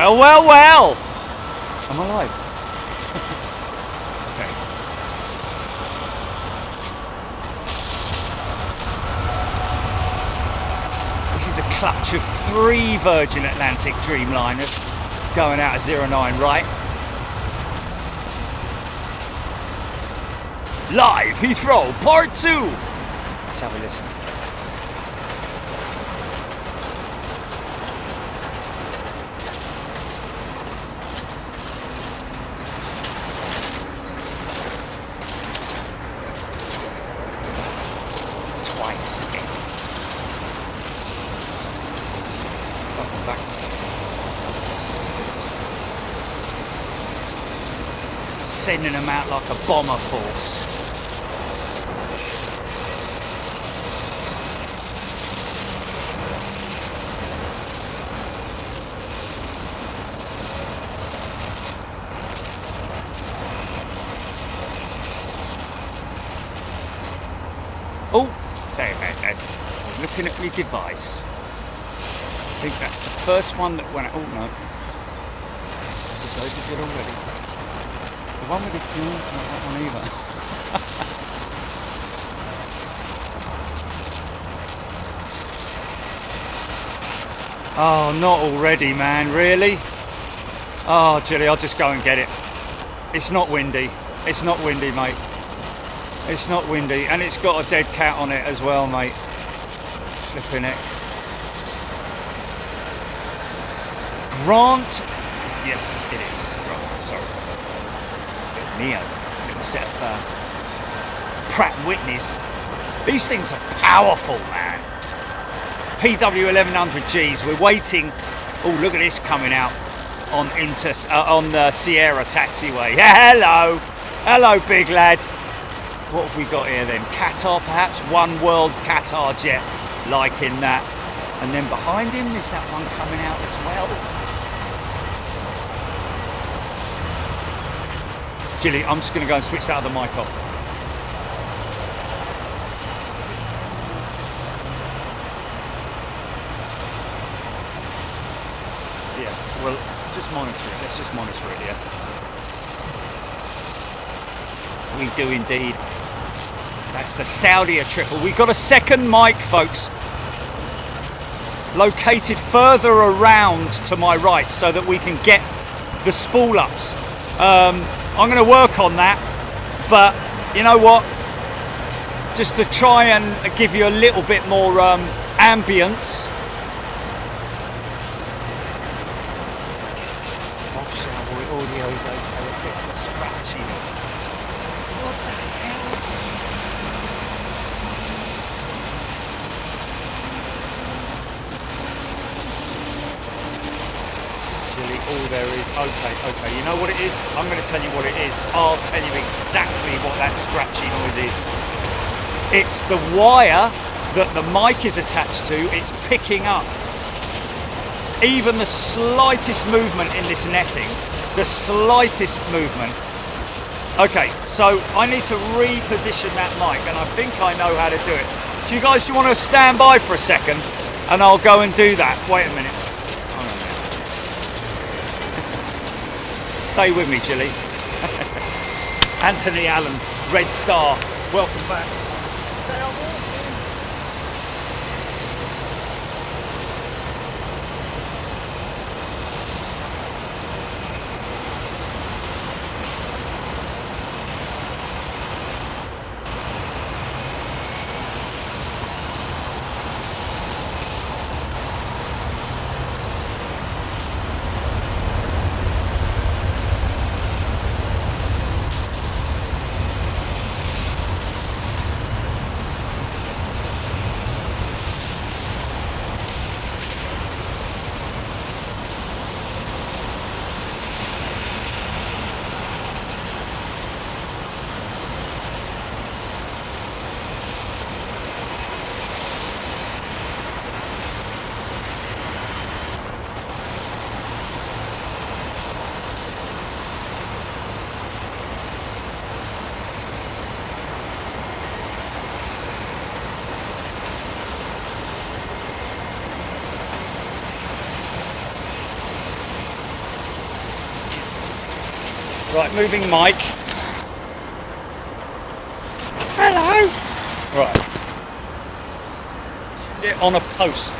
Well, well, well! I'm alive. Okay. This is a clutch of 3 Virgin Atlantic Dreamliners going out of 09 right. Live Heathrow Part 2! Let's have a listen. Twice. Welcome back. Sending them out like a bomber force. Oh, sorry about that. I was looking at my device. I think that's the first one that went out. Oh no. Is it already? The one with the... No, not that one either. Oh, not already, man. Really? Oh, Jilly, I'll just go and get it. It's not windy. It's not windy, mate. It's not windy, and it's got a dead cat on it as well, mate. Flipping it. Grant. Yes, it is. Right, sorry. Neo. Little set of Pratt & Whitneys. These things are powerful, man. PW1100Gs. We're waiting. Oh, look at this coming out on the Sierra taxiway. Yeah, hello. Hello, big lad. What have we got here then? Qatar, perhaps? One World Qatar jet, like in that. And then behind him is that one coming out as well. Jilly, I'm just going to go and switch that other mic off. Yeah, well, just monitor it. Let's just monitor it, yeah. We do indeed. That's the Saudia triple. We've got a second mic, folks, located further around to my right so that we can get the spool ups. I'm going to work on that, but you know what? Just to try and give you a little bit more ambience. Audio is okay, a bit of a scratchy noise. What the hell? Actually, all there is, okay, you know what it is? I'm going to tell you what it is. I'll tell you exactly what that scratchy noise is. It's the wire that the mic is attached to, it's picking up. Even the slightest movement in this netting, the slightest movement. Okay, so I need to reposition that mic, and I think I know how to do it. Do you guys want to stand by for a second, and I'll go and do that? Wait a minute. Hold on a minute. Stay with me, Jilly. Anthony Allen, Red Star, welcome back. Stay on board. Right, moving mic. Hello. Right. Positioned it on a post.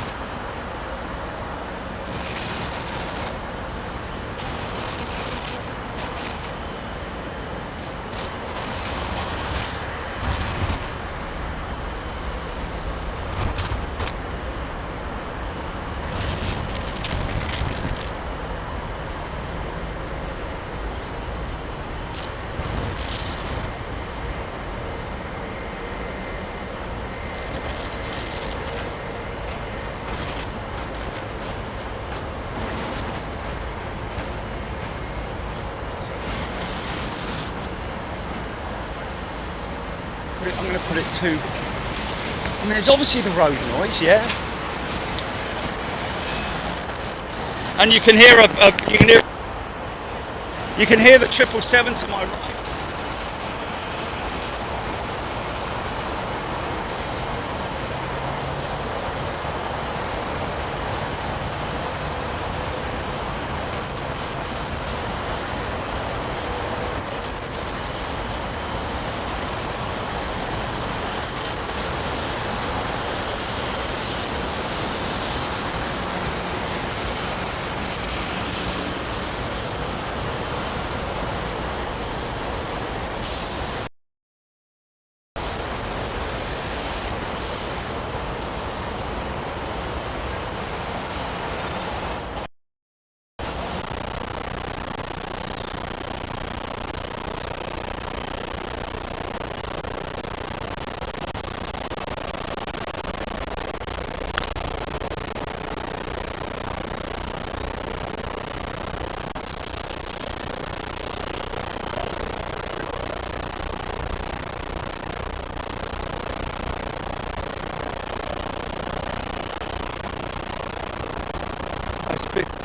I'm going to put it to, I mean, there's obviously the road noise, yeah, and you can hear you can hear the 777 to my right.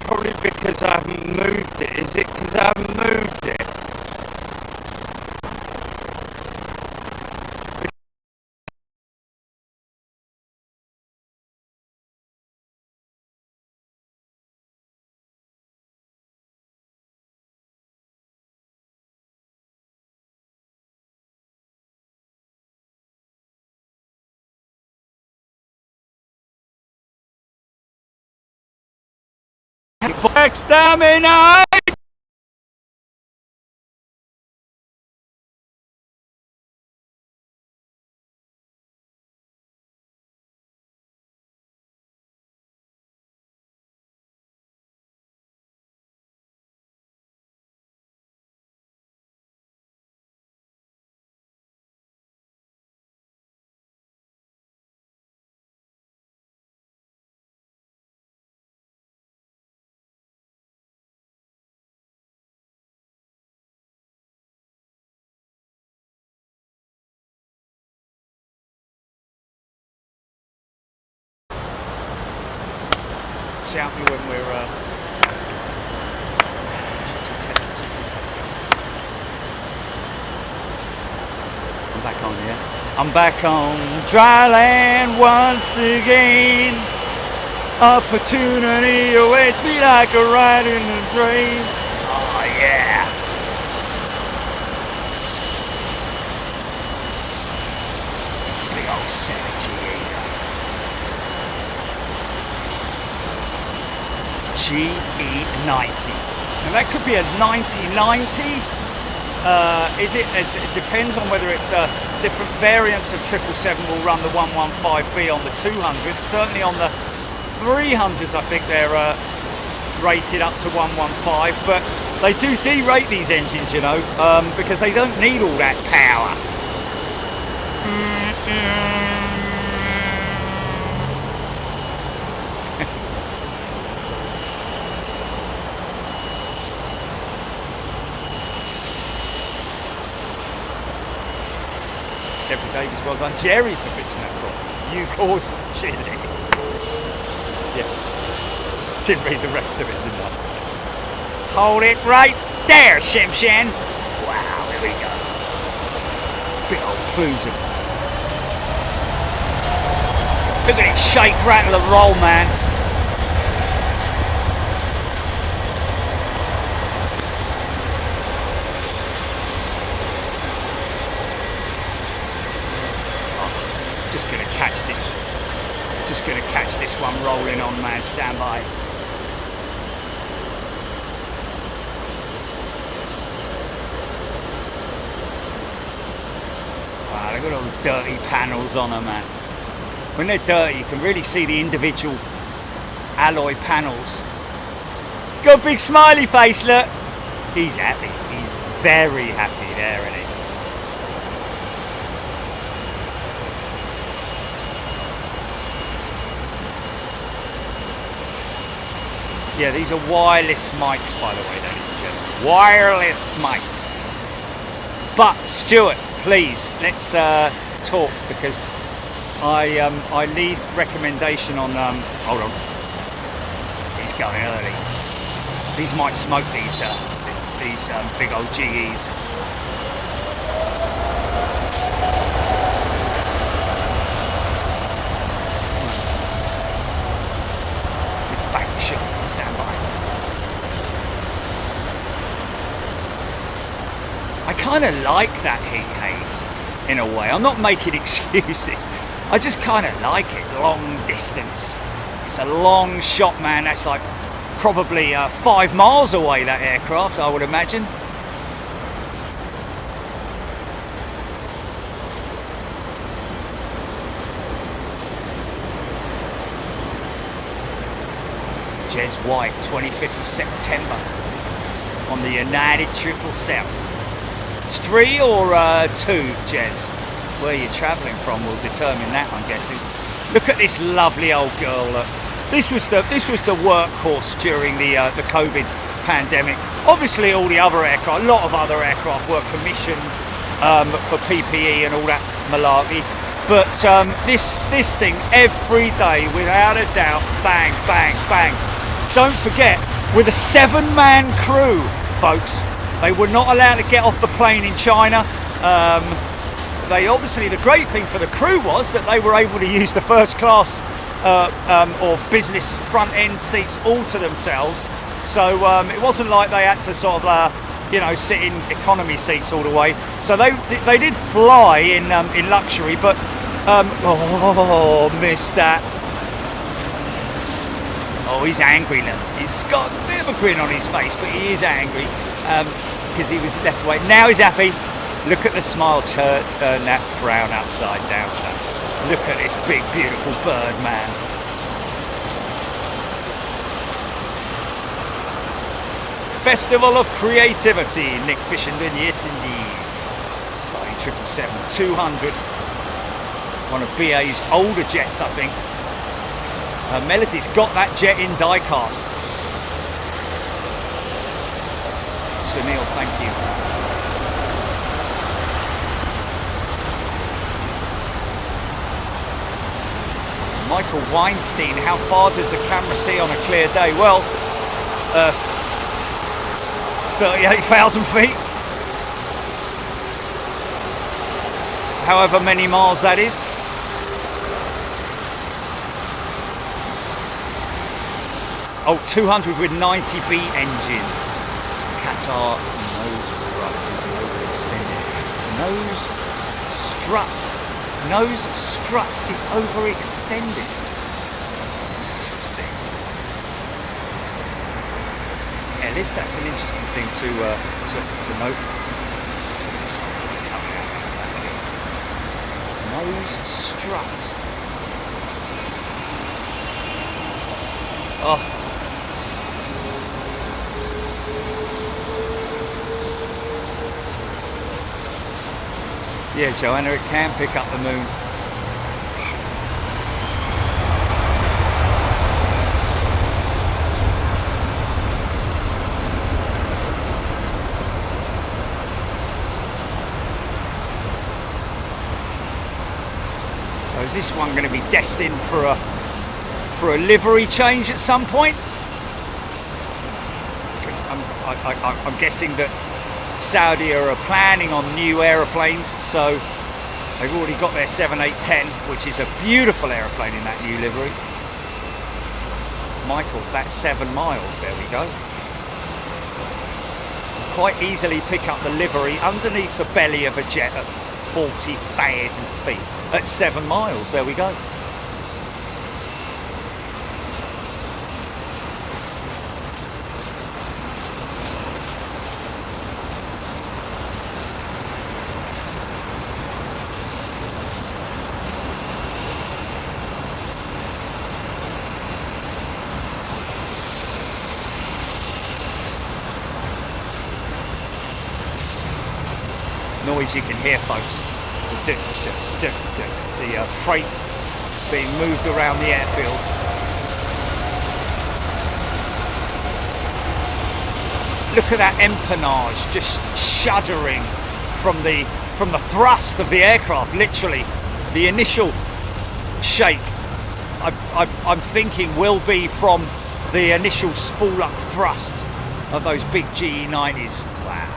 Probably because I haven't moved it. Is it because I haven't moved it? Exterminate! Shout me when we're I'm back on, yeah? I'm back on dry land once again. Opportunity awaits me like a ride in a dream. Oh yeah. Big old savage GE90. And that could be a 9090. Is it? It depends on whether it's different variants of 777 will run the 115B on the 200s. Certainly on the 300s, I think they're rated up to 115. But they do derate these engines, you know, because they don't need all that power. Deborah Davies, well done. Jerry for fixing that problem. You caused chilling. Yeah. Didn't read the rest of it, didn't I? Hold it right there, Shimshan. Wow, here we go. Big old plumes of... Look at it shake, rattle and roll, man. this one rolling on, man. Stand by. Wow, they've got all the dirty panels on them, man. When they're dirty, you can really see the individual alloy panels. Got a big smiley face, look. He's happy. He's very happy there, isn't he? Yeah, these are wireless mics, by the way, ladies and gentlemen. Wireless mics. But Stuart, please, let's talk, because I need recommendation on. Hold on. He's going early. These might smoke these big old GEs. Stand by. I kind of like that heat haze in a way. I'm not making excuses. I just kind of like it. Long distance. It's a long shot, man. That's like probably 5 miles away, that aircraft, I would imagine. Jez White, 25th of September on the United 777. 3 or 2, Jez? Where you're travelling from will determine that, I'm guessing. Look at this lovely old girl. This was the workhorse during the COVID pandemic. Obviously, all the other aircraft, a lot of other aircraft were commissioned for PPE and all that malarkey. But this thing, every day, without a doubt, bang, bang, bang. Don't forget, with a 7-man crew, folks, they were not allowed to get off the plane in China. The great thing for the crew was that they were able to use the first class or business front end seats all to themselves. So it wasn't like they had to sort of, sit in economy seats all the way. So they did fly in luxury, but missed that. Oh, he's angry now. He's got a bit of a grin on his face, but he is angry because he was left away. Now he's happy. Look at the smile, turn that frown upside down, son. Look at this big, beautiful bird, man. Festival of Creativity, Nick Fishenden, yes indeed. Boeing 777-200. One of BA's older jets, I think. Melody's got that jet in die-cast. Sunil, thank you. Michael Weinstein, how far does the camera see on a clear day? Well, 38,000 feet. However many miles that is. Oh, 200 with 90B engines. Qatar nose is overextended. Nose strut is overextended. Interesting. Ellis, that's an interesting thing to note. Nose strut. Oh. Yeah, Joanna, it can pick up the moon. So is this one going to be destined for a livery change at some point? Because I'm guessing that Saudia are planning on new aeroplanes, so they've already got their 7810, which is a beautiful aeroplane in that new livery. Michael, that's 7 miles, there we go. Quite easily pick up the livery underneath the belly of a jet at 40,000 feet at 7 miles, there we go. noise you can hear, folks. It's the freight being moved around the airfield. Look at that empennage just shuddering from the thrust of the aircraft. Literally, the initial shake, I'm thinking, will be from the initial spool up thrust of those big GE90s. Wow.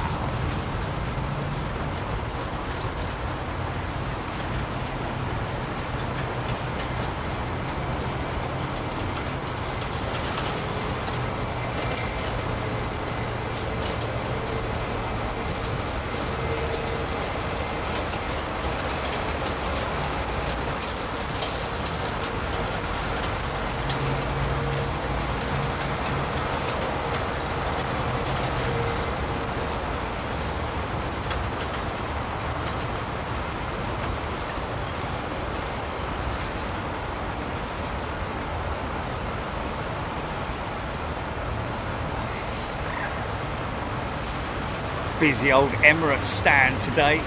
Busy old Emirates stand today.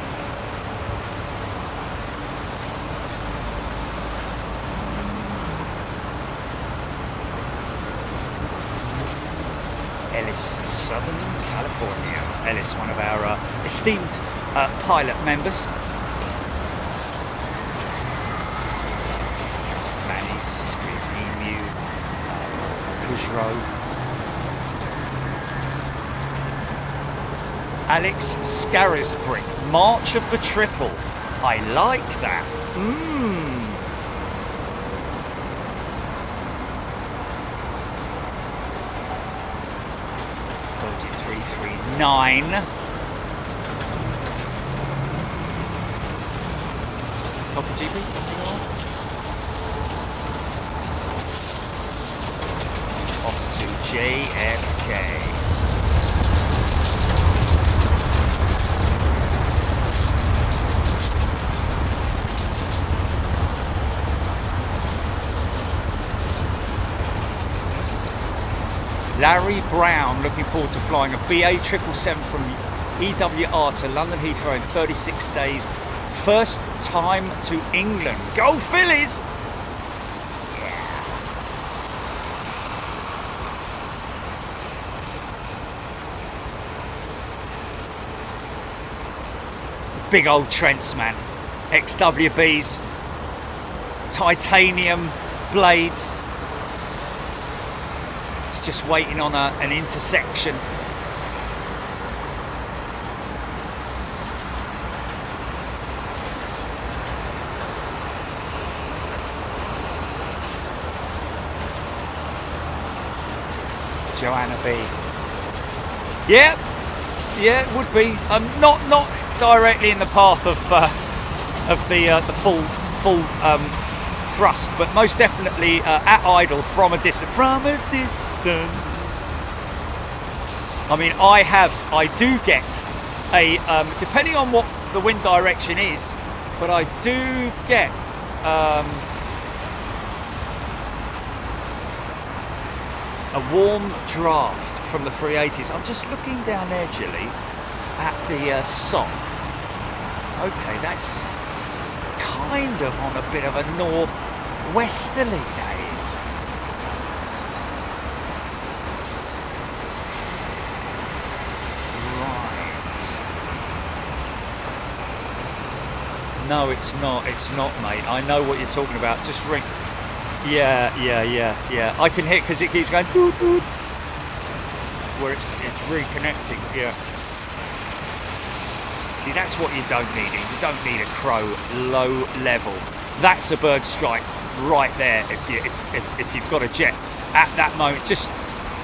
Ellis, Southern California. Ellis, one of our esteemed pilot members. Manny's, Emu, Kujro. Alex Scarisbrick, March of the Triple. I like that. Budget 339. Copy GB. Off to JFK. Larry Brown looking forward to flying a BA 777 from EWR to London Heathrow in 36 days. First time to England. Go Phillies! Yeah. Big old Trents, man. XWBs, titanium blades. Just waiting on an intersection. Joanna B. Yeah, it would be. Not directly in the path of the full thrust, but most definitely at idle from a distance. I mean, I do get a depending on what the wind direction is, but I do get a warm draft from the 380s. I'm just looking down there, Gilly, at the SOC. Okay, that's kind of on a bit of a northwesterly, that is. Right. No, it's not, mate. I know what you're talking about. Just ring. Yeah. I can hear, because it keeps going doot, doot, where it's reconnecting. Yeah. See, that's what you don't need. You don't need a crow low level. That's a bird strike right there. If you've got a jet at that moment, just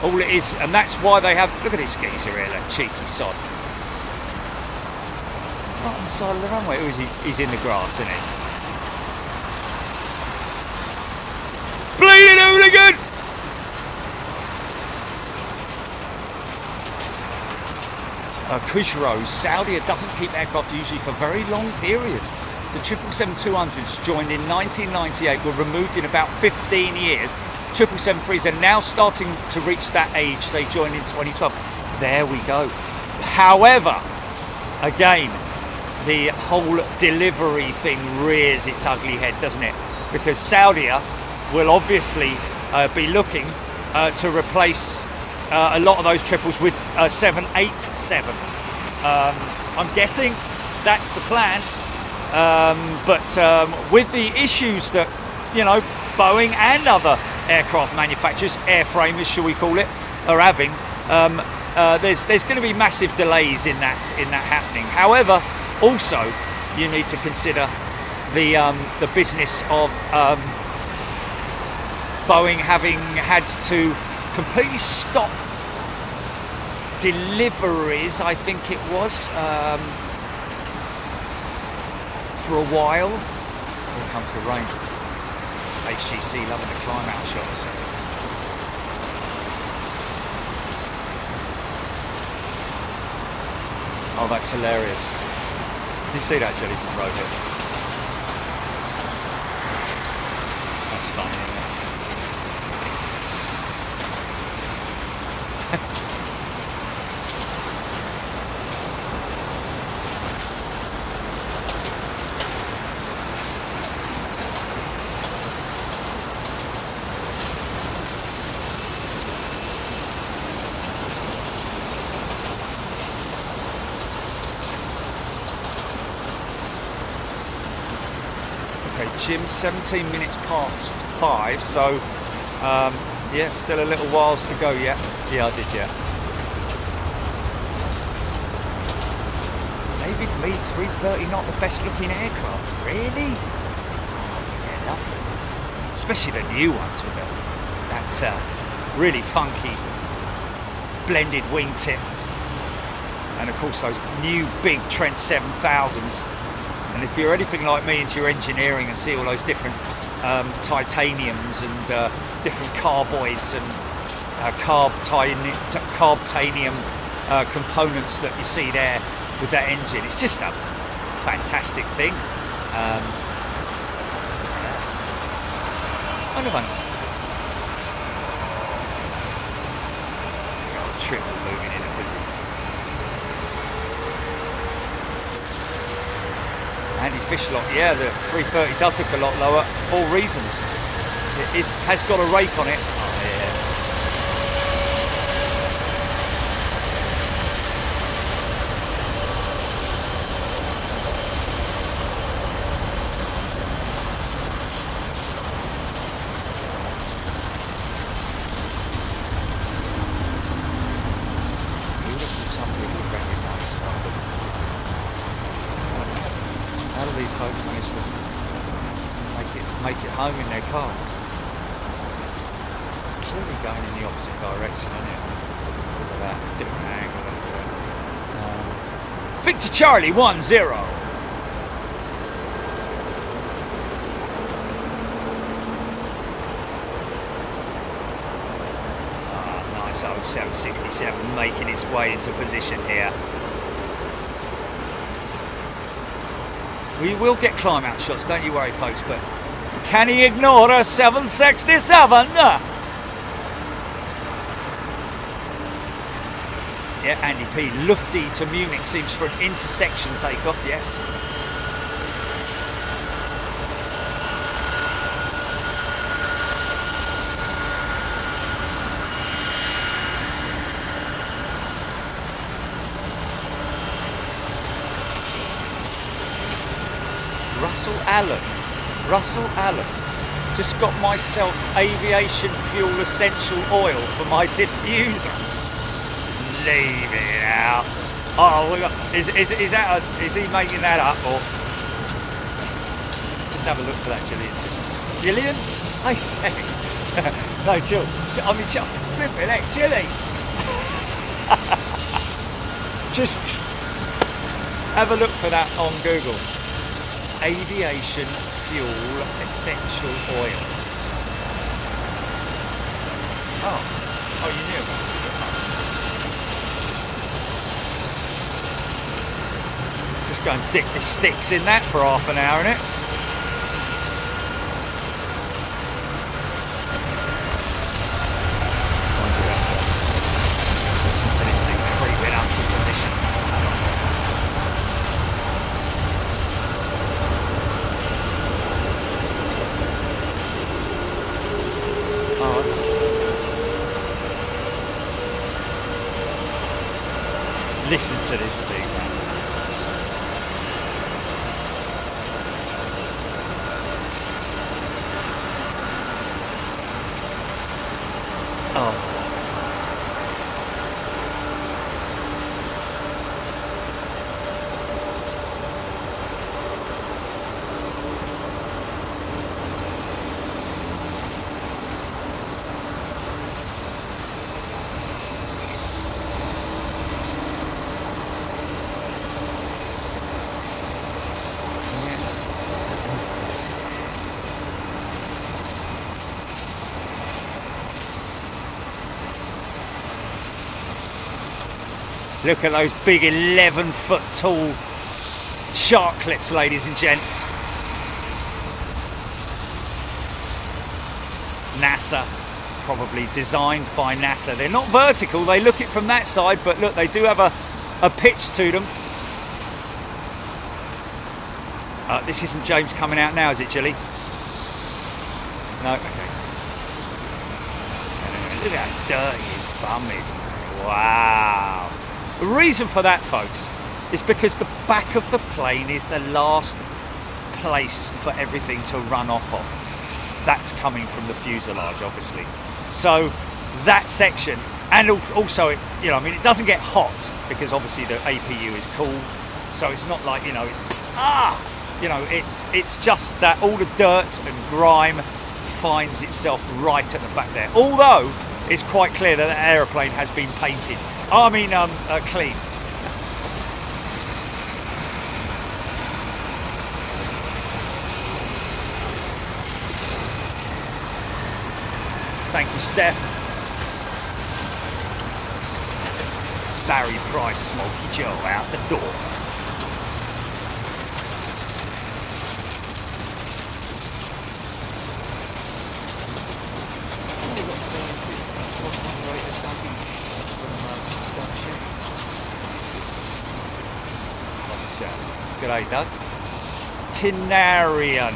all it is, and that's why they have. Look at this geezer here, that cheeky sod. Right on the side of the runway. Or is he? He's in the grass, isn't he? Bleeding hooligan! Kujro, Saudia doesn't keep aircraft usually for very long periods. The 777-200s joined in 1998, were removed in about 15 years. 777-3s are now starting to reach that age. They joined in 2012. There we go. However, again, the whole delivery thing rears its ugly head, doesn't it? Because Saudia will obviously be looking to replace a lot of those triples with 787s. I'm guessing that's the plan. But with the issues that, you know, Boeing and other aircraft manufacturers, airframers shall we call it, are having, there's going to be massive delays in that happening. However, also you need to consider the business of Boeing having had to completely stop deliveries, I think it was, for a while. Here comes the rain. HGC loving the climb out shots. Oh, that's hilarious. Did you see that, Jelly, from Rohit? That's funny, isn't it? Jim, 17 minutes past 5, so yeah, still a little whiles to go yet. Yeah, I did, yeah. David Mead 330, not the best looking aircraft, really? Oh, I think they're lovely, especially the new ones with that really funky blended wingtip, and of course those new big Trent 7000s. And if you're anything like me into your engineering and see all those different titaniums and different carboids and carbtanium components that you see there with that engine, it's just a fantastic thing. Kind of understand. Got a triple moving in it, was it? Andy Fishlock, yeah, the 330 does look a lot lower for reasons. It has got a rake on it. Oh, yeah. Beautiful, some people recognise after. How do these folks manage to make it home in their car? It's clearly going in the opposite direction, isn't it? Look at that, different angle. Victor Charlie 1-0. Nice old 767 making its way into position here. We will get climb out shots, don't you worry, folks, but can he ignore a 767? Yeah, Andy P. Lufty to Munich seems for an intersection takeoff, yes. Russell Allen, just got myself aviation fuel essential oil for my diffuser. Leave it out. Oh, is he making that up, or just have a look for that, Gillian? Gillian, I say, no, Jill. I mean, just flipping heck, Gilly. Just have a look for that on Google. Aviation fuel essential oil. Oh, you knew about it. Just go and dip the sticks in that for half an hour, innit? Mind you, that's listen to this thing creeping up to position. Listen to this thing, man. Oh. Look at those big 11-foot tall sharklets, ladies and gents. NASA, probably designed by NASA. They're not vertical, they look it from that side, but look, they do have a pitch to them. This isn't James coming out now, is it, Gilly? No, okay. Look how dirty his bum is, man. Wow. The reason for that, folks, is because the back of the plane is the last place for everything to run off of. That's coming from the fuselage, obviously. So that section, and also, it doesn't get hot because obviously the APU is cooled. So it's not like, it's just that all the dirt and grime finds itself right at the back there. Although it's quite clear that the aeroplane has been painted. Clean. Thank you, Steph. Barry Price, Smoky Joe out the door. G'day, Doug. Tinarian,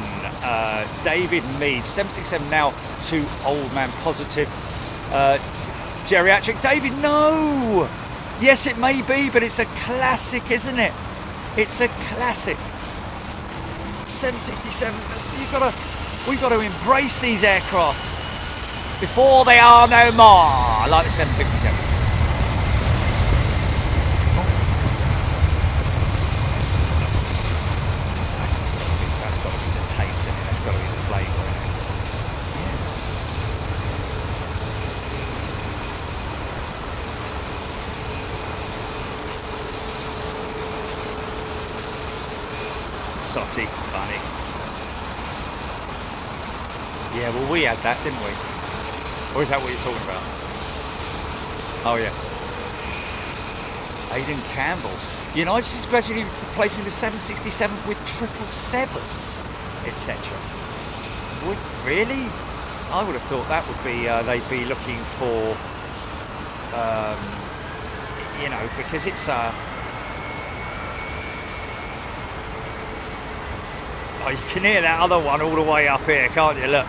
David Mead, 767 now too old man positive. Geriatric, David, no! Yes, it may be, but it's a classic, isn't it? It's a classic. 767, we've got to embrace these aircraft before they are no more, like the 757. Sotty, funny. Yeah, well, we had that, didn't we? Or is that what you're talking about? Oh, yeah. Aidan Campbell. United is gradually replacing the 767 with 777s, etc. Really? I would have thought that would be, they'd be looking for, because it's oh, you can hear that other one all the way up here, can't you? Look.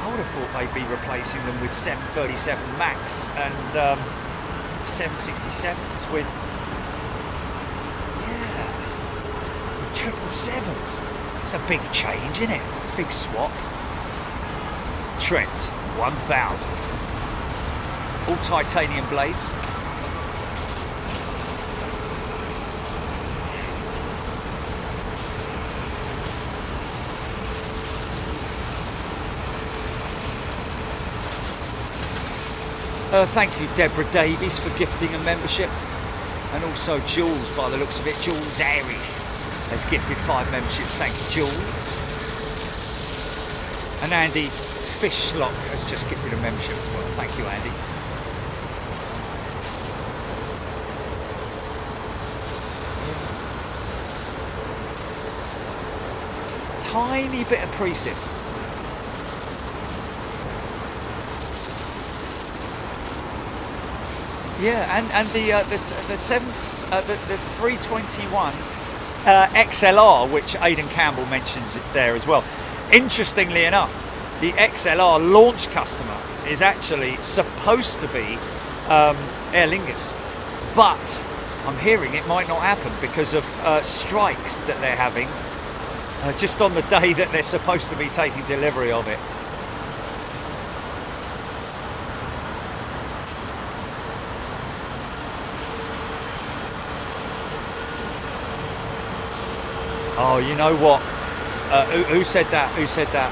I would have thought they'd be replacing them with 737 MAX and 767s with 777s. It's a big change, isn't it? It's a big swap. Trent 1000. All titanium blades. Thank you, Deborah Davies, for gifting a membership. And also Jules, by the looks of it, Jules Aries has gifted 5 memberships. Thank you, Jules. And Andy Fishlock has just gifted a membership as well. Thank you, Andy. Tiny bit of precip. Yeah, and the 321 XLR, which Aidan Campbell mentions there as well. Interestingly enough, the XLR launch customer is actually supposed to be Aer Lingus. But I'm hearing it might not happen because of strikes that they're having just on the day that they're supposed to be taking delivery of it. Oh, you know what? Who said that? Who said that?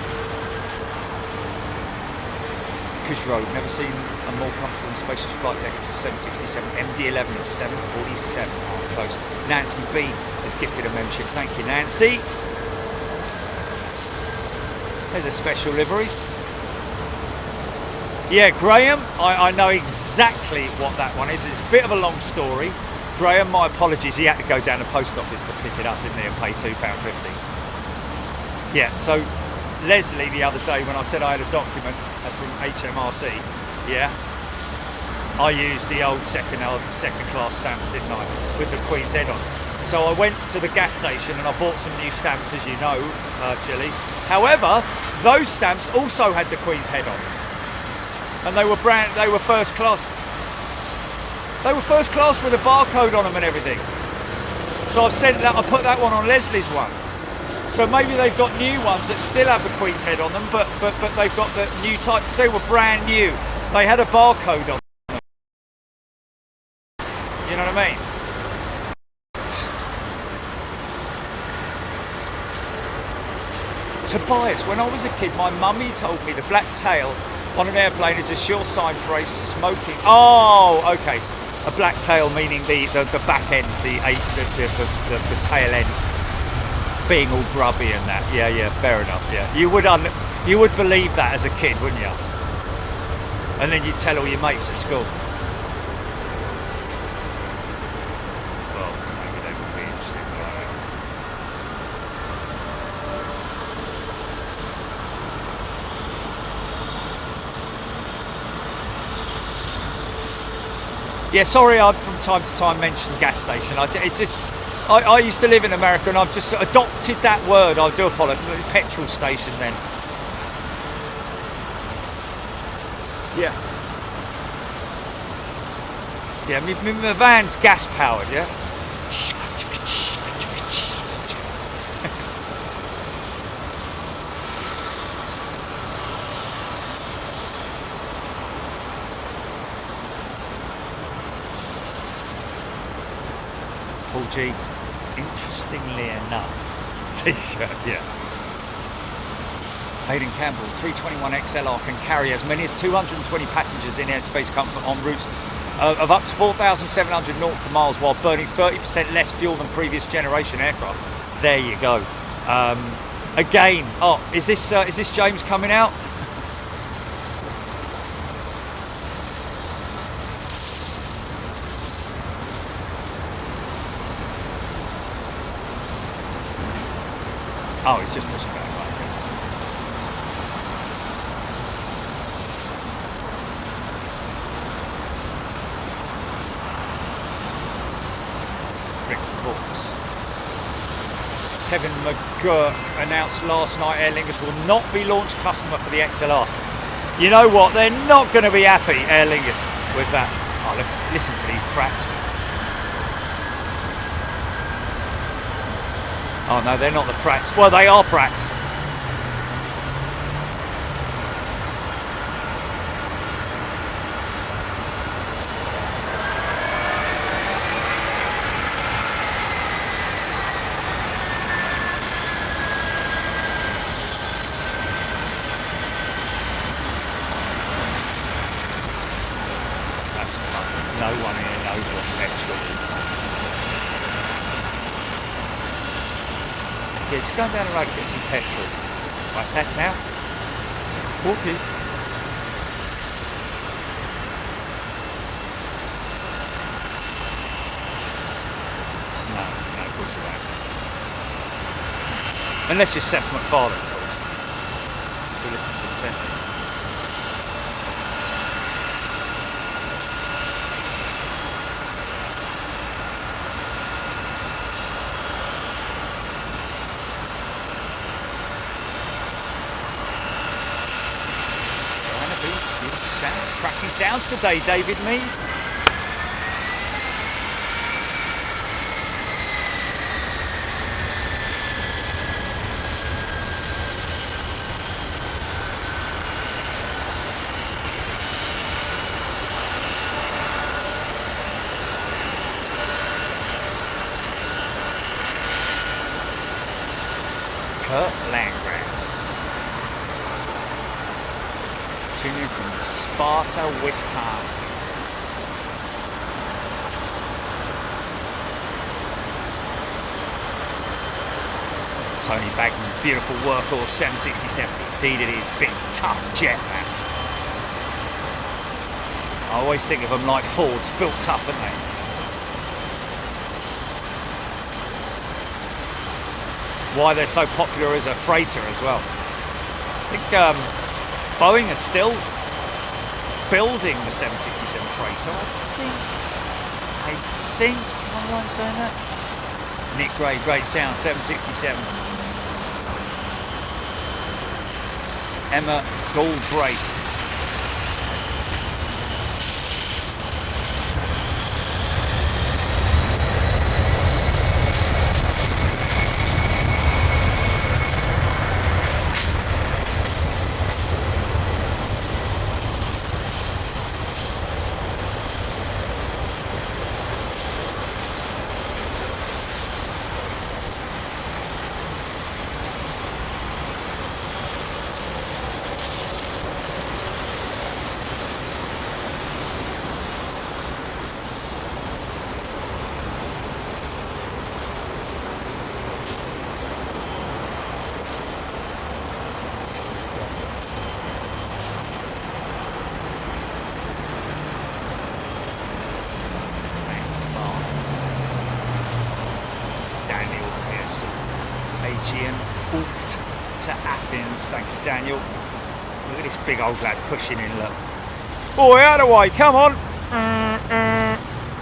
Kushro, never seen a more comfortable and spacious flight deck. It's a 767. MD-11 is 747. Oh, close. Nancy B has gifted a membership. Thank you, Nancy. There's a special livery. Yeah, Graham, I know exactly what that one is. It's a bit of a long story. Graham, my apologies, he had to go down the post office to pick it up, didn't he, and pay £2.50. Yeah, so Leslie the other day when I said I had a document from HMRC, yeah, I used the old second class stamps, didn't I, with the Queen's head on. So I went to the gas station and I bought some new stamps, as you know, Chile. However, those stamps also had the Queen's head on, and they were first class. They were first class with a barcode on them and everything. So I put that one on Leslie's one. So maybe they've got new ones that still have the Queen's head on them, but they've got the new type, because they were brand new. They had a barcode on them. You know what I mean? Tobias, when I was a kid, my mummy told me the black tail on an airplane is a sure sign for a smoking. Oh, okay. A black tail meaning the back end, the tail end being all grubby and that. Yeah, fair enough. Yeah, you would believe that as a kid, wouldn't you? And then you'd tell all your mates at school. Well, maybe they would be interested. Yeah, sorry, I'd from time to time mention gas station. I used to live in America and I've just adopted that word. I do apologise. Petrol station then. Yeah. Yeah, my van's gas powered, yeah? Paul G, interestingly enough, t-shirt, yeah. Hayden Campbell, 321 XLR can carry as many as 220 passengers in airspace comfort on routes of up to 4,700 nautical miles while burning 30% less fuel than previous generation aircraft. There you go. Again, oh, is this James coming out? Oh, it's just pushing back. Rick Fox. Kevin McGurk announced last night Aer Lingus will not be launch customer for the XLR. You know what? They're not going to be happy, Aer Lingus, with that. Oh, look, listen to these prats. Oh no, they're not the prats. Well, they are prats. That's fun. No one here knows what petrol is. Yeah, just going down the road to get some petrol. What's that now? Okay. No, of course you won't. Unless you're Seth MacFarlane, of course. Who listens intently. Beautiful sound. cracking sounds today, David Mead. Tuning from Sparta, Wisconsin. Tony Bagman, beautiful workhorse 767. Indeed it is. Big, tough jet, man. I always think of them like Fords, built tough, aren't they? Why they're so popular as a freighter as well. I think Boeing are still building the 767 freighter. I think, am I right saying that? Nick Gray, great sound, 767. Emma Goldbraith. To Athens, thank you, Daniel. Look at this big old lad pushing in, look. Boy, out of the way, come on.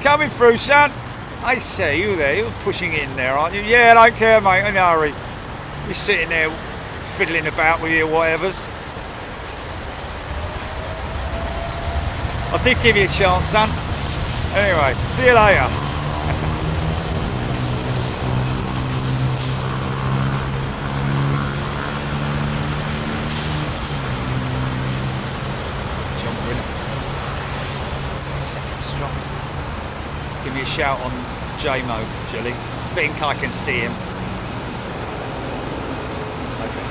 Coming through, son. I see you there, you're pushing in there, aren't you? Yeah, I don't care, mate, in a hurry. You're sitting there fiddling about with your whatevers. I did give you a chance, son. Anyway, see you later. Give me a shout on JMO, Jilly. I think I can see him. Okay.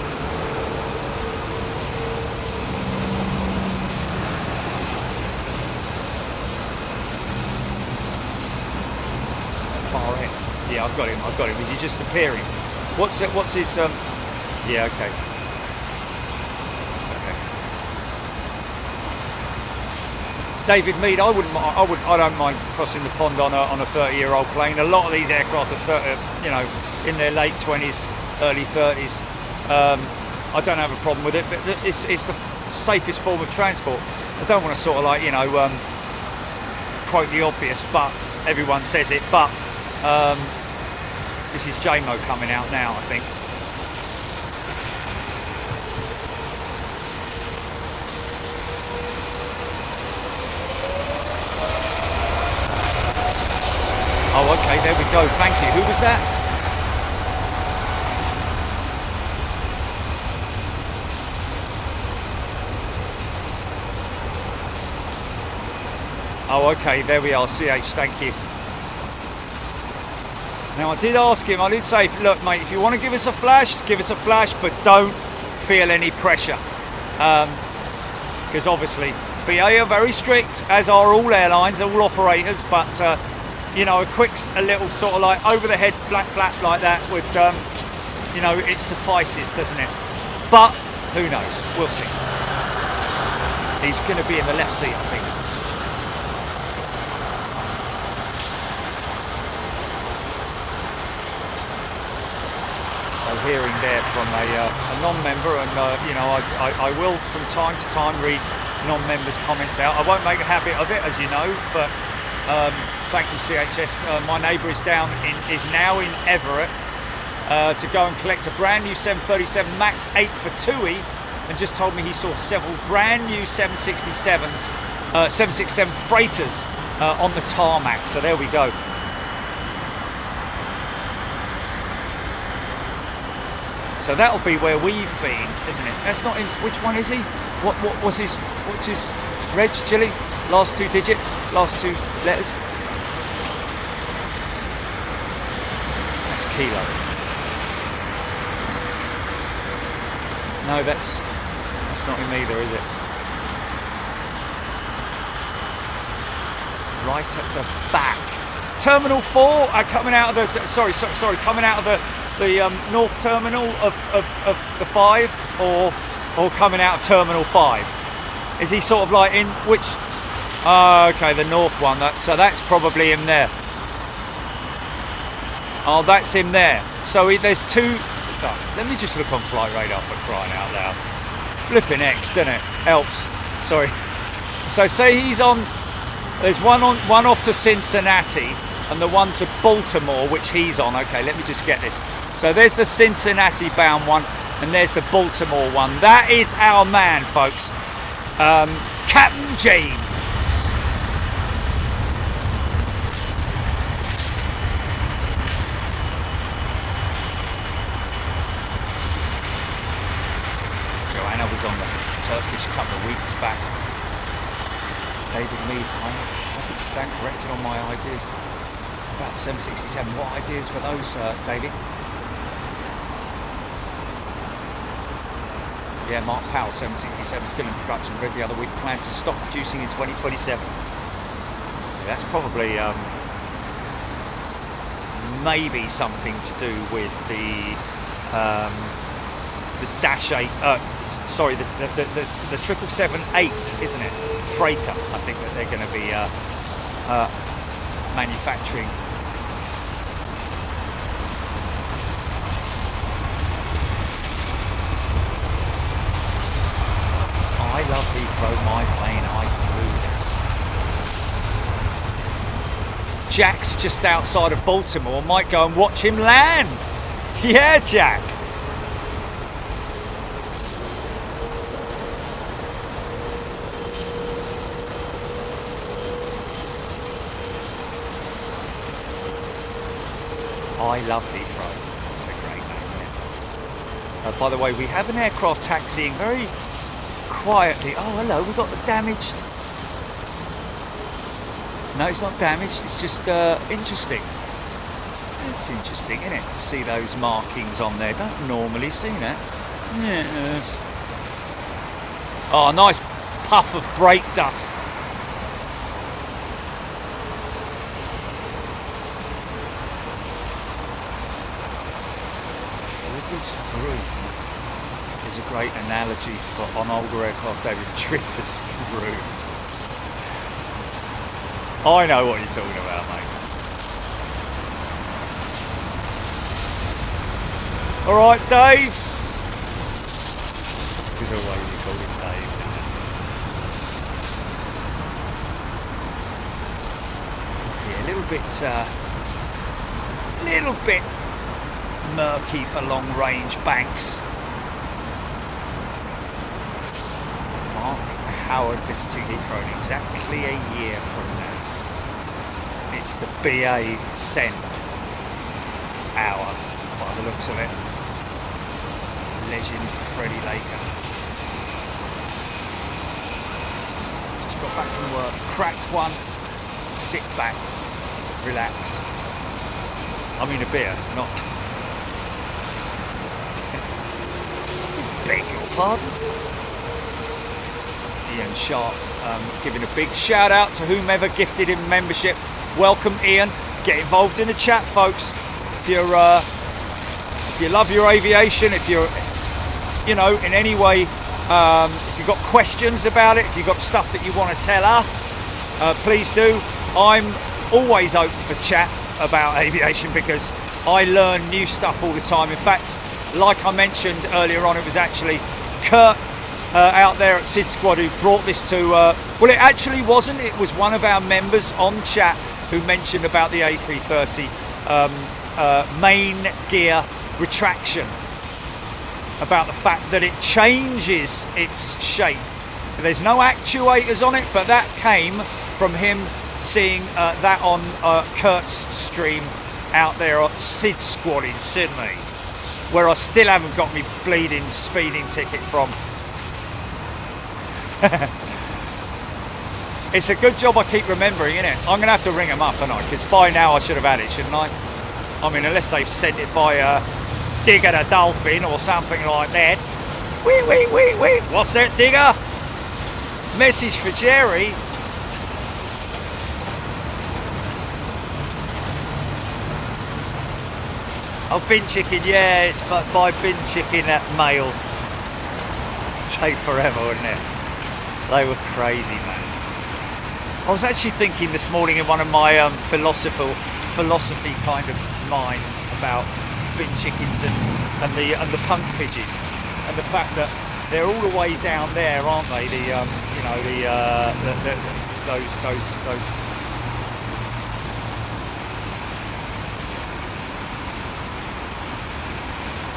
Far in. Yeah, I've got him. Is he just appearing? What's his yeah, okay. David Mead, I don't mind crossing the pond on a 30-year-old plane. A lot of these aircraft are, in their late 20s, early 30s. I don't have a problem with it, but it's the safest form of transport. I don't want to sort of quote the obvious, but everyone says it. But this is JMO coming out now, I think. Oh, okay, there we go. Thank you. Who was that? Oh, okay, there we are. CH, thank you. Now, I did ask him, I did say, look, mate, if you want to give us a flash, but don't feel any pressure. Because obviously, BA are very strict, as are all airlines, all operators, but a little sort of like over the head flap like that would, it suffices, doesn't it? But who knows? We'll see. He's going to be in the left seat, I think. So hearing there from a non-member, and I will from time to time read non-members' comments out. I won't make a habit of it, as you know, but. Thank you, CHS. My neighbour is now in Everett to go and collect a brand new 737 MAX 8 for TUI, and just told me he saw several brand new 767s 767 freighters on the tarmac. So there we go. So that'll be where we've been, isn't it? That's not in. Which one is he? What's his reg, Jilly? Last two digits, last two letters. That's kilo. No, that's not him either, is it? Right at the back. Terminal 4 coming out of the sorry, coming out of the north terminal of the 5, or coming out of terminal 5. Is he sort of like in which? Okay, the north one. So that's probably him there. Oh, that's him there. So there's two. Oh, let me just look on flight radar, for crying out loud. Flipping X, doesn't it? Helps. Sorry. So say he's on. There's one off to Cincinnati and the one to Baltimore, which he's on. Okay, let me just get this. So there's the Cincinnati bound one, and there's the Baltimore one. That is our man, folks. Captain James. Joanna was on the Turkish a couple of weeks back. David Mead, I'm happy to stand corrected on my ideas about 767. What ideas were those, David? Yeah, Mark Powell, 767, still in production. Read the other week, planned to stop producing in 2027. Yeah, that's probably maybe something to do with the Dash 8. Sorry, the 777-8, isn't it? Freighter. I think that they're going to be manufacturing. I love Heathrow, my plane, I flew this. Jack's just outside of Baltimore, might go and watch him land. Yeah, Jack. I love Heathrow. It's a great name. By the way, we have an aircraft taxiing very quietly. Oh, hello, we've got the damaged. No, it's not damaged, it's just interesting. It's interesting, isn't it, to see those markings on there. Don't normally see that. Yes. Oh, nice puff of brake dust. Trigger's broom is a great analogy for on older aircraft, David. Trigger's broom. I know what you're talking about, mate. All right, Dave. He's always called him Dave. Yeah, a little bit murky for long-range banks. Mark Howard visiting Heathrow in exactly a year from now. It's the BA send hour, by the looks of it. Legend Freddie Laker. Just got back from work, cracked one, sit back, relax. I mean a beer, not... Beg your pardon? Ian Sharp giving a big shout out to whomever gifted him membership. Welcome, Ian. Get involved in the chat, folks. If you love your aviation, if you're, in any way, if you've got questions about it, if you've got stuff that you want to tell us, please do. I'm always open for chat about aviation because I learn new stuff all the time. In fact, like I mentioned earlier on, it was actually Kurt out there at Sid Squad who brought this to, well, it actually wasn't. It was one of our members on chat who mentioned about the A330 main gear retraction, about the fact that it changes its shape There's no actuators on it, but that came from him seeing that on Kurt's stream out there at Sid Squad in Sydney, where I still haven't got me bleeding speeding ticket from. It's a good job I keep remembering, isn't it? I'm going to have to ring them up, aren't I? Because by now I should have had it, shouldn't I? I mean, unless they've sent it by Digger the Dolphin or something like that. Wait. What's that, Digger? Message for Jerry. Oh, bin chicken, yeah, it's by bin chicken at mail. Take forever, wouldn't it? They were crazy, man. I was actually thinking this morning in one of my philosophy kind of minds about bin chickens and the punk pigeons, and the fact that they're all the way down there, aren't they? Those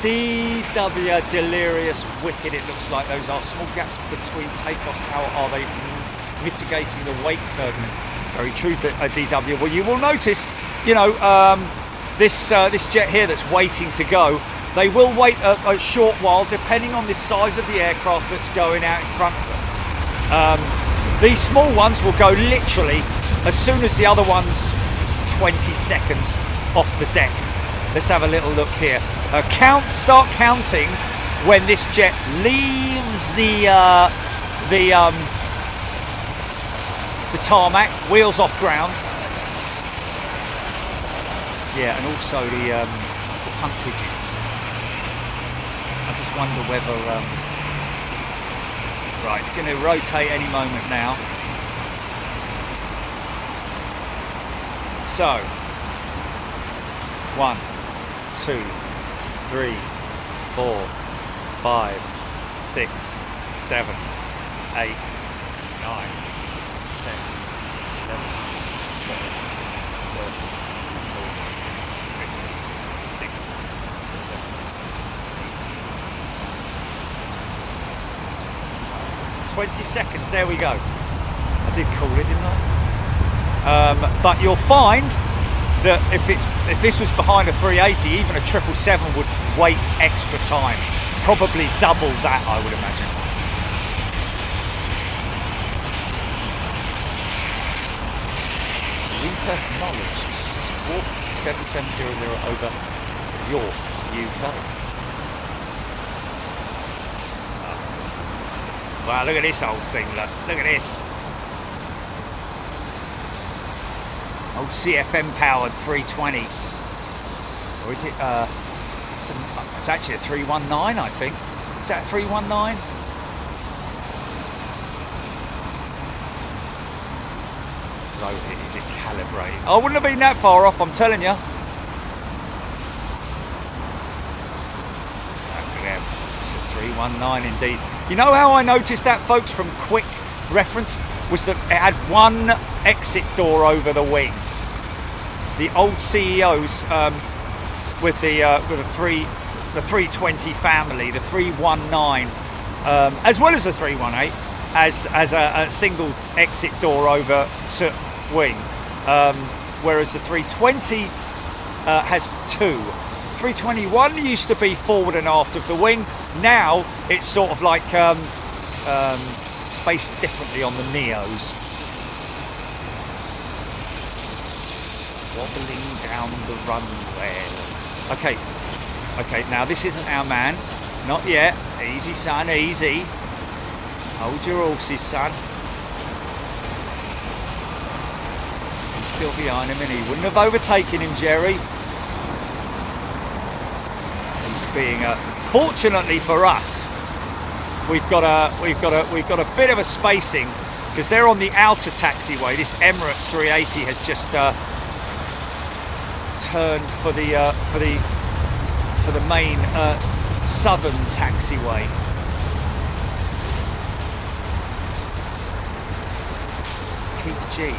DW delirious wicked. It looks like those are small gaps between takeoffs. How are they mitigating the wake turbulence? Very true, DW. Well, you will notice, this jet here that's waiting to go, they will wait a short while depending on the size of the aircraft that's going out in front of them. These small ones will go literally as soon as the other one's 20 seconds off the deck. Let's have a little look here. Start counting when this jet leaves the tarmac, wheels off ground. Yeah, and also the punk pigeons. I just wonder whether right, it's going to rotate any moment now. So 1, 2, 3, 4, 5, 6, 7, 8, 9, 10, 11, 12, 13, 14, 15, 16, 17, 18, 19, 20 seconds, there we go. I did call it, didn't I? But you'll find that if this was behind a 380, even a 777 would wait extra time, probably double that, I would imagine. Reaper Knowledge, Squawk 7700 over York, UK. Wow, look at this old thing, look at this. Old CFM powered 320, or is it? It's actually a 319, I think. Is that a 319? Low, is it calibrated? I wouldn't have been that far off, I'm telling you. So it's a 319 indeed. You know how I noticed that, folks, from quick reference, was that it had one exit door over the wing. The old CEOs with the 320 family, the 319, as well as the 318, as a single exit door over to wing, whereas the 320 has two. 321 used to be forward and aft of the wing. Now it's sort of like spaced differently on the Neos. Wobbling down the runway. Okay, now this isn't our man. Not yet. Easy, son, easy. Hold your horses, son. He's still behind him, and he wouldn't have overtaken him, Jerry. He's being fortunately for us, we've got a bit of a spacing because they're on the outer taxiway. This Emirates 380 has just turned for the main southern taxiway. Keith G.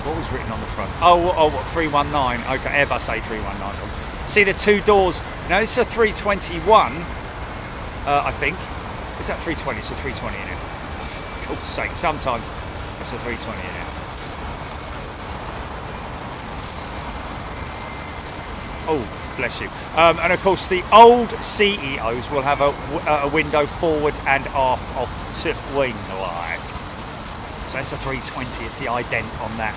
What was written on the front? Oh, what, 319? Okay, Airbus A319. See the two doors. Now this is a 321, I think. Is that 320? It's a 320 in it. God's sake, sometimes it's a 320 now. Oh, bless you. And of course, the old CEOs will have a window forward and aft off to wing like. So it's a 320, it's the ident on that.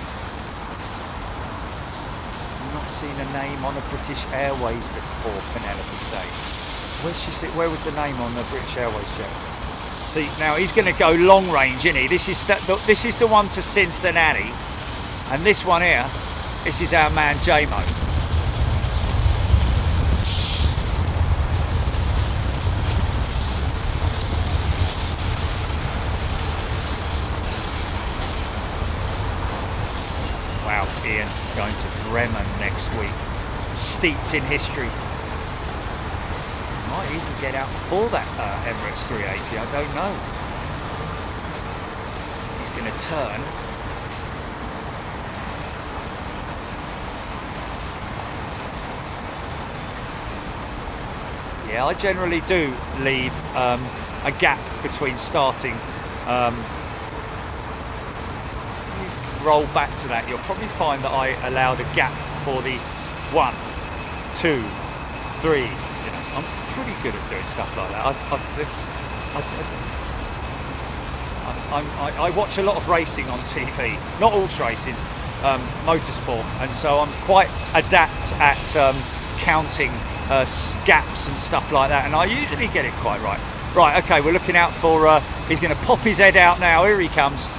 I've not seen a name on a British Airways before, Penelope say. Where was the name on the British Airways jet? See, now he's going to go long range, isn't he? This is the one to Cincinnati. And this one here, this is our man JMO. Wow, Ian going to Bremen next week. Steeped in history. Might even get out before that Emirates 380, I don't know. He's going to turn. Yeah, I generally do leave a gap between starting. Roll back to that, you'll probably find that I allowed a gap for the 1, 2, 3. I'm pretty good at doing stuff like that. I watch a lot of racing on TV, not ultra racing, motorsport, and so I'm quite adept at counting gaps and stuff like that, and I usually get it quite right. Right, okay, we're looking out for, he's going to pop his head out now, here he comes.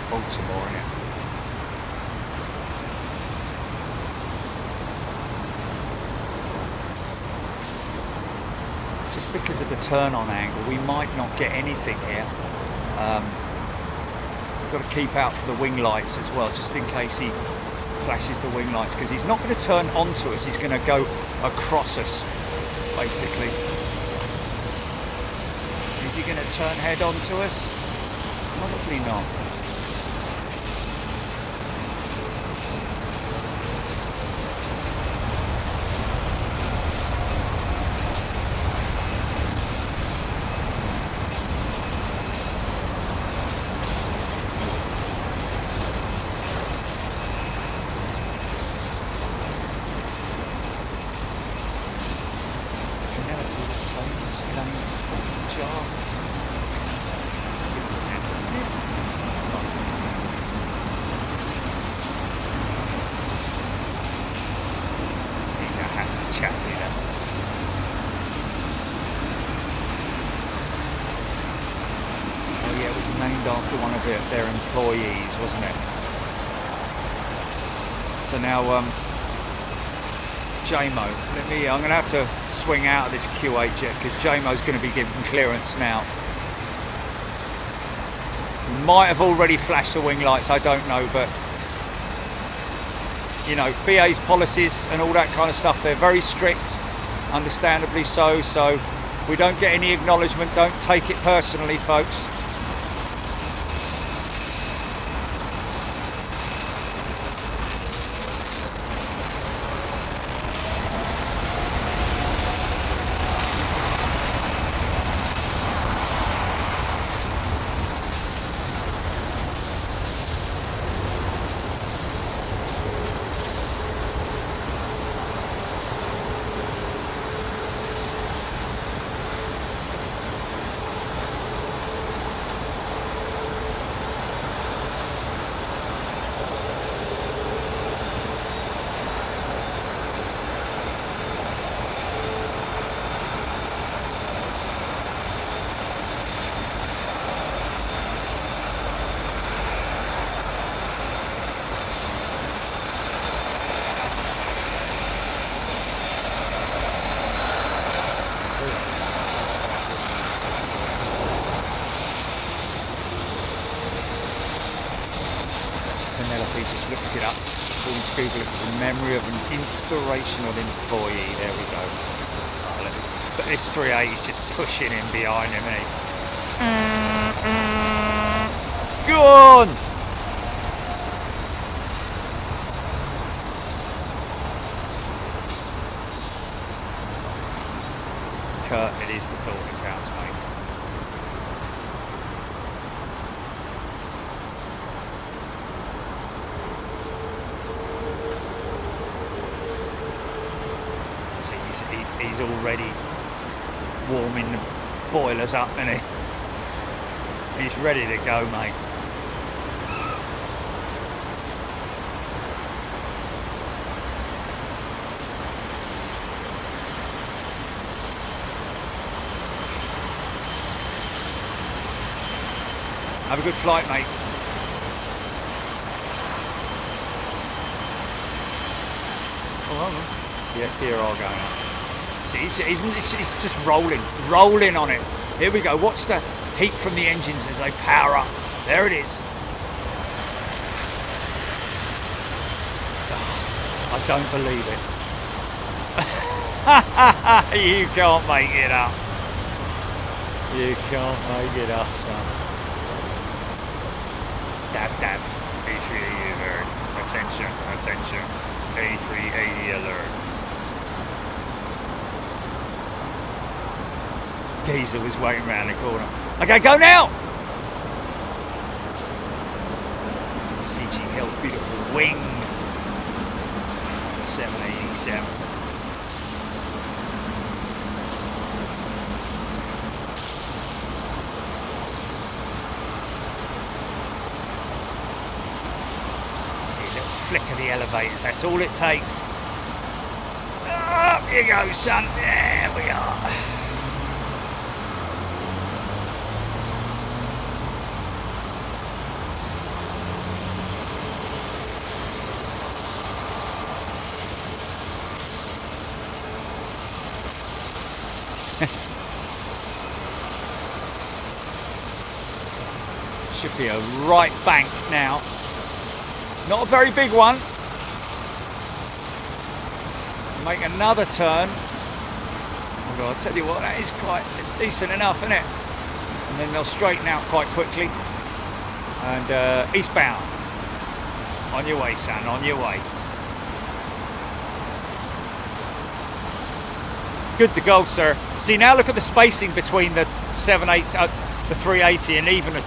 Baltimore, innit? Just because of the turn-on angle, we might not get anything here. We've got to keep out for the wing lights as well, just in case he flashes the wing lights, because he's not going to turn onto us, he's going to go across us, basically. Is he going to turn head onto us? Probably not. Named after one of their employees, wasn't it? So now JMO, I'm going to have to swing out of this Kuwait jet because JMO's going to be giving clearance now. He might have already flashed the wing lights, I don't know, but you know, BA's policies and all that kind of stuff, they're very strict, understandably so, so we don't get any acknowledgement, don't take it personally, folks. Just looked it up. According to Google, it was a memory of an inspirational employee. There we go. Oh, look, this 380 is just pushing him behind him, isn't he? Go on! it is the thought that counts, mate. See, he's already warming the boilers up, isn't he? He's ready to go, mate. Have a good flight, mate. Oh, yeah, here are going up. See, he's just rolling on it. Here we go. Watch the heat from the engines as they power up. There it is. Oh, I don't believe it. You can't make it up. You can't make it up, son. Dav, A380 alert. Attention. A380 alert. Geezer was waiting around the corner. Okay, go now! CG Hill, beautiful wing. 787. See a little flick of the elevators, that's all it takes. Up you go, son. There we are. Should be a right bank now. Not a very big one. Make another turn. Although I'll tell you what, that is it's decent enough, isn't it? And then they'll straighten out quite quickly. And eastbound. On your way, son, on your way. Good to go, sir. See, now look at the spacing between the 787, the 380, and even a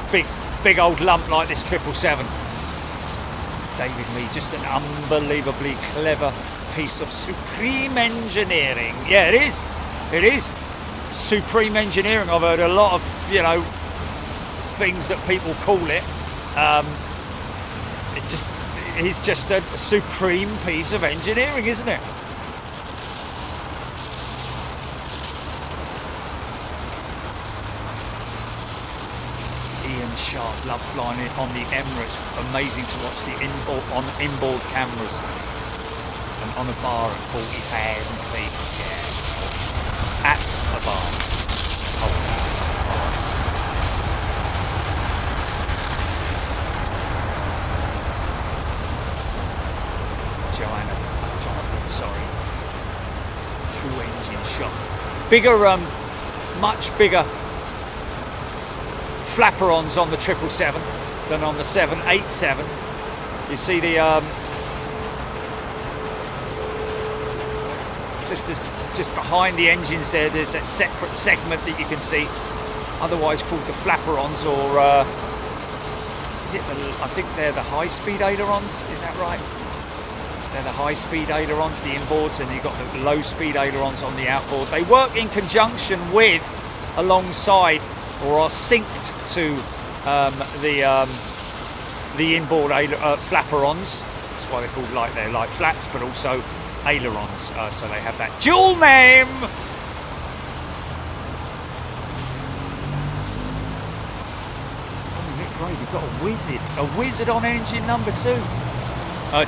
big old lump like this 777. David Mee, just an unbelievably clever piece of supreme engineering. Yeah, it is. It is supreme engineering. I've heard a lot of, things that people call it. It's just a supreme piece of engineering, isn't it? Sharp, love flying it on the Emirates. Amazing to watch the inboard cameras and on a bar at 40,000 feet. Yeah, at a bar. Oh. Jonathan, sorry. Through engine shot. Bigger, much bigger flaperons on the 777 than on the 787. You see the just behind the engines there's that separate segment that you can see, otherwise called the flaperons, or I think they're the high-speed ailerons, is that right? They're the high-speed ailerons, the inboards, and you've got the low-speed ailerons on the outboard. They work in conjunction with, alongside, or are synced to the inboard flaperons. That's why they're called they're like flaps, but also ailerons. So they have that dual name. Oh, Nick Gray, we've got a wizard on engine number 2.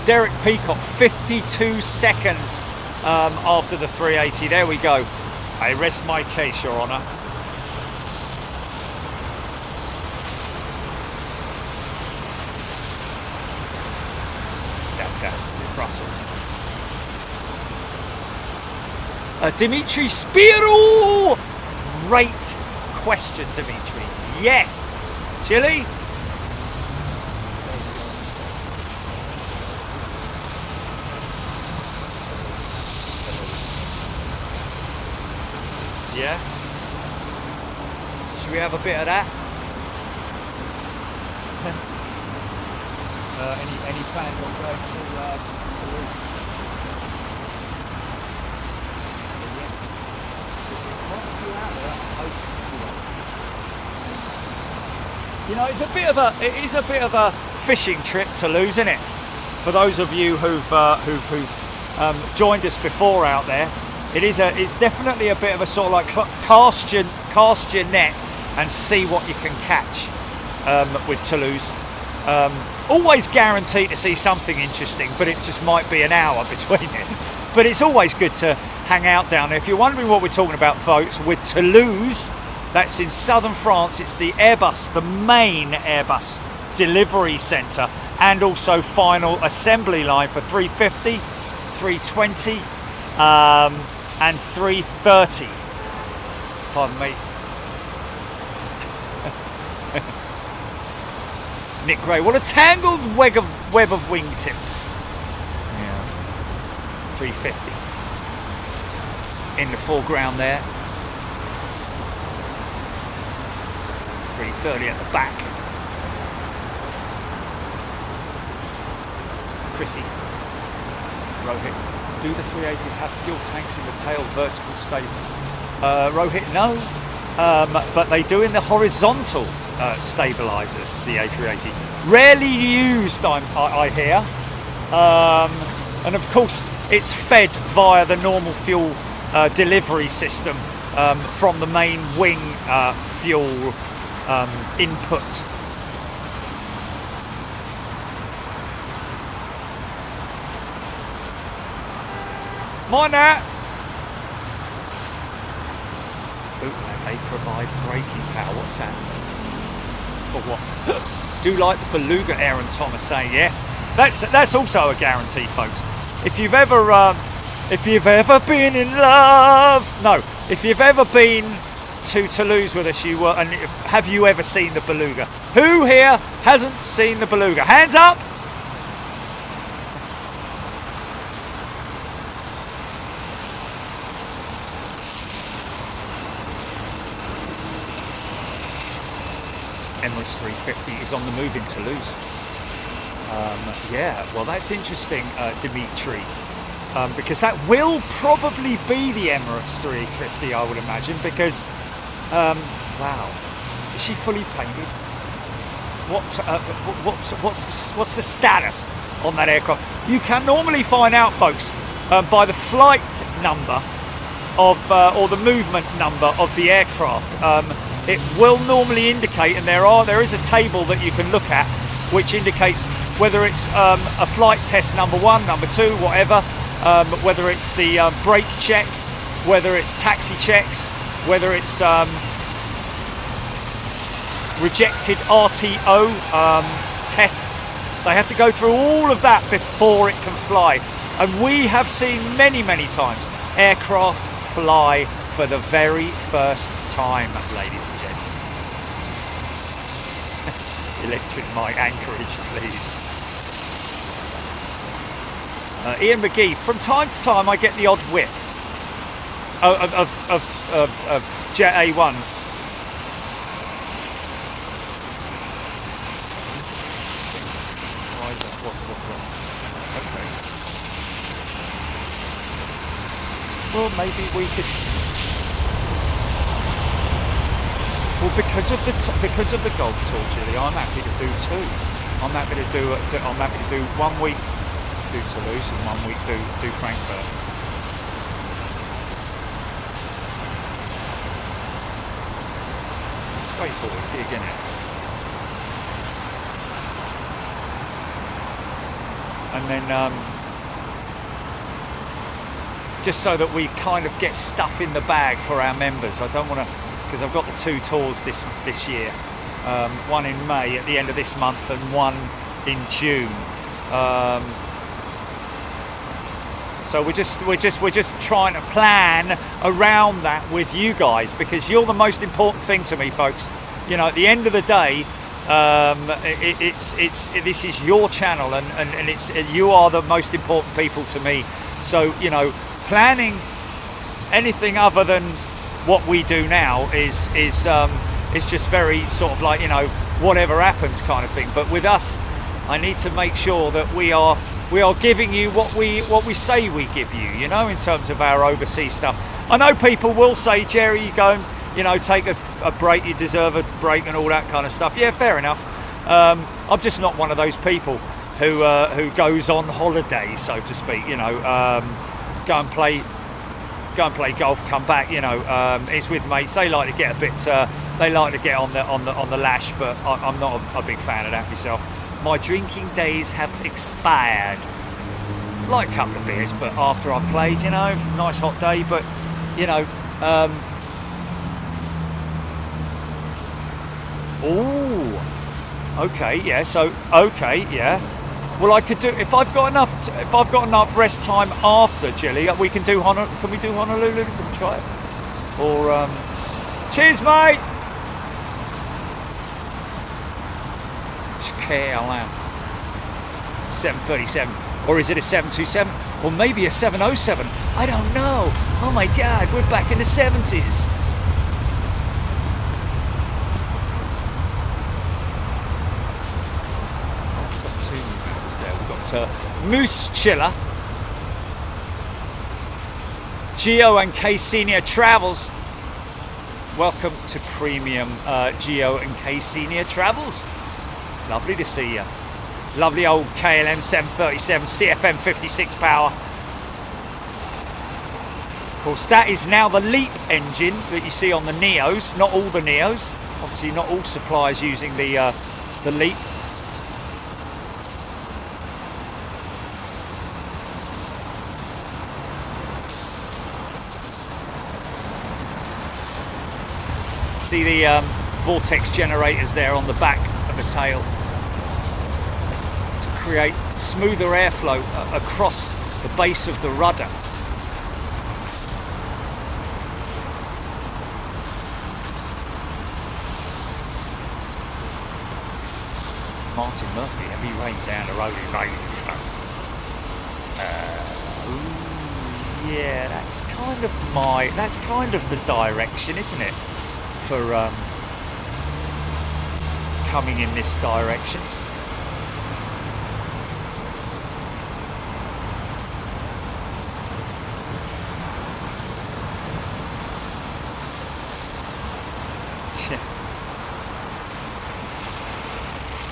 Derek Peacock, 52 seconds after the 380. There we go. I rest my case, Your Honour. Is it Brussels? Dimitri Spiro! Great question, Dimitri. Yes. Chile? Yeah. Should we have a bit of that? Any plans on going to Toulouse? So yes, there's quite a few out there. You know, it is a bit of a fishing trip to Toulouse, isn't it? For those of you who've joined us before out there, it's definitely a bit of a sort of like cast your net and see what you can catch with Toulouse. Always guaranteed to see something interesting, but it just might be an hour between it. But it's always good to hang out down there. If you're wondering what we're talking about, folks, with Toulouse, that's in southern France. It's the Airbus, the main Airbus delivery centre, and also final assembly line for 350, 320, and 330. Pardon me. Nick Gray, what a tangled web of wingtips. Yes. 350 in the foreground there. 330 at the back. Chrissy, Rohit, do the 380s have fuel tanks in the tail vertical stables? Rohit, no. But they do in the horizontal stabilizers, the A380. Rarely used, I hear. And of course, it's fed via the normal fuel delivery system from the main wing fuel input. Mind that. They provide braking power. What's that? For what? Do like the Beluga, Aaron Thomas saying yes. That's also a guarantee, folks. If you've ever been in love, no. If you've ever been to Toulouse with us, and have you ever seen the Beluga? Who here hasn't seen the Beluga? Hands up. Emirates 350 is on the move in Toulouse. Yeah, well, that's interesting, Dimitri, because that will probably be the Emirates 350, I would imagine, because, wow, is she fully painted? What's the status on that aircraft? You can normally find out, folks, by the flight number of or the movement number of the aircraft. It will normally indicate, and there is a table that you can look at, which indicates whether it's a flight test number 1, number 2, whatever, whether it's the brake check, whether it's taxi checks, whether it's rejected RTO tests. They have to go through all of that before it can fly. And we have seen many, many times aircraft fly for the very first time, ladies and gents. Electric mic anchorage, please. Ian McGee, from time to time I get the odd whiff of Jet A1. Why is that? What? Okay. Well, maybe we could. Well, because of the golf tour, Julie, I'm happy to do 2. I'm happy to do 1 week do Toulouse and 1 week do Frankfurt. Straightforward gig, isn't it? And then just so that we kind of get stuff in the bag for our members. I don't want to, because I've got the 2 tours this year, one in May at the end of this month and one in June. So we're just trying to plan around that with you guys, because you're the most important thing to me, folks. You know, at the end of the day, this is your channel, and you are the most important people to me. So, you know, planning anything other than what we do now is just very sort of like, you know, whatever happens kind of thing. But with us, I need to make sure that we are giving you what we say we give you, you know, in terms of our overseas stuff. I know people will say, Jerry, you go and, you know, take a break, you deserve a break and all that kind of stuff. Yeah, fair enough. I'm just not one of those people who goes on holiday, so to speak, you know, go and play golf, come back, you know. It's with mates. They like to get a bit they like to get on the lash, but I'm not a big fan of that myself. My drinking days have expired. Like a couple of beers, but after I've played, you know, nice hot day, but you know, oh, okay, yeah. So okay, yeah. Well, I could do if I've got enough rest time after, Jilly. We can do Can we do Honolulu? Can we try it? Or cheers, mate. KLM 737, or is it a 727, or maybe a 707? I don't know. Oh my God, we're back in the 70s. Moose Chiller, Geo and K Senior Travels. Welcome to Premium Geo and K Senior Travels. Lovely to see you. Lovely old KLM 737 CFM 56 power. Of course, that is now the LEAP engine that you see on the Neos. Not all the Neos. Obviously, not all suppliers using the LEAP. See the vortex generators there on the back of the tail to create smoother airflow across the base of the rudder. Martin Murphy, heavy rain down the road in Amazing stuff. Yeah, that's kind of the direction, isn't it? For coming in this direction.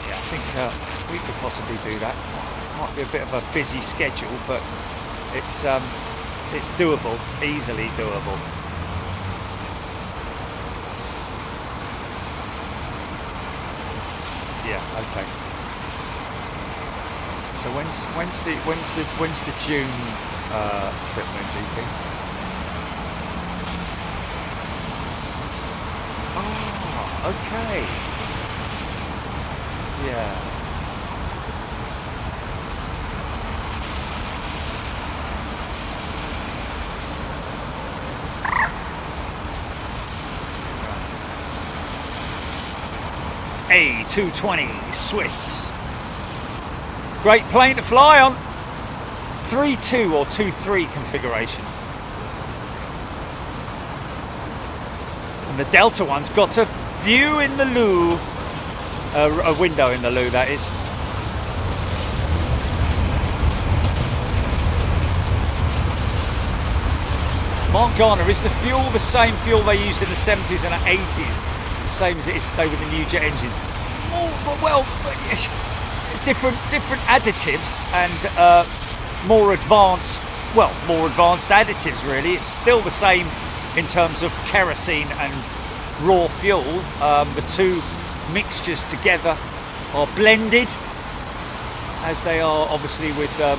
Yeah, I think we could possibly do that. Might be a bit of a busy schedule, but it's doable, easily doable. Yeah, okay. So when's the June trip then, GP? Oh, okay. Yeah. A320 Swiss. Great plane to fly on. 3.2 or 2.3 configuration. And the Delta one's got a view in the loo. A window in the loo, that is. Mark Garner, is the fuel the same fuel they used in the 70s and 80s? The same as it is today with the new jet engines? Different additives and more advanced additives really. It's still the same in terms of kerosene and raw fuel. The two mixtures together are blended, as they are obviously with the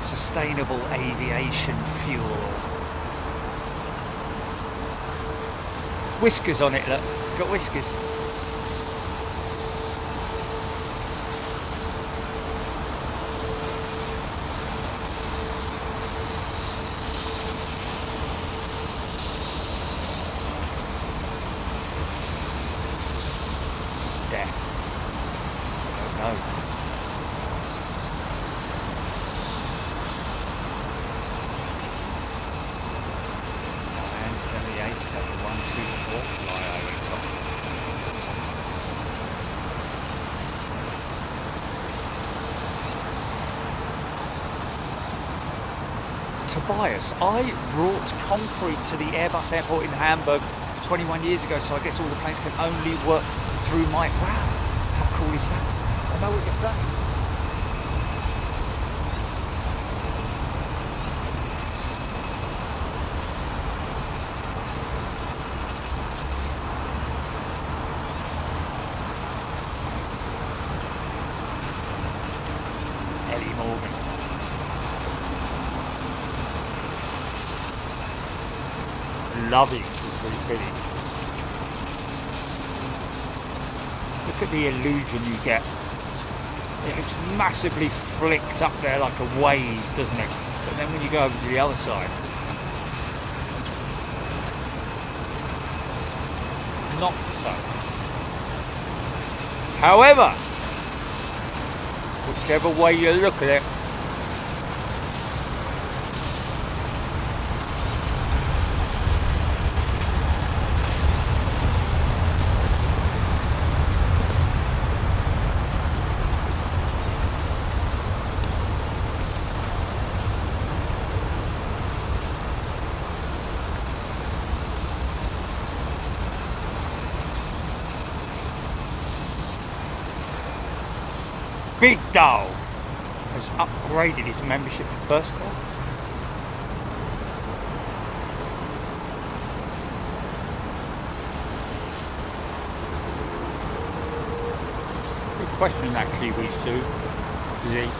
sustainable aviation fuel. Whiskers on it, look. It's got whiskers. go. And 78 just had the 124 fly over the top. Tobias, I brought concrete to the Airbus airport in Hamburg 21 years ago, so I guess all the planes can only work through my... Wow, how cool is that? I know what you're saying. Loving the 350. Look at the illusion you get. It looks massively flicked up there like a wave, doesn't it? But then when you go over to the other side, not so. However, whichever way you look at it, Big Dog has upgraded his membership to first class. Good question, that Kiwi Sue. Is he?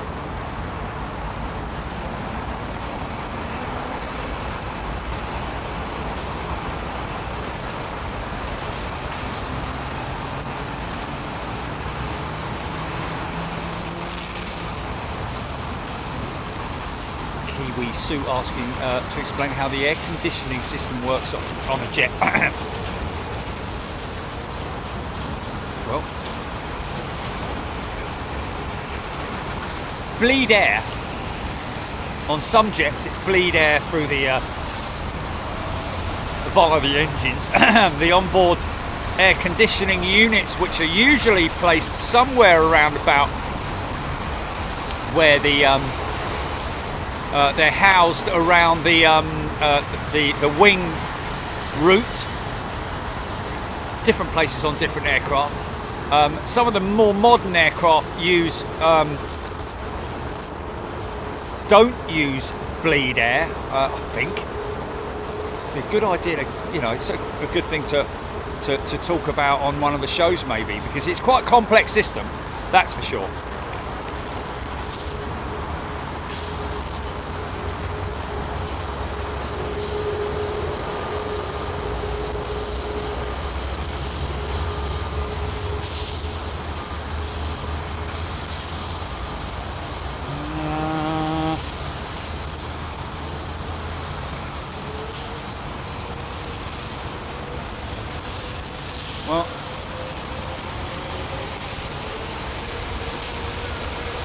Sue asking to explain how the air conditioning system works on a jet. Well, bleed air on some jets. It's bleed air through the via the engines. The onboard air conditioning units, which are usually placed somewhere around about where the they're housed around the wing route. Different places on different aircraft. Some of the more modern aircraft don't use bleed air. I think a good idea. It's a good thing to talk about on one of the shows, maybe, because it's quite a complex system. That's for sure.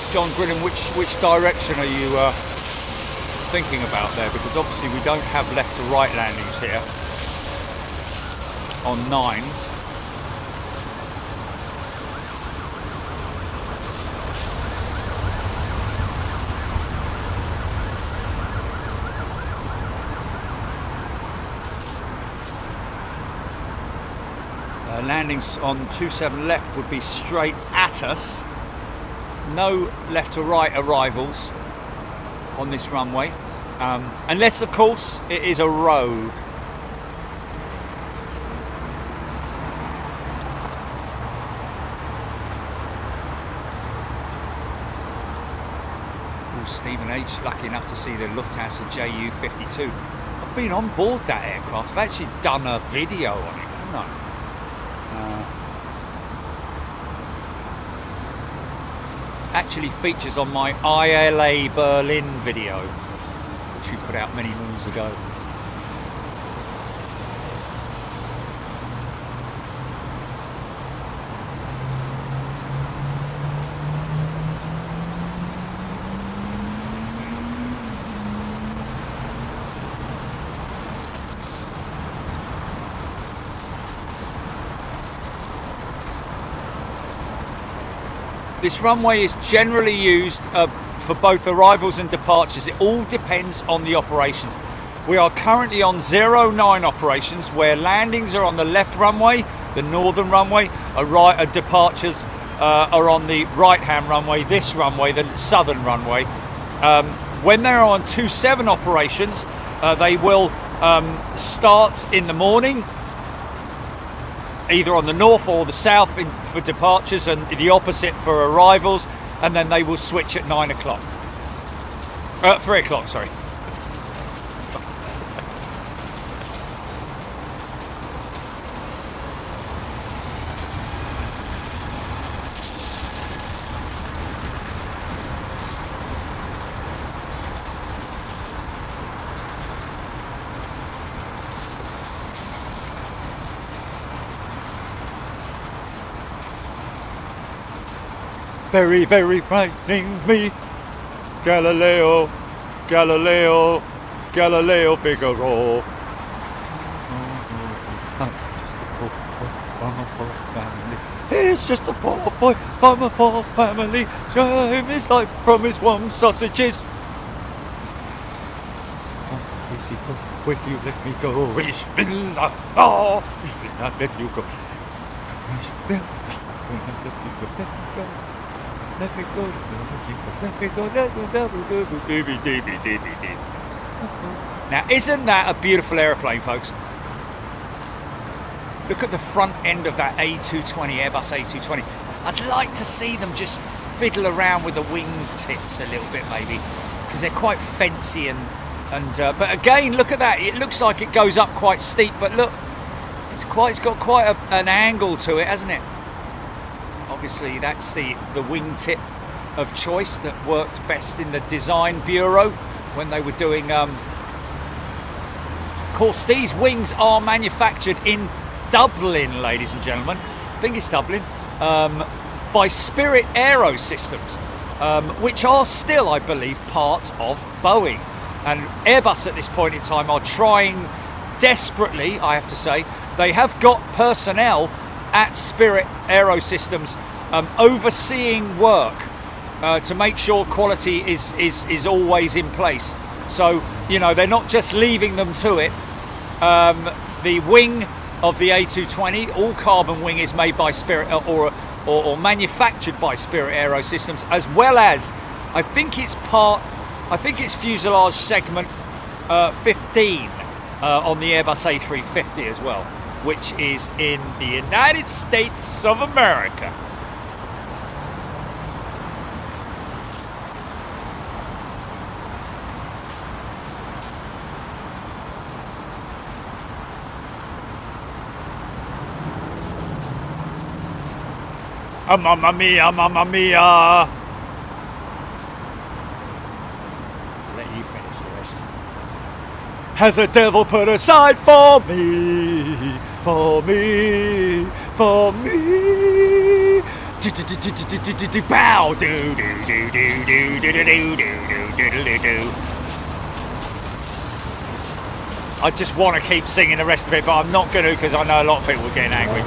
John Grinham, which direction are you thinking about there? Because obviously we don't have left to right landings here on 9s. Landings on 27 left would be straight at us. No left to right arrivals on this runway, unless of course it is a road. Oh, Stephen H, lucky enough to see the Lufthansa Ju-52. I've been on board that aircraft. I've actually done a video on it, haven't I? Actually features on my ILA Berlin video, which we put out many moons ago. This runway is generally used for both arrivals and departures. It all depends on the operations. We are currently on 09 operations, where landings are on the left runway, the northern runway, departures are on the right-hand runway, this runway, the southern runway. When they're on 27 operations, they will start in the morning, either on the north or the south for departures, and the opposite for arrivals, and then they will switch at 9 o'clock. 3 o'clock, sorry. Very, very frightening me. Galileo, Galileo, Galileo Figaro. It's just a poor boy from a poor family. Show him his life from his warm sausages. Will you let me go? Ich will not. Oh, ich will not let you go. Ich will not let you go. Let me go. Let me go. Let me go. Now, isn't that a beautiful aeroplane, folks? Look at the front end of that A320, Airbus A320. I'd like to see them just fiddle around with the wing tips a little bit, maybe, because they're quite fancy and but again, look at that. It looks like it goes up quite steep, but look, it's got quite an angle to it, hasn't it? Obviously, that's the wingtip of choice that worked best in the design bureau when they were doing. Of course, these wings are manufactured in Dublin, ladies and gentlemen. I think it's Dublin, by Spirit Aerosystems, which are still, I believe, part of Boeing. And Airbus at this point in time are trying desperately, I have to say. They have got personnel at Spirit Aerosystems overseeing work to make sure quality is always in place. So, you know, they're not just leaving them to it. The wing of the A320, all carbon wing, is made by Spirit or manufactured by Spirit Aerosystems, as well as I think it's fuselage segment 15 on the Airbus A350 as well, which is in the United States of America. Mamma mia, mamma mia. Let you finish the rest. Has the devil put aside for me, for me, for me? Bow, do do do do do do do do do do do. I just want to keep singing the rest of it, but I'm not going to, because I know a lot of people are getting angry.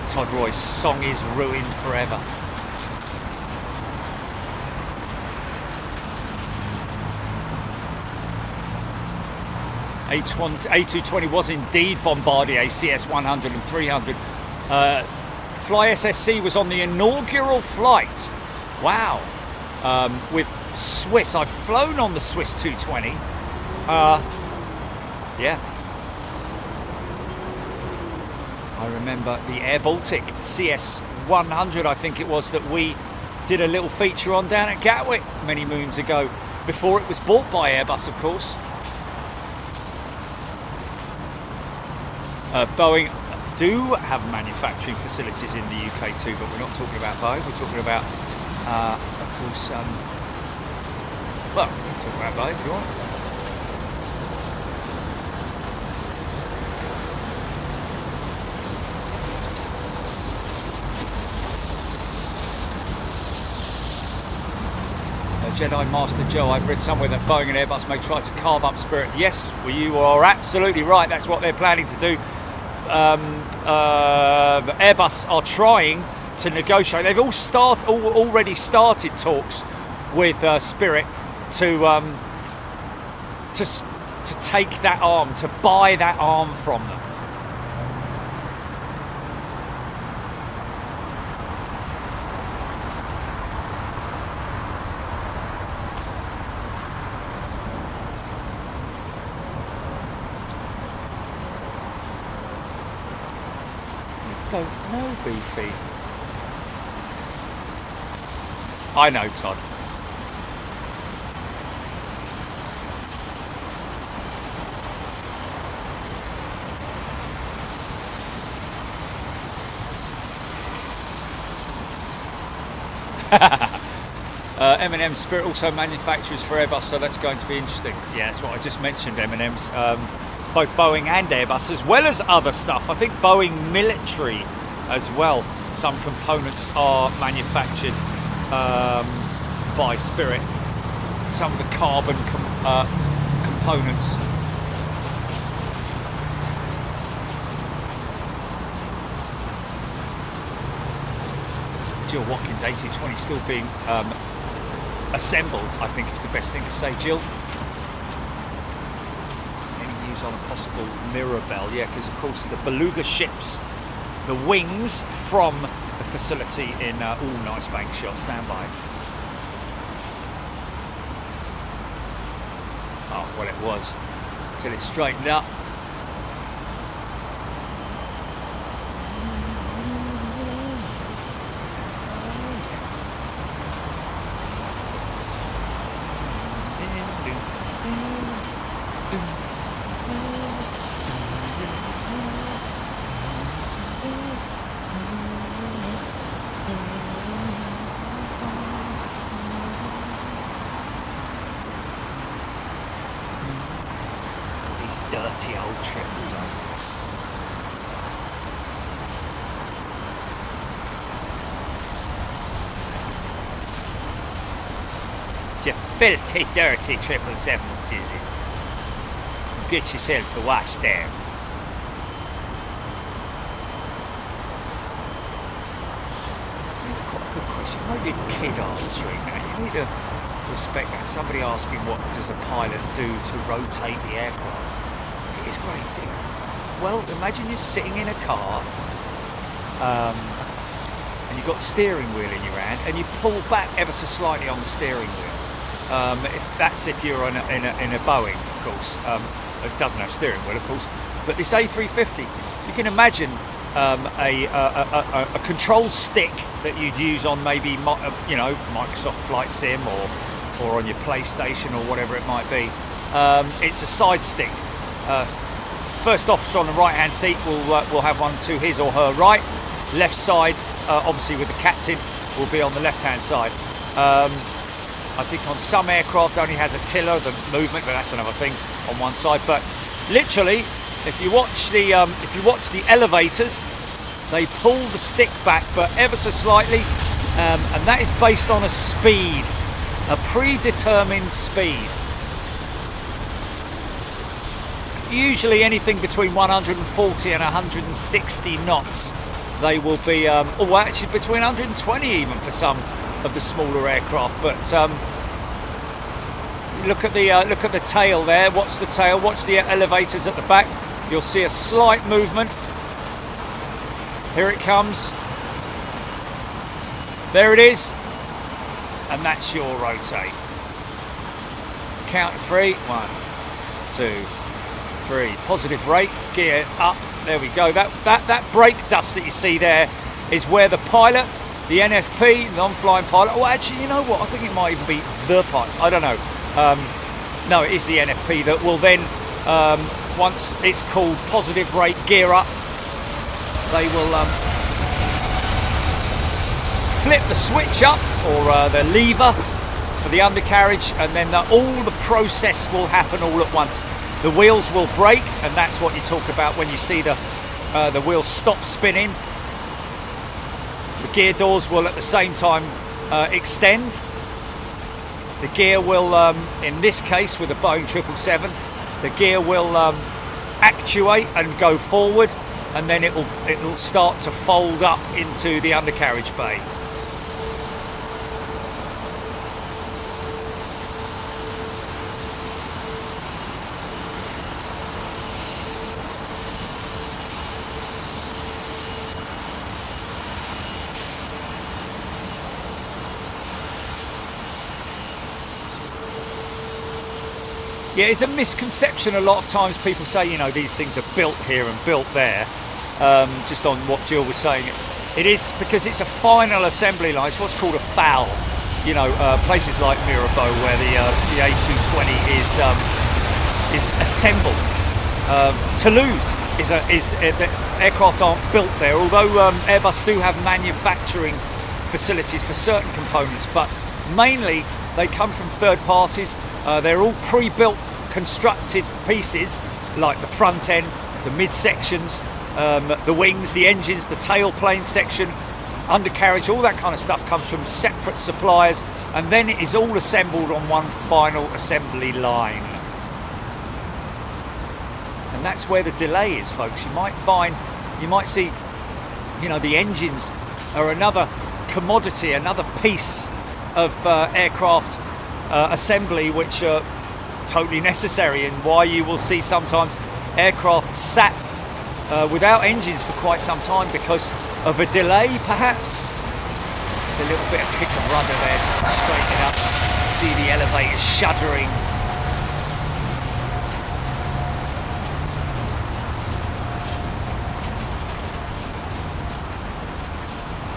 Todd Roy's song is ruined forever. A220 was indeed Bombardier CS100 and 300. Fly SSC was on the inaugural flight. Wow. With Swiss. I've flown on the Swiss 220. Yeah. I remember the Air Baltic CS100, I think it was, that we did a little feature on down at Gatwick many moons ago, before it was bought by Airbus, of course. Boeing do have manufacturing facilities in the UK too, but we're not talking about Boeing. We're talking about, of course, well, we can talk about Boeing if you want. Jedi Master Joe, I've read somewhere that Boeing and Airbus may try to carve up Spirit. Yes, well, you are absolutely right. That's what they're planning to do. Airbus are trying to negotiate. They've already started talks with Spirit to take that arm, to buy that arm from them. Don't know, Beefy. I know, Todd. M&M Spirit also manufactures for Airbus, so that's going to be interesting. Yeah, that's what I just mentioned, M&M's. Both Boeing and Airbus, as well as other stuff. I think Boeing military as well. Some components are manufactured by Spirit. Some of the carbon components. Jill Watkins A320 still being assembled, I think is the best thing to say, Jill. On a possible Mirabelle, yeah, because of course the Beluga ships, the wings from the facility in nice bank shot, stand by. Oh, well, it was till it straightened up. Dirty old triples on. You filthy dirty 777s, Jesus. Get yourself a wash there. So it's quite a good question. Maybe a kid answering that. You need to respect that. Somebody asking what does a pilot do to rotate the aircraft. It's a great thing. Well, imagine you're sitting in a car and you've got the steering wheel in your hand and you pull back ever so slightly on the steering wheel. If you're in a Boeing, of course. It doesn't have steering wheel, of course. But this A350, you can imagine a control stick that you'd use on maybe Microsoft Flight Sim or on your PlayStation or whatever it might be. It's a side stick. First officer on the right hand seat will have one to his or her right. Left side, obviously with the captain, will be on the left hand side. I think on some aircraft only has a tiller, the movement, but that's another thing on one side. But literally, if you watch the elevators, they pull the stick back, but ever so slightly, and that is based on a speed, a predetermined speed. Usually anything between 140 and 160 knots. They will be, actually between 120 even for some of the smaller aircraft. But look at the tail there. Watch the tail. Watch the elevators at the back. You'll see a slight movement. Here it comes. There it is, and that's your rotate. Count to 3. 1, 2, 3. Positive rate, gear up. There we go. That brake dust that you see there is where the pilot, the NFP, non-flying pilot. Well, actually, you know what? I think it might even be the pilot. I don't know. No, it is the NFP that will then, once it's called positive rate, gear up, they will flip the switch up or the lever for the undercarriage, and then all the process will happen all at once. The wheels will brake, and that's what you talk about when you see the wheels stop spinning. The gear doors will at the same time extend. The gear will, in this case with the Boeing 777, the gear will actuate and go forward. and then it'll start to fold up into the undercarriage bay. Yeah, it's a misconception a lot of times. People say, you know, these things are built here and built there. Just on what Jill was saying, it is because it's a final assembly line. It's what's called a FAL. You know, places like Mirabeau where the A220 is assembled. Toulouse the aircraft aren't built there, although Airbus do have manufacturing facilities for certain components, but mainly they come from third parties. They're all pre-built, constructed pieces, like the front end, the midsections, the wings, the engines, the tailplane section, undercarriage, all that kind of stuff comes from separate suppliers, and then it is all assembled on one final assembly line. And that's where the delay is, folks. You might see, you know, the engines are another commodity, another piece of aircraft assembly which are totally necessary, and why you will see sometimes aircraft sat without engines for quite some time because of a delay, perhaps. There's a little bit of kick of rudder there just to straighten it up. See the elevator shuddering.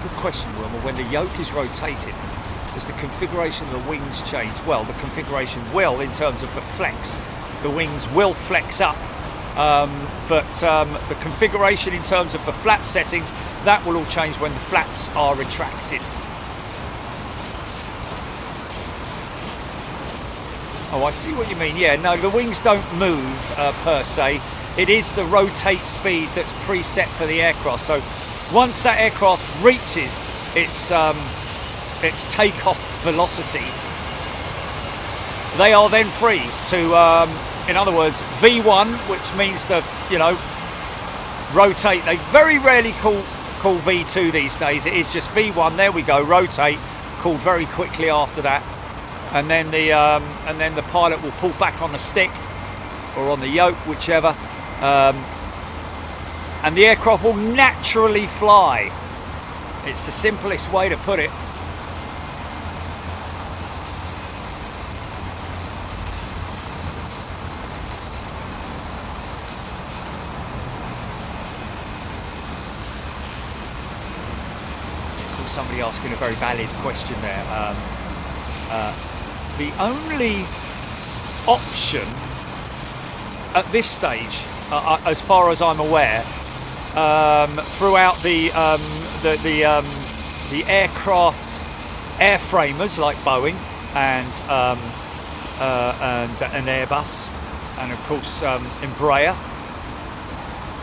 Good question, Wilma. When the yoke is rotated, does the configuration of the wings change? Well, the configuration will, in terms of the flex. The wings will flex up, but the configuration in terms of the flap settings, that will all change when the flaps are retracted. Oh, I see what you mean. Yeah, no, the wings don't move per se. It is the rotate speed that's preset for the aircraft. So once that aircraft reaches its takeoff velocity, they are then free to, in other words, V1, which means that, you know, rotate. They very rarely call V2 these days. It is just V1. There we go. Rotate, called very quickly after that, and then the pilot will pull back on the stick or on the yoke, whichever, and the aircraft will naturally fly. It's the simplest way to put it. Somebody asking a very valid question there. The only option at this stage, as far as I'm aware, throughout the aircraft airframers like Boeing and Airbus, and of course Embraer,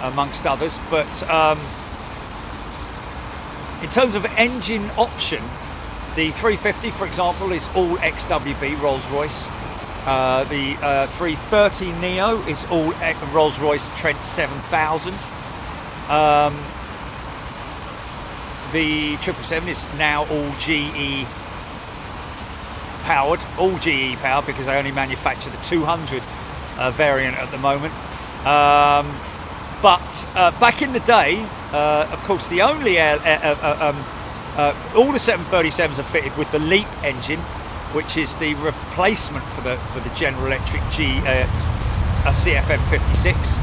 amongst others, but in terms of engine option, the 350, for example, is all XWB Rolls-Royce. The 330 Neo is all Rolls-Royce Trent 7000. The 777 is now all GE powered, because they only manufacture the 200 variant at the moment. But back in the day, of course, the only all the 737s are fitted with the LEAP engine, which is the replacement for the General Electric CFM56.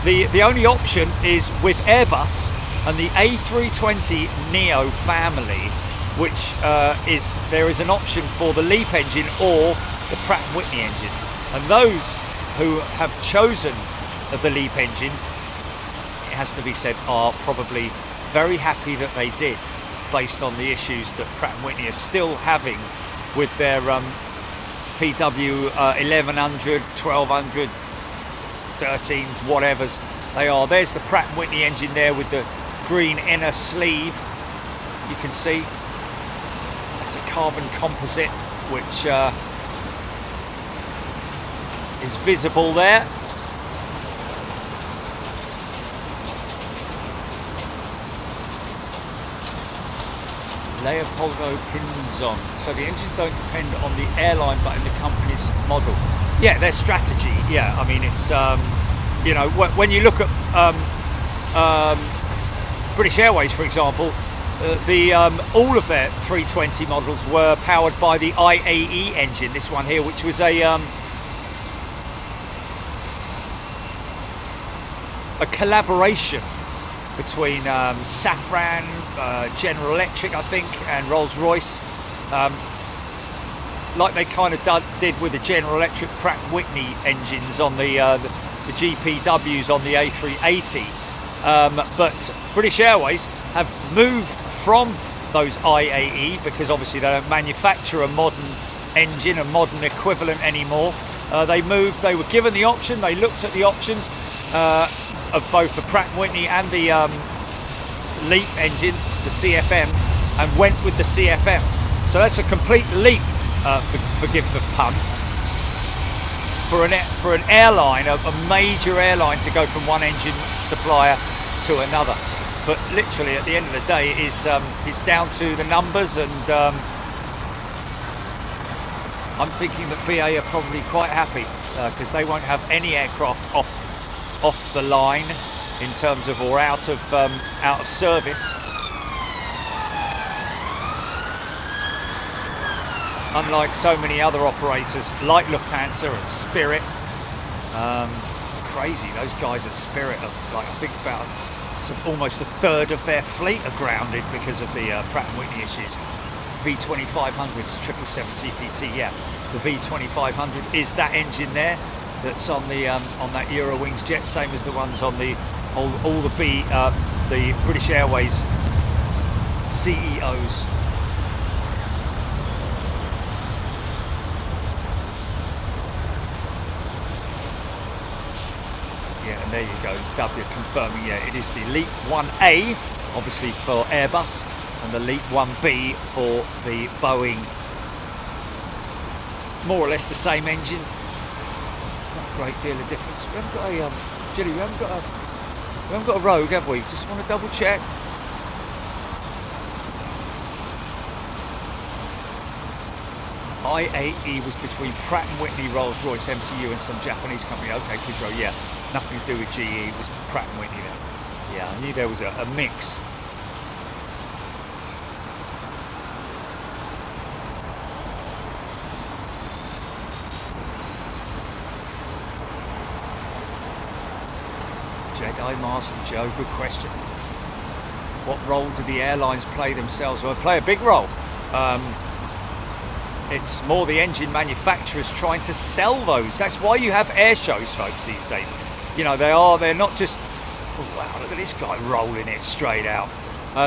The only option is with Airbus and the A320 Neo family, which there is an option for the LEAP engine or the Pratt & Whitney engine, and those who have chosen the LEAP engine, it has to be said, are probably very happy that they did, based on the issues that Pratt & Whitney are still having with their PW 1100, 1200, 13s, whatevers they are. There's the Pratt & Whitney engine there with the green inner sleeve. You can see it's a carbon composite, which is visible there. Leopoldo Pinzon. So the engines don't depend on the airline, but in the company's model. Yeah, their strategy. Yeah, I mean, it's you know, when you look at British Airways, for example, all of their 320 models were powered by the IAE engine. This one here, which was a collaboration between Safran, General Electric, I think, and Rolls-Royce, like they kind of did with the General Electric Pratt & Whitney engines on the GPWs on the A380. But British Airways have moved from those IAE because obviously they don't manufacture a modern engine, a modern equivalent anymore. They were given the option, they looked at the options of both the Pratt & Whitney and the LEAP engine, the CFM, and went with the CFM. So that's a complete leap, forgive the pun, for an airline, a major airline, to go from one engine supplier to another. But literally at the end of the day, it's down to the numbers, and I'm thinking that BA are probably quite happy because they won't have any aircraft off the line in terms of, or out of service. Unlike so many other operators like Lufthansa and Spirit. Crazy, those guys at Spirit have, like, I think about almost a third of their fleet are grounded because of the Pratt & Whitney issues. V2500s, 777 CPT, yeah. The V2500 is that engine there that's on the on that Eurowings jet, same as the ones on the all the British Airways CEOs. Yeah, and there you go, W confirming, yeah, it is the LEAP 1A, obviously for Airbus, and the LEAP 1B for the Boeing. More or less the same engine. Not a great deal of difference. We haven't got a Jilly, we haven't got a Rogue, have we? Just want to double check. IAE was between Pratt & Whitney, Rolls-Royce, MTU, and some Japanese company. Okay, Heathrow, yeah, nothing to do with GE. It was Pratt & Whitney then. Yeah, I knew there was a mix. Jedi Master Joe, good question. What role do the airlines play themselves? Well, they play a big role. It's more the engine manufacturers trying to sell those. That's why you have air shows, folks, these days. You know, they're not just, oh wow, look at this guy rolling it straight out.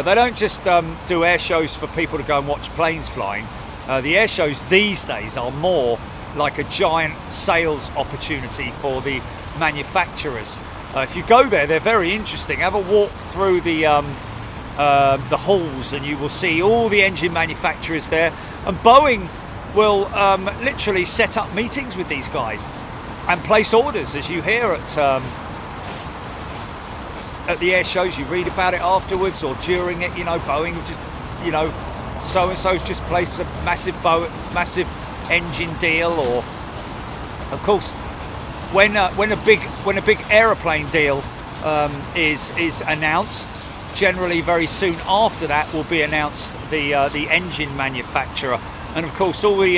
They don't just do air shows for people to go and watch planes flying. The air shows these days are more like a giant sales opportunity for the manufacturers. If you go there, they're very interesting. Have a walk through the halls and you will see all the engine manufacturers there. And Boeing will literally set up meetings with these guys and place orders, as you hear at the air shows. You read about it afterwards or during it. You know, Boeing just, you know, so and so's just placed a massive engine deal, or of course when a big aeroplane deal is announced, generally very soon after that will be announced the engine manufacturer. And of course, all the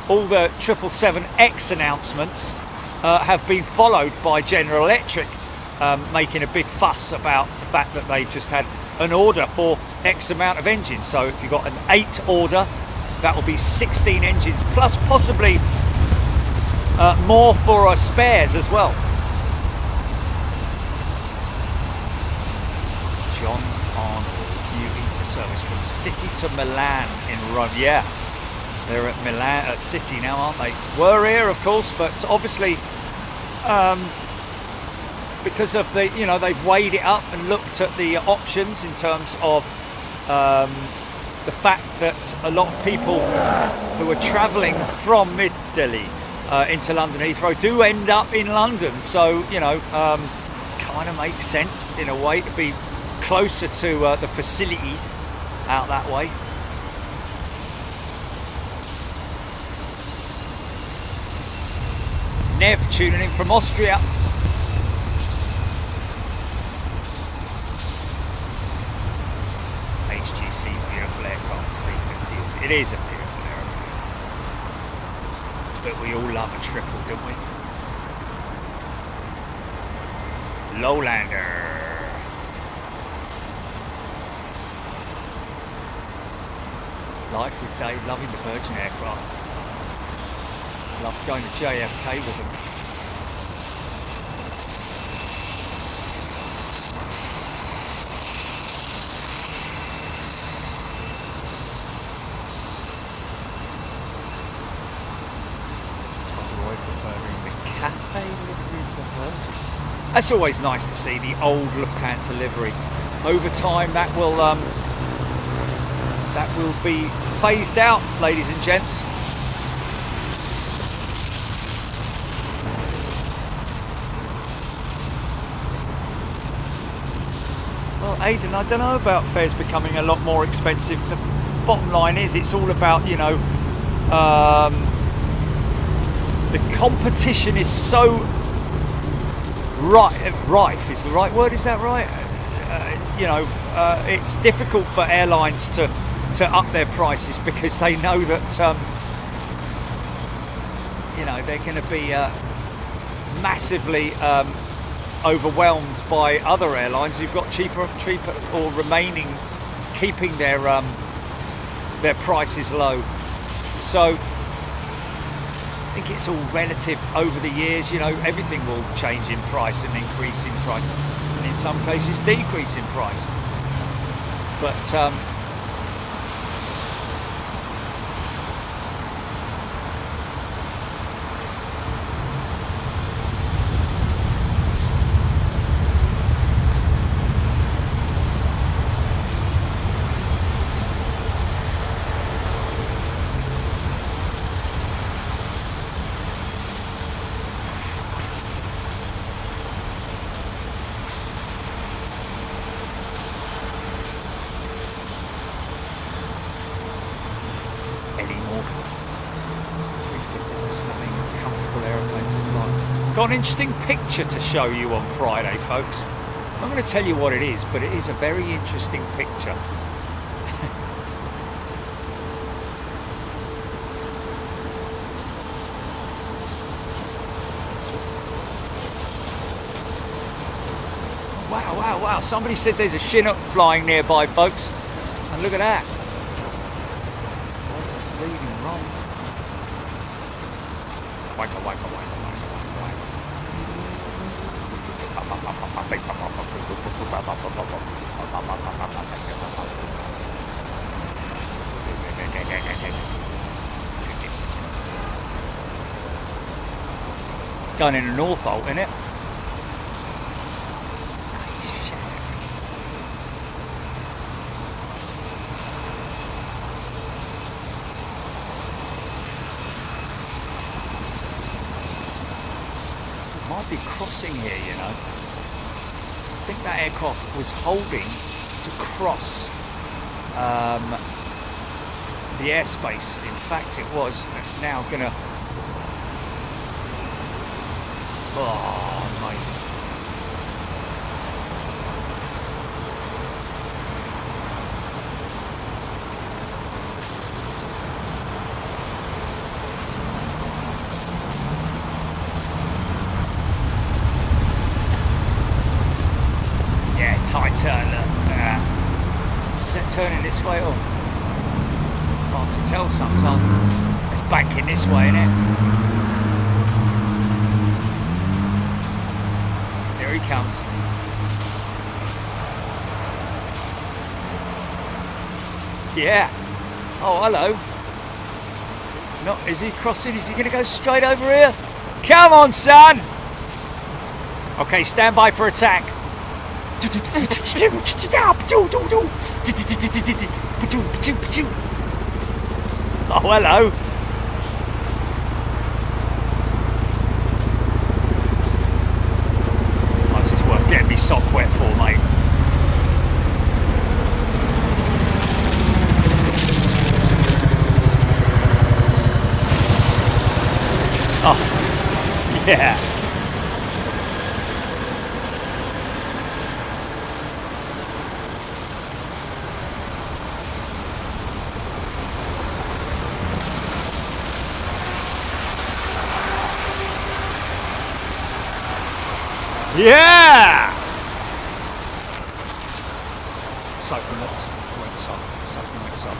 777X announcements have been followed by General Electric making a big fuss about the fact that they've just had an order for X amount of engines. So if you've got an 8 order, that will be 16 engines, plus possibly more for spares as well. John Arnold, new ETA service from City to Milan in Rome. Yeah, they're at Milan, at City now, aren't they? Were here, of course, but obviously because of the, you know, they've weighed it up and looked at the options in terms of the fact that a lot of people who are travelling from Italy into London Heathrow do end up in London. So, you know, kind of makes sense in a way to be closer to the facilities out that way. Nev tuning in from Austria. HGC, beautiful aircraft, 350. It is a beautiful aircraft. But we all love a triple, don't we? Lowlander. Life with Dave, loving the Virgin aircraft. Loved going to JFK with them. Preferring the cafe livery to Virgin. That's always nice to see the old Lufthansa livery. Over time, that will be phased out, ladies and gents. Well, Aidan, I don't know about fares becoming a lot more expensive. The bottom line is, it's all about, you know, the competition is so rife is the right word, is that right? You know, it's difficult for airlines to up their prices because they know that you know, they're going to be massively overwhelmed by other airlines who've got cheaper or keeping their prices low. So I think it's all relative over the years. You know, everything will change in price and increase in price, and in some cases decrease in price. But got an interesting picture to show you on Friday, folks. I'm going to tell you what it is, but it is a very interesting picture. Wow, wow, wow. Somebody said there's a Chinook flying nearby, folks. And look at that. That's a bleeding wrong. Waka, waka, waka. Going in a Northolt, innit? Might be crossing here, you know. I think that aircraft was holding to cross the airspace. In fact, it was. It's now gonna. Oh, mate. Tight turn, look. Is that turning this way or? Hard to tell sometimes. It's banking this way, isn't it? Here he comes. Yeah. Oh, hello. Not, is he crossing? Is he going to go straight over here? Come on, son. Okay, stand by for attack. Oh, hello. Oh, this is worth getting me sock wet for, mate. Oh, yeah. Yeah! Supplements. What's up? Supplements up.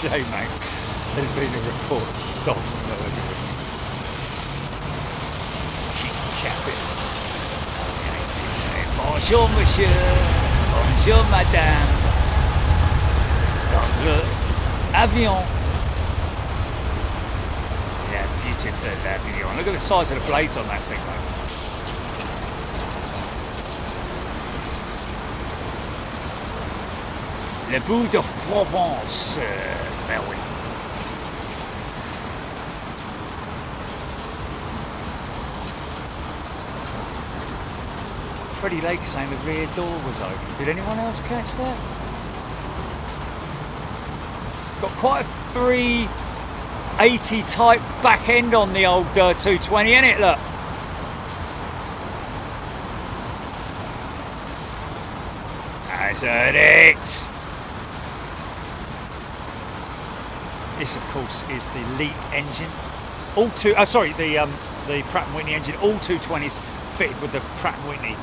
Jay, mate, there's been a report of salt murder. Cheeky chappy. Bonjour, monsieur. Bonjour, madame. Dans l'avion. Yeah, beautiful avion. Look at the size of the blades on that thing, mate. Le bout de Provence, ben oui. Freddie Lake saying the rear door was open. Did anyone else catch that? Got quite a 380 type back end on the old 220, innit? Look. That's it. This, of course, is the LEAP engine. All two, sorry, the Pratt & Whitney engine. All 220s fitted with the Pratt & Whitney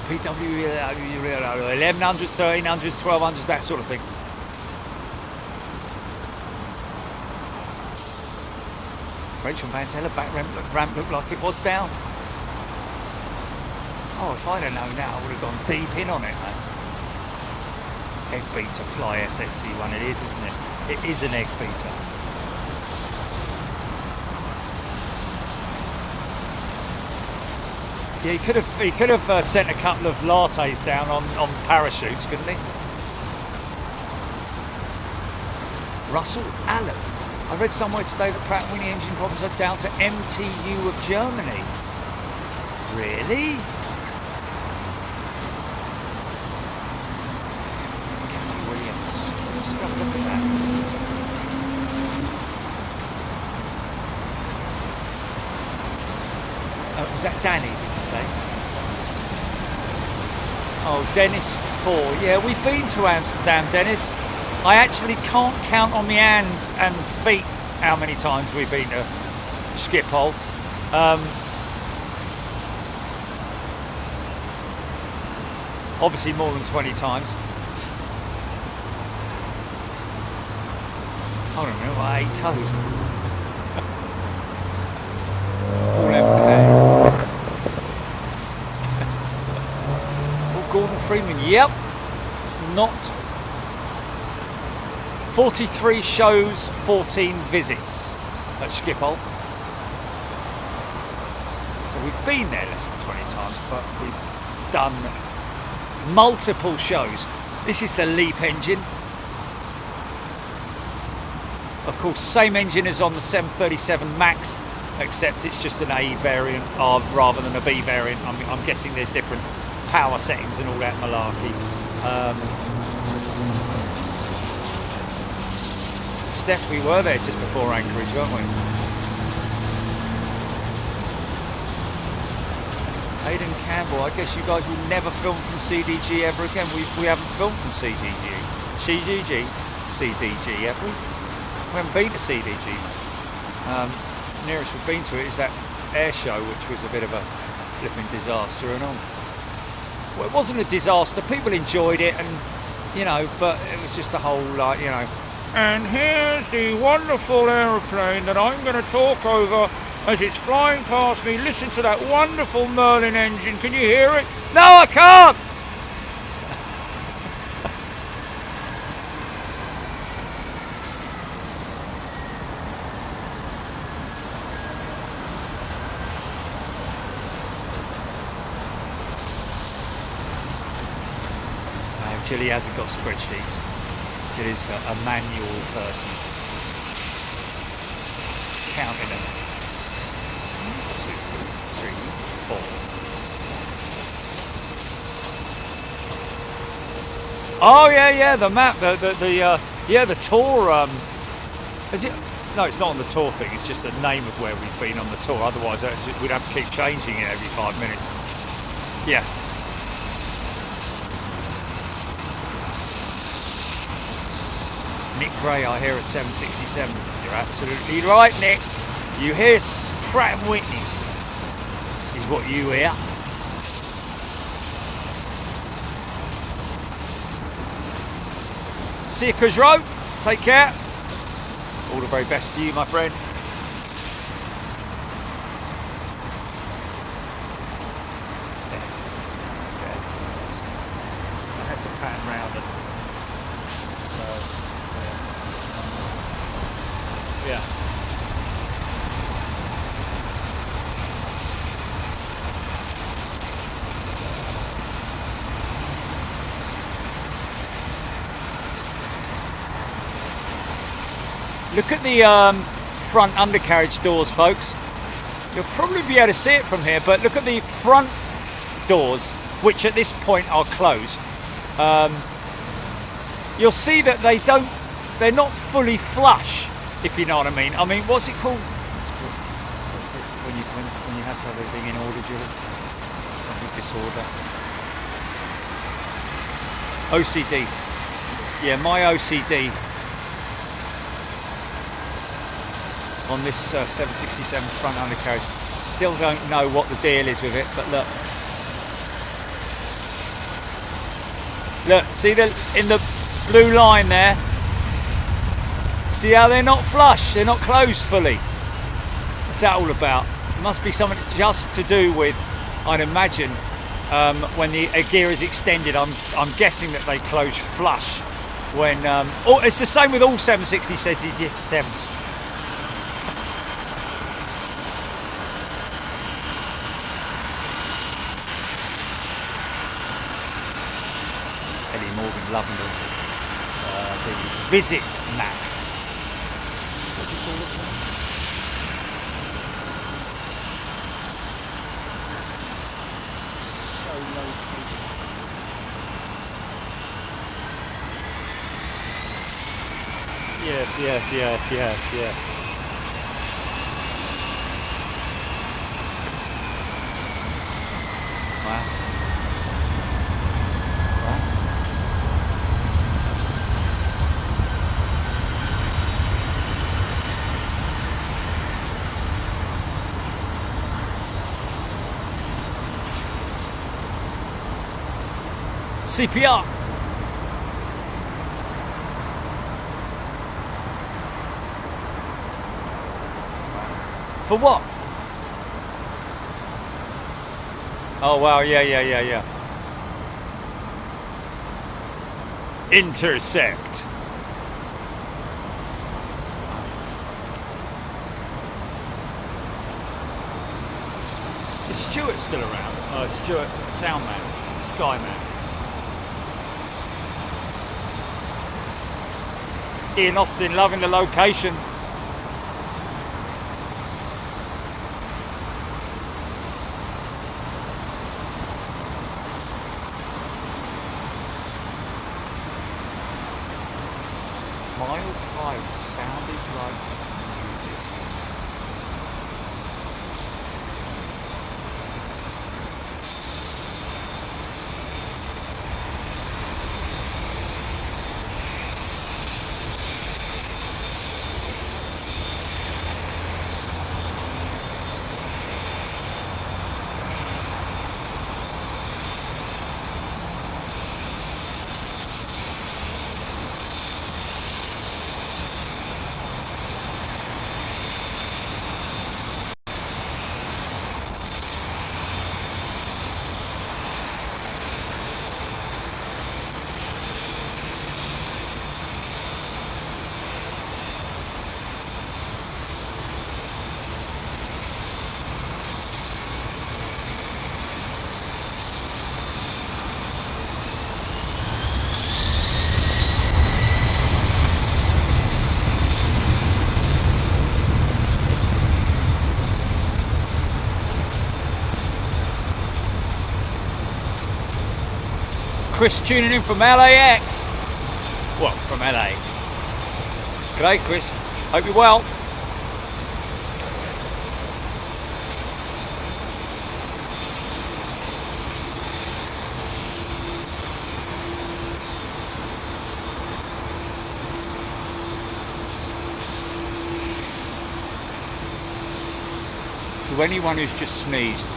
Pt2, 1100s, 1300s, 1200s, that sort of thing. Rachel Van Zeller back ramp looked like it was down. Oh, if I'd have known that, I would have gone deep in on it, man. Egg beater fly SSC one, it is, isn't it? It is an egg beater. Yeah, he could have sent a couple of lattes down on parachutes, couldn't he? Russell Allen. I read somewhere today that Pratt & Whitney engine problems are down to MTU of Germany. Really? Kathy Williams. Let's just have a look at that. Was that Danny, did you say? Oh, Dennis 4. Yeah, we've been to Amsterdam, Dennis. I actually can't count on my hands and feet how many times we've been to Schiphol. Obviously more than 20 times. Hold on a minute, I ate toes. All MK. Oh, Gordon Freeman, yep. Not 43 shows, 14 visits at Schiphol. So we've been there less than 20 times, but we've done multiple shows. This is the LEAP engine. Of course, same engine as on the 737 MAX, except it's just an A variant rather than a B variant. I'm guessing there's different power settings and all that malarkey. Steph, we were there just before Anchorage, weren't we? Aidan Campbell, I guess you guys will never film from CDG ever again. We haven't filmed from CDG, have we? We haven't been to CDG. Nearest we've been to it is that air show, which was a bit of a flipping disaster and all. Well, it wasn't a disaster. People enjoyed it, and you know, but it was just the whole like, you know. And here's the wonderful aeroplane that I'm going to talk over as it's flying past me. Listen to that wonderful Merlin engine. Can you hear it? No, I can't. Jilly hasn't got spreadsheets. Jilly's a manual person. Counting them. 1, 2, 3, 4. Oh yeah, the map, the tour. Is it? No, it's not on the tour thing. It's just the name of where we've been on the tour. Otherwise, we'd have to keep changing it every 5 minutes. Yeah. Nick Gray, I hear a 767. You're absolutely right, Nick. You hear Pratt & Whitney's is what you hear. See you, Kujro. Take care. All the very best to you, my friend. I had to pan round and so yeah. Look at the front undercarriage doors, folks. You'll probably be able to see it from here, but look at the front doors, which at this point are closed. You'll see that they're not fully flush, if you know what I mean. I mean, what's it called? When you have to have everything in order, Julie? Something disorder. OCD. Yeah, my OCD on this 767 front undercarriage. Still don't know what the deal is with it, but look, see in the blue line there, see how they're not flush, they're not closed fully. What's that all about? It must be something just to do with, I'd imagine, when the gear is extended. I'm guessing that they close flush when it's the same with all 767s. Loving the visit map. What do you call it? So located. Yes. Wow. CPR. For what? Oh wow, yeah. Intersect. Is Stuart still around? Stuart, Soundman, Skyman. Ian Austin, loving the location. Miles high, sound is like music. Chris tuning in from LAX. Well, from LA. G'day, Chris. Hope you're well. To anyone who's just sneezed,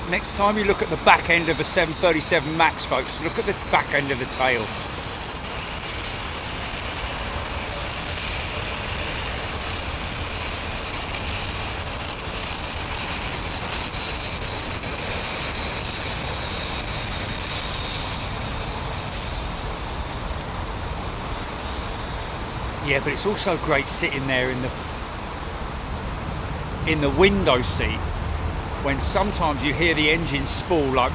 next time you look at the back end of a 737 MAX, folks, look at the back end of the tail. Yeah, but it's also great sitting there in the window seat when sometimes you hear the engine spool like,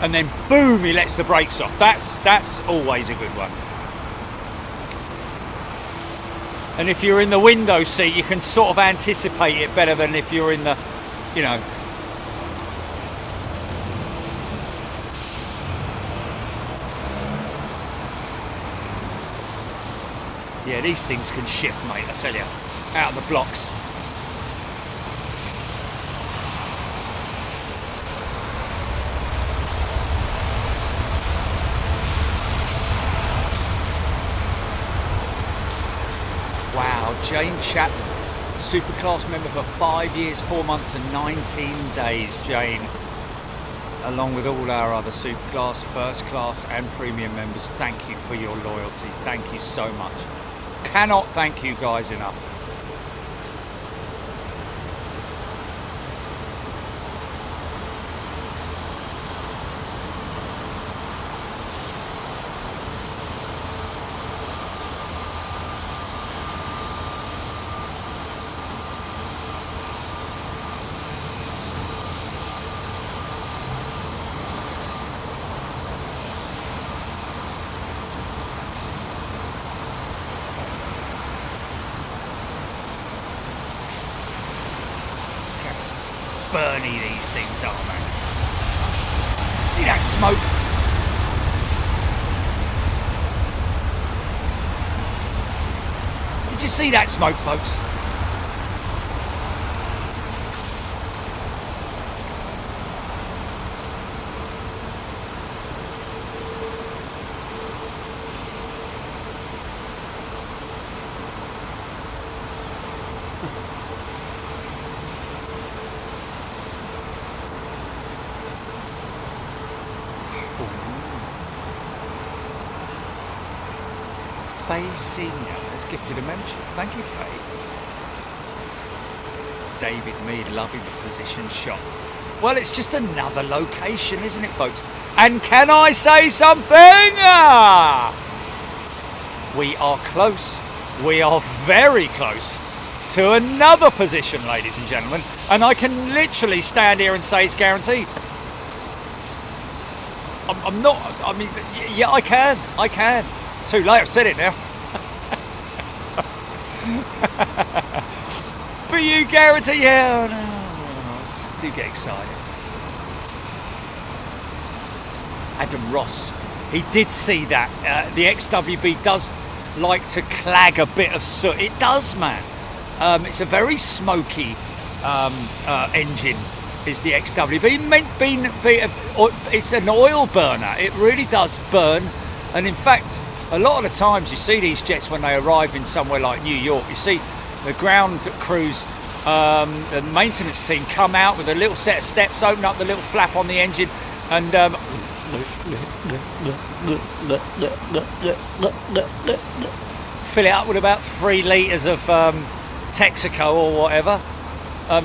and then boom, he lets the brakes off. That's always a good one. And if you're in the window seat, you can sort of anticipate it better than if you're in the, you know. Yeah, these things can shift, mate, I tell you, out of the blocks. Wow, Jane Chapman, Superclass member for 5 years, 4 months and 19 days, Jane. Along with all our other Superclass, First Class and Premium members, thank you for your loyalty. Thank you so much. Cannot thank you guys enough. Burny these things are, man. See that smoke? Did you see that smoke, folks? Faye Senior has gifted a membership. Thank you, Faye. David Mead loving the position shot. Well, it's just another location, isn't it, folks? And can I say something? We are close. We are very close to another position, ladies and gentlemen. And I can literally stand here and say it's guaranteed. I'm not, I mean, yeah, I can. Too late, I've said it now. But you guarantee, yeah, no, do get excited. Adam Ross, he did see that. The XWB does like to clag a bit of soot. It does, man. It's a very smoky engine, is the XWB. It's an oil burner. It really does burn. And in fact, a lot of the times you see these jets when they arrive in somewhere like New York, you see the ground crews, the maintenance team come out with a little set of steps, open up the little flap on the engine and fill it up with about 3 litres of Texaco or whatever.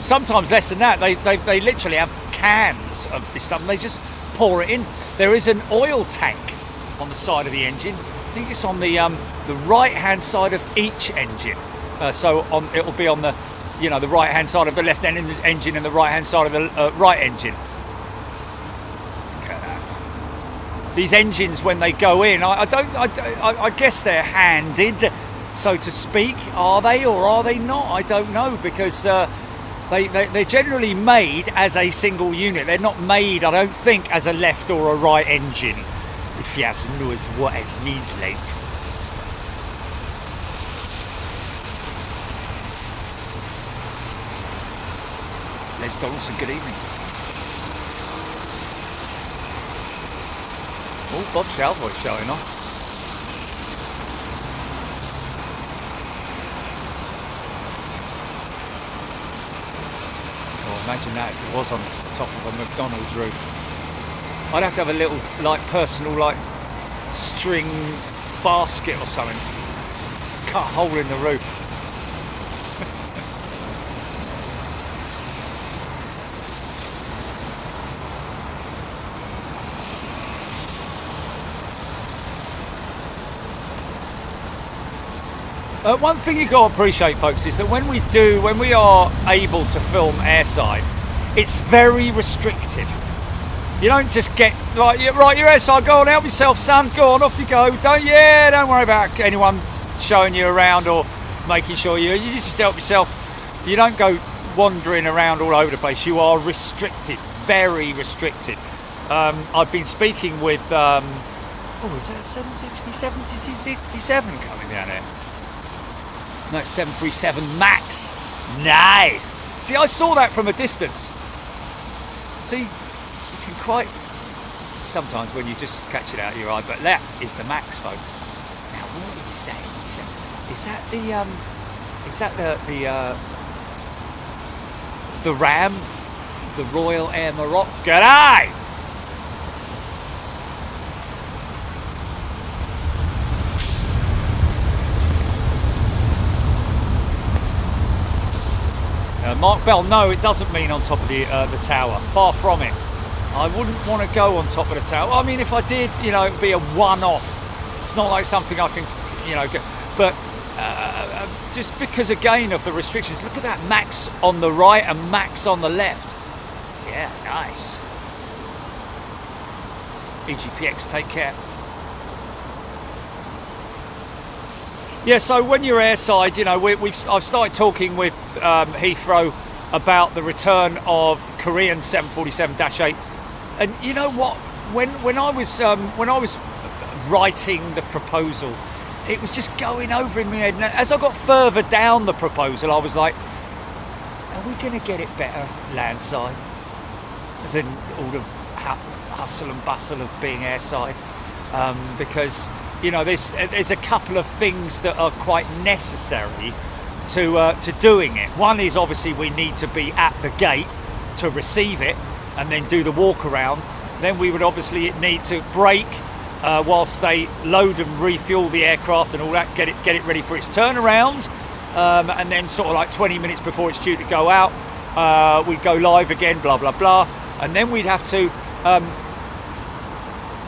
Sometimes less than that. They literally have cans of this stuff and they just pour it in. There is an oil tank on the side of the engine. I think it's on the right hand side of each engine. So it'll be on the you know, the right hand side of the left engine and the right hand side of the right engine. These engines, when they go in, I guess they're handed, so to speak. Are they or are they not? I don't know, because they're generally made as a single unit. They're not made, I don't think, as a left or a right engine, if you knows what it means, like. Les Donaldson, good evening. Oh, Bob Shalvoy showing off. Oh, imagine that if it was on top of a McDonald's roof. I'd have to have a little, like, personal, like, string basket or something. Cut a hole in the roof. One thing you've got to appreciate, folks, is that when we are able to film airside, it's very restrictive. You don't just get like, right, you're airside, go on, help yourself, son, go on, off you go. Don't worry about anyone showing you around or making sure you just help yourself. You don't go wandering around all over the place. You are restricted, very restricted. I've been speaking with, is that a 767, 67 coming down there? No, 737 MAX. Nice. See, I saw that from a distance. See, you can quite, sometimes when you just catch it out of your eye, but that is the MAX, folks. Now, what is that? Is that the Ram, the Royal Air Maroc? G'day! Mark Bell, no, it doesn't mean on top of the tower. Far from it. I wouldn't want to go on top of the tower. I mean, if I did, you know, it'd be a one-off. It's not like something I can, you know, get, but just because, again, of the restrictions. Look at that, Max on the right and Max on the left. Yeah, nice. EGPX, take care. Yeah, so when you're airside, you know, I've started talking with Heathrow about the return of Korean 747-8, and you know what? When I was writing the proposal, it was just going over in my head. And as I got further down the proposal, I was like, "Are we going to get it better landside than all the hustle and bustle of being airside?" Because, you know, there's a couple of things that are quite necessary to doing it. One is, obviously, we need to be at the gate to receive it and then do the walk around. Then we would obviously need to brake whilst they load and refuel the aircraft and all that, get it ready for its turnaround, and then sort of like 20 minutes before it's due to go out, we'd go live again, blah blah blah, and then we'd have to,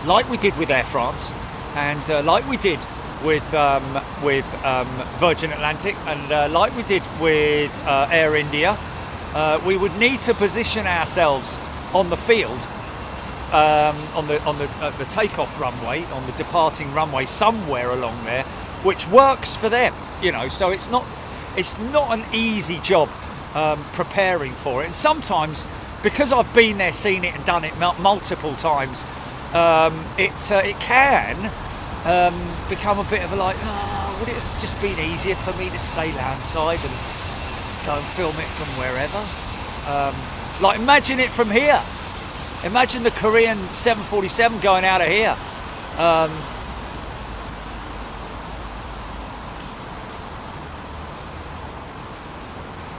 like we did with Air France, and like we did with Virgin Atlantic, and like we did with Air India, we would need to position ourselves on the field, on the takeoff runway, on the departing runway, somewhere along there, which works for them, you know. So it's not an easy job preparing for it, and sometimes, because I've been there, seen it and done it multiple times, it can become a bit of a like, would it have just been easier for me to stay landside and go and film it from wherever? Like, imagine it from here. Imagine the Korean 747 going out of here.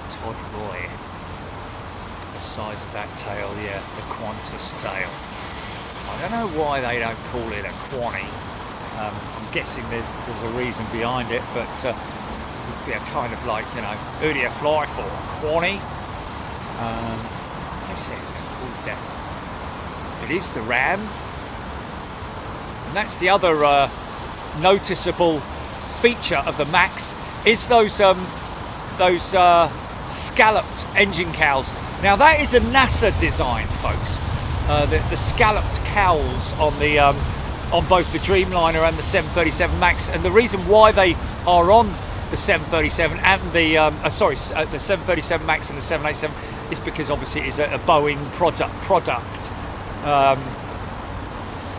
Todd Roy. The size of that tail, yeah, the Qantas tail. I don't know why they don't call it a Quanny. I'm guessing there's a reason behind it, but it would be a kind of like, you know, who do you fly for? Quanny? I see it called that. It is the Ram, and that's the other noticeable feature of the MAX, is those scalloped engine cowls. Now that is a NASA design, folks. The scalloped cowls on the on both the Dreamliner and the 737 MAX, and the reason why they are on the 737 and the 737 MAX and the 787 is because obviously it is a Boeing product.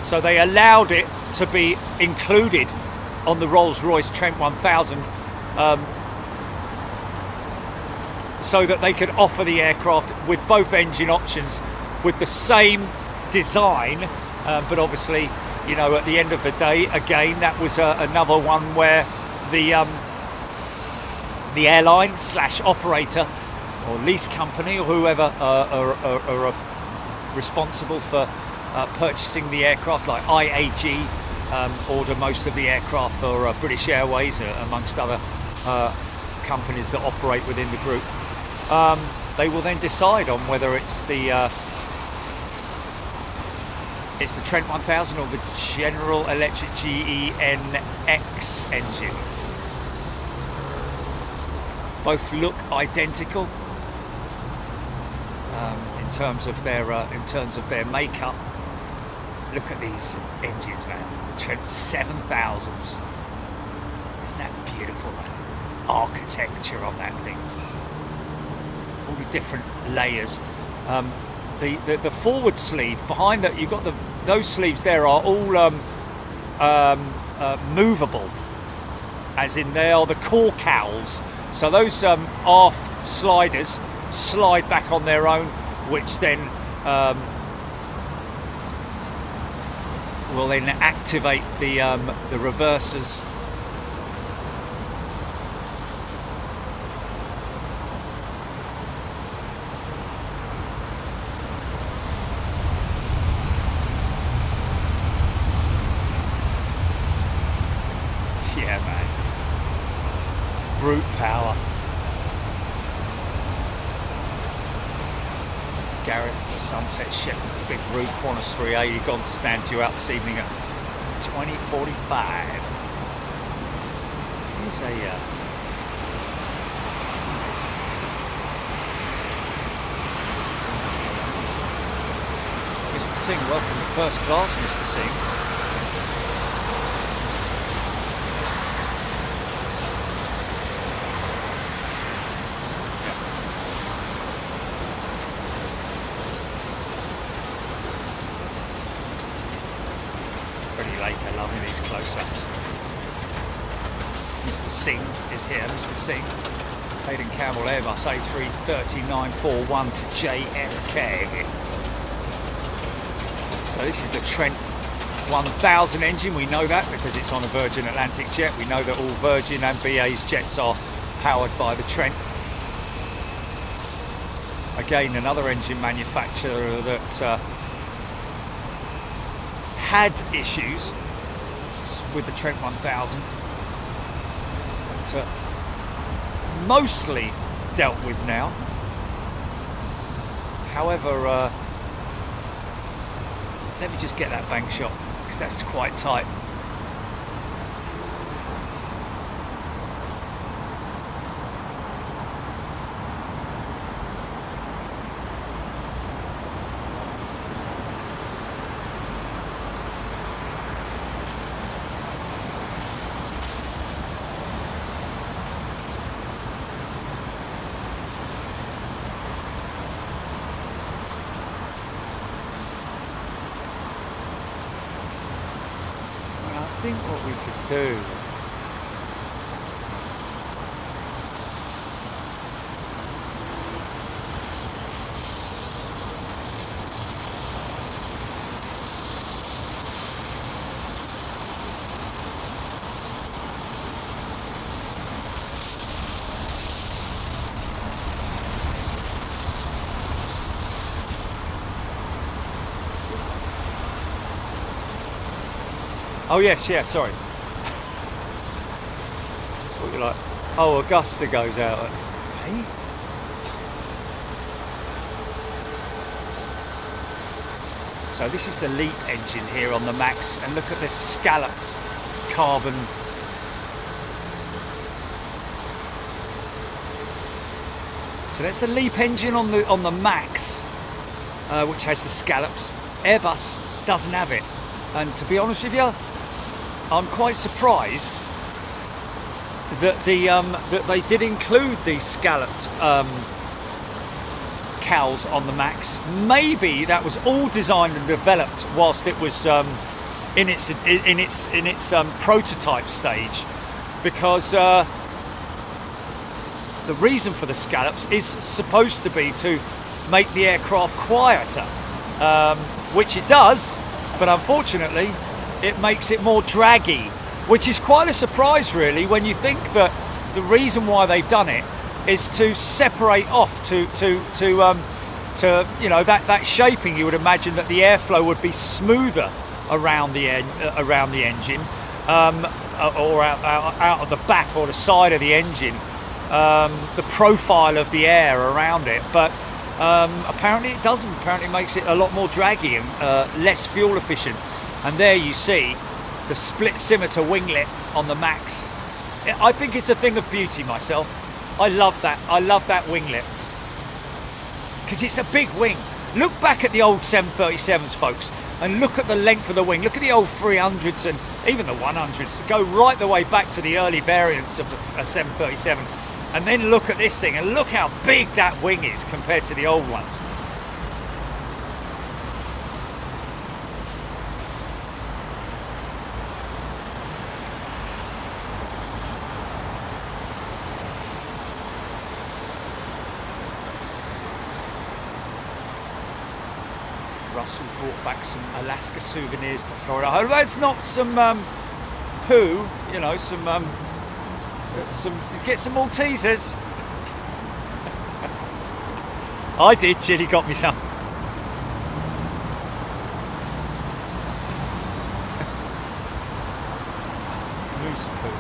So they allowed it to be included on the Rolls-Royce Trent 1000 so that they could offer the aircraft with both engine options with the same design, but obviously, you know, at the end of the day, again, that was another one where the airline / operator or lease company or whoever are responsible for purchasing the aircraft, like IAG order most of the aircraft for British Airways, amongst other companies that operate within the group. They will then decide on whether it's the Trent 1000 or the General Electric GEnx engine. Both look identical in terms of their makeup. Look at these engines, man. Trent 7000s. Isn't that beautiful, man? Architecture on that thing. All the different layers. The forward sleeve behind that, you've got those sleeves there are all movable, as in they are the core cowls. So those aft sliders slide back on their own, which then will then activate the reversers. Yeah, man. Brute power. Gareth, Sunset Ship, Big Root, Qantas 380, gone to stand due out this evening at 20:45. Here's a Mr. Singh, welcome to first class, Mr. Singh. Loving these close-ups. Mr. Singh is here. Mr. Singh, Hayden Campbell, Airbus A330-941 to JFK. So this is the Trent 1000 engine. We know that because it's on a Virgin Atlantic jet. We know that all Virgin and BA's jets are powered by the Trent. Again, another engine manufacturer that had issues with the Trent 1000, but mostly dealt with now. However, let me just get that bank shot because that's quite tight. I think what we could do Oh yes, yeah, sorry. What you're like, oh, Augusta goes out. Hey? So this is the LEAP engine here on the MAX, and look at this scalloped carbon So that's the LEAP engine on the Max, which has the scallops. Airbus doesn't have it, and to be honest with you, I'm quite surprised that that they did include these scalloped cowls on the Max. Maybe that was all designed and developed whilst it was in its prototype stage, because the reason for the scallops is supposed to be to make the aircraft quieter, which it does, but unfortunately it makes it more draggy, which is quite a surprise really, when you think that the reason why they've done it is to separate off, to you know, that shaping. You would imagine that the airflow would be smoother around the engine, or out of the back or the side of the engine, the profile of the air around it, but apparently it doesn't. Apparently it makes it a lot more draggy and less fuel efficient. And there you see the split scimitar winglet on the Max. I think it's a thing of beauty myself. I love that. I love that winglet because it's a big wing. Look back at the old 737s, folks, and look at the length of the wing. Look at the old 300s and even the 100s. Go right the way back to the early variants of the 737, and then look at this thing and look how big that wing is compared to the old ones. Russell brought back some Alaska souvenirs to Florida. I hope that's not some poo, you know, some did you get some Maltesers? I did. Jilly got me some. Moose poo.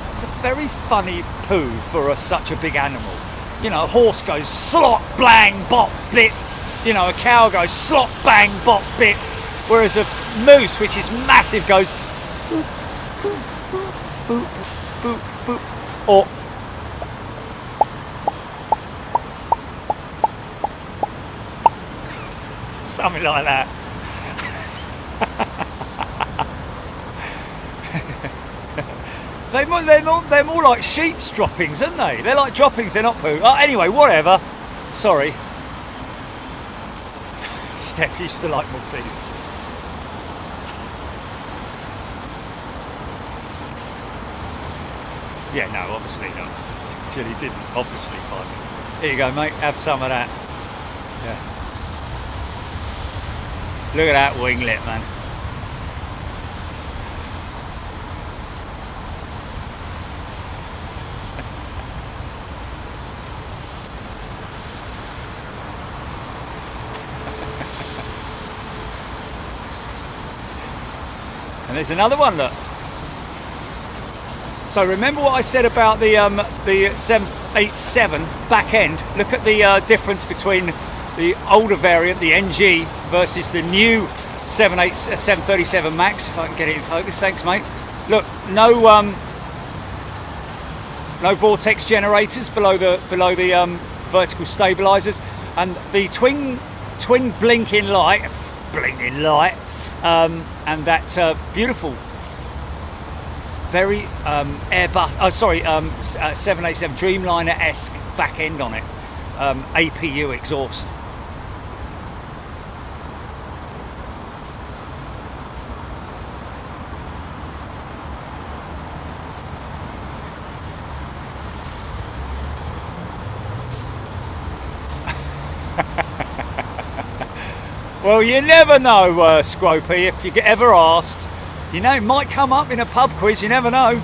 It's a very funny poo for such a big animal. You know, a horse goes slot, blang, bop, bit. You know, a cow goes slot, bang, bop, bit. Whereas a moose, which is massive, goes boop, boop, boop, boop, boop, boop. Or something like that. They're more like sheep's droppings, aren't they? They're like droppings, they're not poo. Oh, anyway, whatever. Sorry. Steph used to like Maltese. Yeah, no, obviously not. Jilly didn't, obviously, buy me. Here you go, mate. Have some of that. Yeah. Look at that winglet, man. And there's another one, look. So remember what I said about the 787 back end? Look at the difference between the older variant, the NG, versus the new 737 Max. If I can get it in focus, thanks, mate. Look, no vortex generators below the vertical stabilizers, and the twin blinking light, and that beautiful, very Airbus, 787 Dreamliner-esque back end on it, APU exhaust. Well, you never know, Scropey, if you get ever asked. You know, it might come up in a pub quiz, you never know.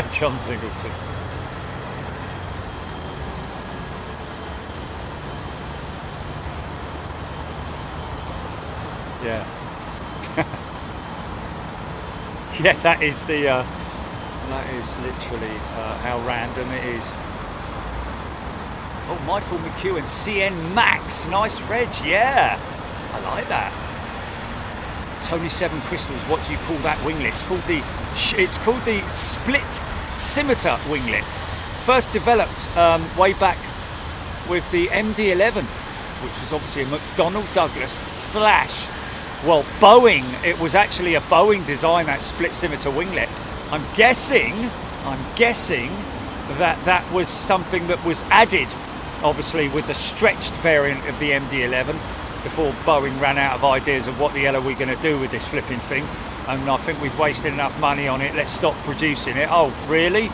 John Singleton. Yeah. Yeah, that is literally how random it is. Oh, Michael McEwen, CN Max, nice reg, yeah. I like that. Tony Seven Crystals, what do you call that winglet? It's called the split scimitar winglet. First developed way back with the MD-11, which was obviously a McDonnell Douglas / well, Boeing. It was actually a Boeing design, that split scimitar winglet. I'm guessing that was something that was added, obviously, with the stretched variant of the MD-11 before Boeing ran out of ideas of what the hell are we going to do with this flipping thing. And I think we've wasted enough money on it. Let's stop producing it. Oh, really?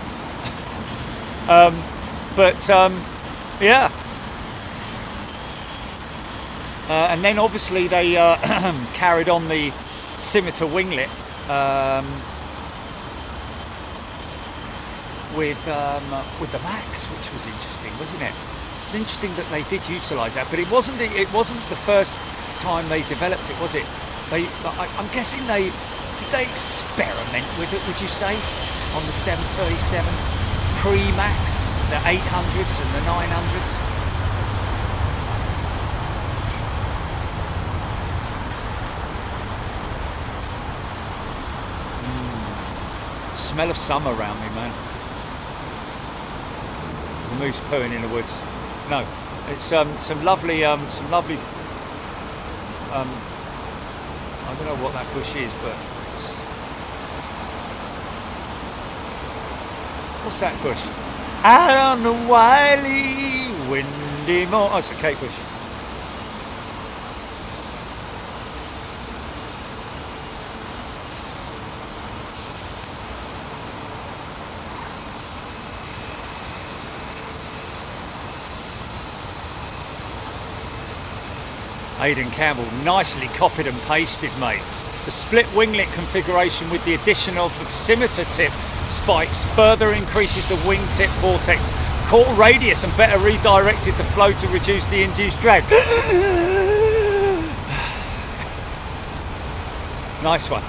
Yeah. And then obviously they carried on the scimitar winglet with the Max, which was interesting, wasn't it? It's interesting that they did utilise that, but it wasn't the first time they developed it, was it? I'm guessing did they experiment with it? Would you say on the 737 pre-Max, the 800s and the 900s? Smell of summer around me, man. There's a moose pooing in the woods. No, it's some lovely. I don't know what that bush is, but what's that bush? Out on the wily, windy moor. Oh, it's a kate bush. Aidan Campbell, nicely copied and pasted, mate. The split winglet configuration with the addition of the scimitar tip spikes further increases the wingtip vortex, core radius, and better redirected the flow to reduce the induced drag. Nice one.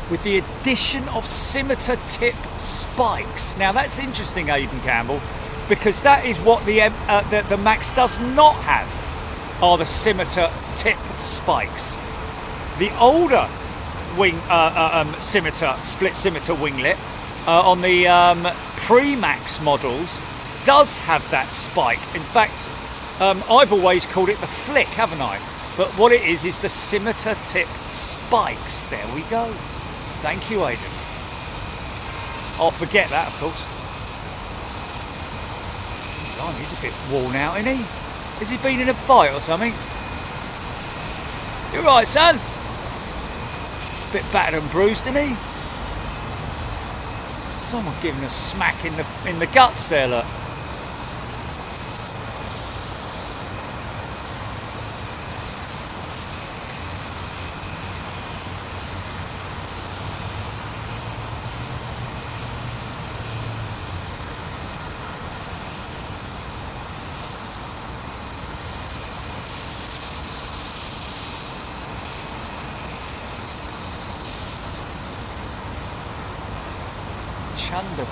With the addition of scimitar tip spikes. Now that's interesting, Aidan Campbell, because that is what the Max does not have, are the scimitar tip spikes. The older wing split scimitar winglet on the pre-Max models does have that spike. In fact, I've always called it the flick, haven't I? But what it is the scimitar tip spikes. There we go. Thank you, Aidan. I'll forget that, of course. Oh, he's a bit worn out, isn't he? Has he been in a fight or something? You're right, son. Bit battered and bruised, isn't he? Someone giving a smack in the guts there, look.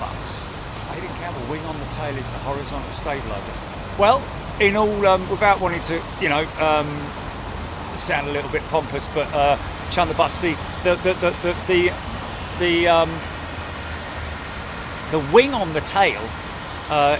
Bus. Aidan Campbell, wing on the tail is the horizontal stabiliser. Well, in all, without wanting to, sound a little bit pompous, but Chunderbus, the wing on the tail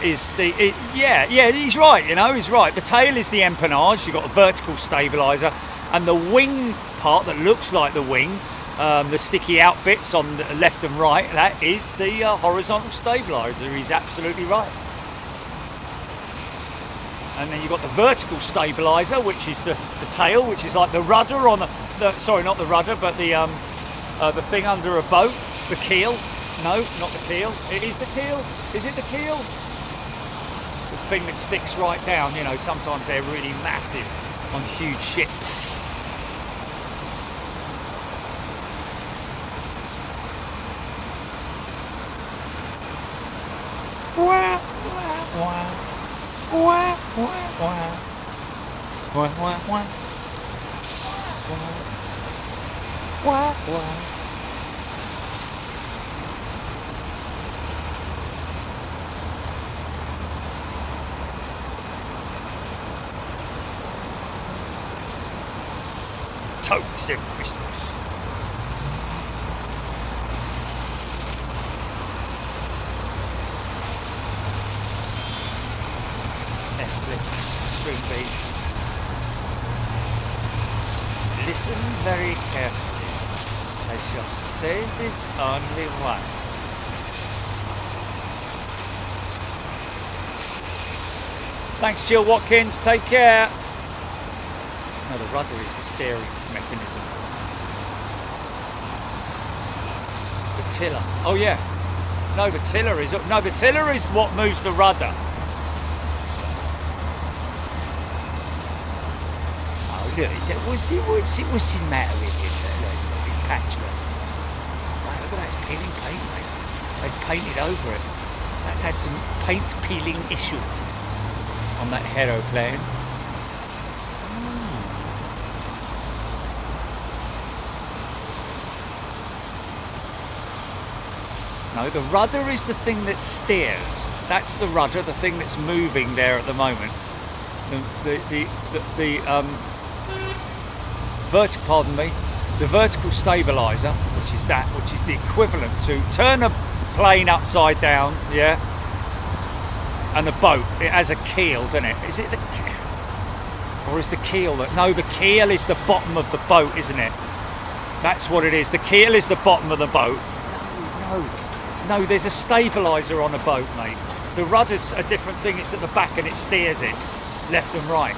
is he's right. He's right. The tail is the empennage. You've got a vertical stabiliser, and the wing part that looks like the wing. The sticky out bits on the left and right, that is the horizontal stabiliser. He's absolutely right. And then you've got the vertical stabiliser, which is the tail, which is like the rudder on sorry, not the rudder, but the thing under a boat, the keel. No, not the keel. It is the keel. Is it the keel? The thing that sticks right down. Sometimes they're really massive on huge ships. Wah, wah, wah. Wah, wah, wah. Wah, wah, wah. Wah, wah. Tony 7 crystals. F-flip, string beat. Listen very carefully. I shall say this only once. Thanks, Jill Watkins. Take care. No, the rudder is the steering mechanism. The tiller. Oh yeah. No, the tiller is what moves the rudder. Oh look, what's the matter with him? Look, he's got a big patch. Look at that, it's peeling paint, mate. They've painted over it. That's had some paint peeling issues on that aeroplane. No, the rudder is the thing that steers. That's the rudder, the thing that's moving there at the moment. The vertical stabilizer, which is the equivalent to turn a plane upside down, yeah. And the boat, it has a keel, doesn't it? Is it the or is the keel that? No, the keel is the bottom of the boat, isn't it? That's what it is. The keel is the bottom of the boat. No, there's a stabilizer on a boat, mate. The rudder's a different thing. It's at the back and it steers it left and right.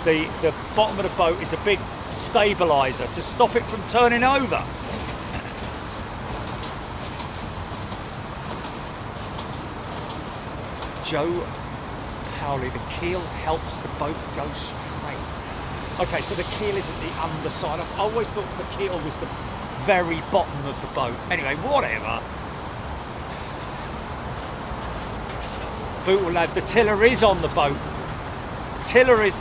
The bottom of the boat is a big stabilizer to stop it from turning over. Joe Powley, the keel helps the boat go straight. Okay, so the keel isn't the underside. I always thought the keel was the very bottom of the boat. Anyway, whatever. Bootle lad, the tiller is on the boat. The tiller is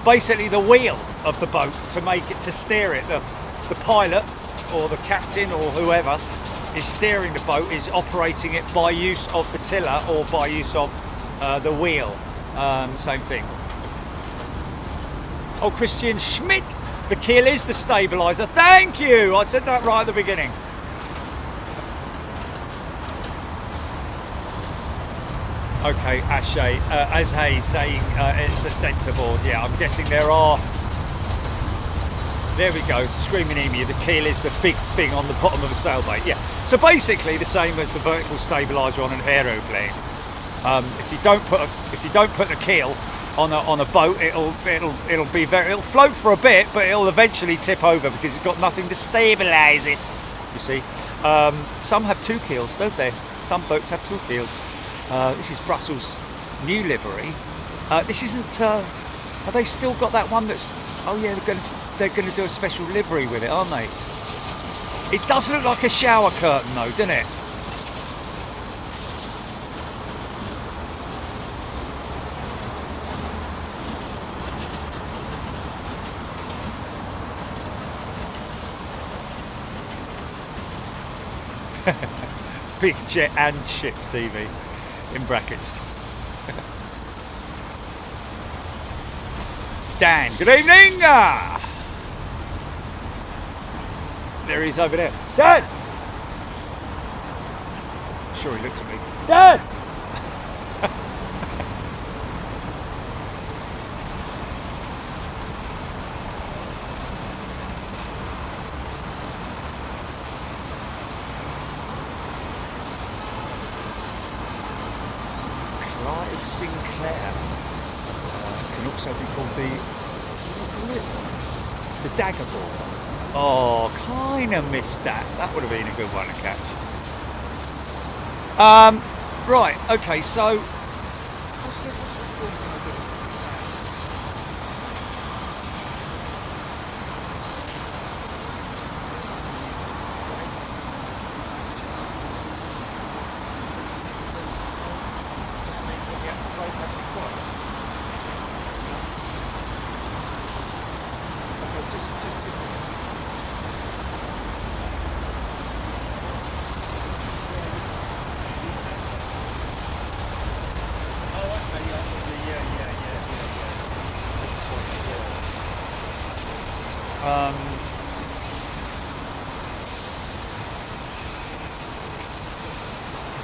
basically the wheel of the boat to make it, to steer it. The pilot or the captain or whoever is steering the boat is operating it by use of the tiller or by use of the wheel. Same thing. Oh, Christian Schmidt, the keel is the stabilizer. Thank you. I said that right at the beginning. Okay, Ashay saying it's the centreboard. Yeah, I'm guessing there are. There we go, Screaming Emu. The keel is the big thing on the bottom of a sailboat. Yeah, so basically the same as the vertical stabilizer on an aeroplane. If you don't put the keel on a boat, it'll float for a bit, but it'll eventually tip over because it's got nothing to stabilize it. You see, some have two keels, don't they? Some boats have two keels. This is Brussels' new livery. This isn't. Have they still got that one that's? Oh yeah, they're going to do a special livery with it, aren't they? It does look like a shower curtain though, doesn't it? Big jet and ship TV in brackets. Dan, good evening. There he is over there. Dan! I'm sure he looked at me. Dan! Clive Sinclair can also be called the dagger ball. Oh, kind of missed that. That would have been a good one to catch. Right, okay, so what's the score going to be? Just means that we have to play that quiet. Okay, just. I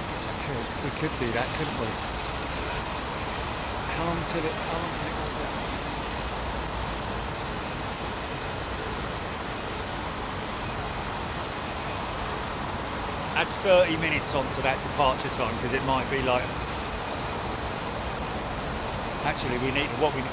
guess we could do that, couldn't we? How long till it all go? Add 30 minutes onto that departure time, because it might be like, actually we need what we need.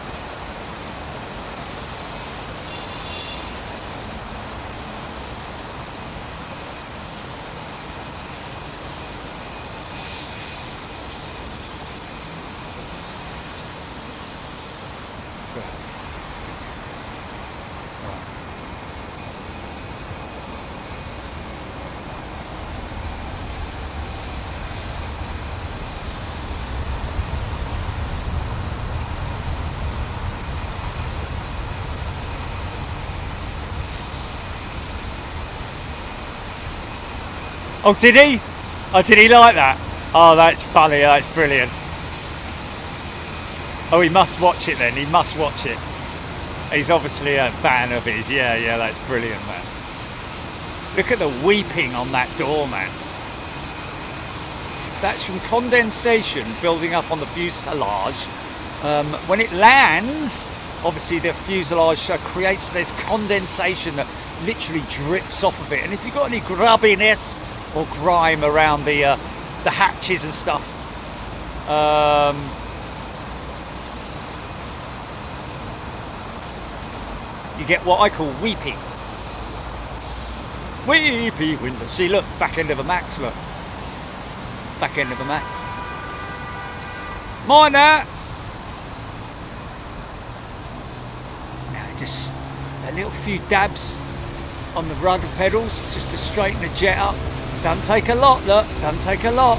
Oh, did he? Oh, did he like that? Oh, that's funny. That's brilliant. Oh, he must watch it then. He must watch it. He's obviously a fan of his. Yeah, that's brilliant, man. Look at the weeping on that door, man. That's from condensation building up on the fuselage. When it lands, obviously the fuselage creates this condensation that literally drips off of it. And if you've got any grubbiness or grime around the hatches and stuff, you get what I call weeping. Weepy window. See, look, back end of a Max, look. Back end of a Max. Mine that. Now just a little few dabs on the rudder pedals just to straighten the jet up. Don't take a lot, look, don't take a lot.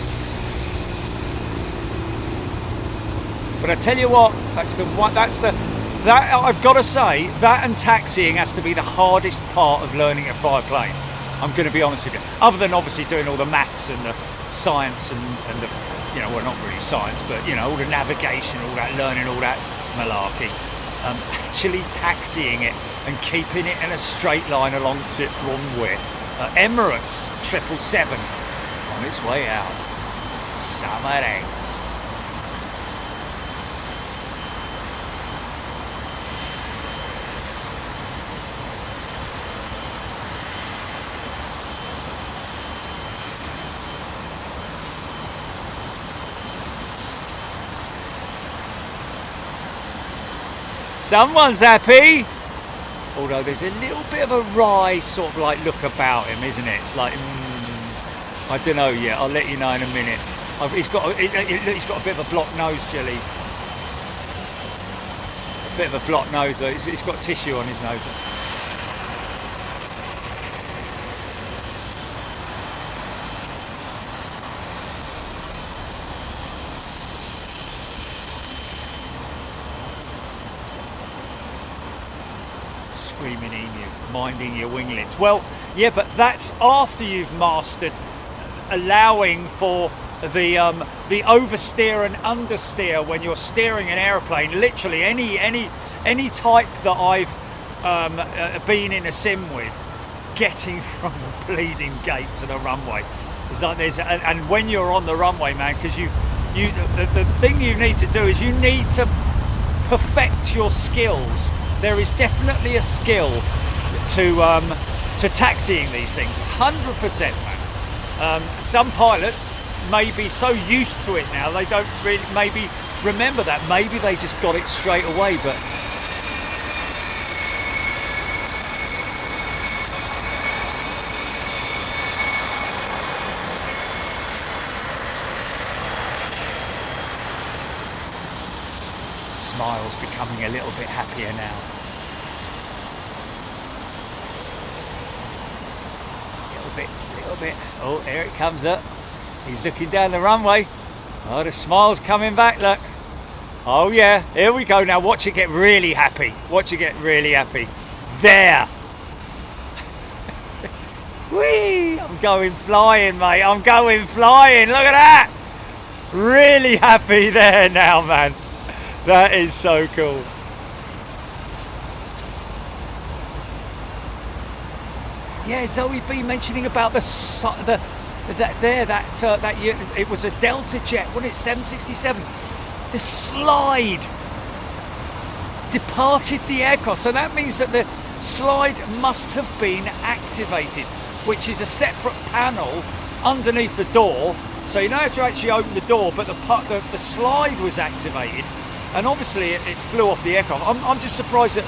But I tell you what, that I've got to say, that and taxiing has to be the hardest part of learning to fly a plane. I'm going to be honest with you. Other than obviously doing all the maths and the science and the, you know, well, not really science, but, you know, all the navigation, all that, learning all that malarkey. Actually taxiing it and keeping it in a straight line along to Runway. Emirates 777 on its way out. Summer ends. Someone's happy. Although there's a little bit of a wry sort of like look about him, isn't it? It's like, I don't know yet. I'll let you know in a minute. He's got a bit of a blocked nose, Jelly. A bit of a blocked nose though. He's got tissue on his nose. Screaming emu, minding your winglets. Well, yeah, but that's after you've mastered allowing for the oversteer and understeer when you're steering an aeroplane. Literally any type that I've been in a sim with, getting from the bleeding gate to the runway. It's like and when you're on the runway, man, because the thing you need to do is you need to perfect your skills. There is definitely a skill to taxiing these things, 100%, man. Some pilots may be so used to it now they don't really maybe remember that. Maybe they just got it straight away, but Smile's becoming a little bit happier now. Little bit. Oh, there it comes up. He's looking down the runway. Oh, the smile's coming back, look. Oh yeah, here we go now. Watch it get really happy. Watch it get really happy. There. Whee! I'm going flying, mate. I'm going flying. Look at that. Really happy there now, man. That is so cool. Yeah, Zoe B mentioning about that year, it was a Delta jet, wasn't it? 767. The slide departed the aircraft, so that means that the slide must have been activated, which is a separate panel underneath the door. So you don't have to actually open the door, but the slide was activated, and obviously it flew off the aircraft. I'm just surprised that,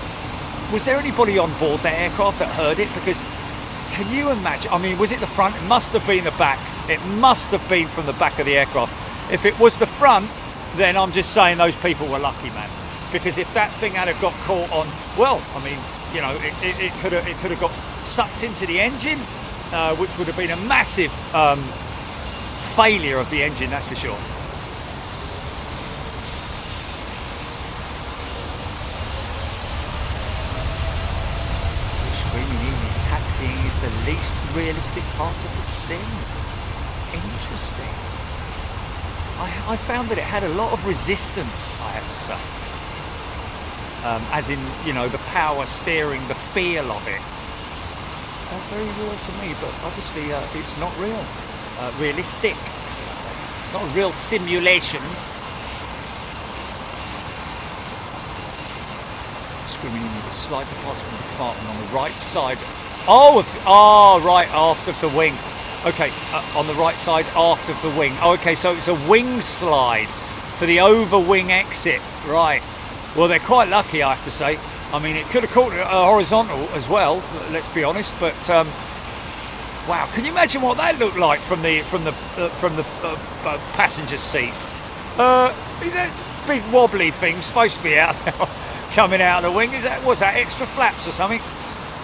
was there anybody on board that aircraft that heard it? Because can you imagine? I mean, was it the front? It must have been the back. It must have been from the back of the aircraft. If it was the front, then I'm just saying those people were lucky, man. Because if that thing had got caught on, well, I mean, you know, it could have got sucked into the engine, which would have been a massive failure of the engine, that's for sure. Taxiing is the least realistic part of the sim. Interesting. I found that it had a lot of resistance, I have to say. As in, you know, the power steering, the feel of it. Felt very real to me, but obviously it's not real. Realistic, should I say. Not a real simulation. Screaming in with a slight departure from the compartment on the right side. Right aft of the wing. Okay, on the right side aft of the wing. Oh, okay, so it's a wing slide for the over wing exit. Right. Well, they're quite lucky, I have to say. I mean, it could have caught a horizontal as well. Let's be honest. But wow, can you imagine what that looked like from the passenger seat? Is that big wobbly thing supposed to be out now, coming out of the wing? Was that extra flaps or something?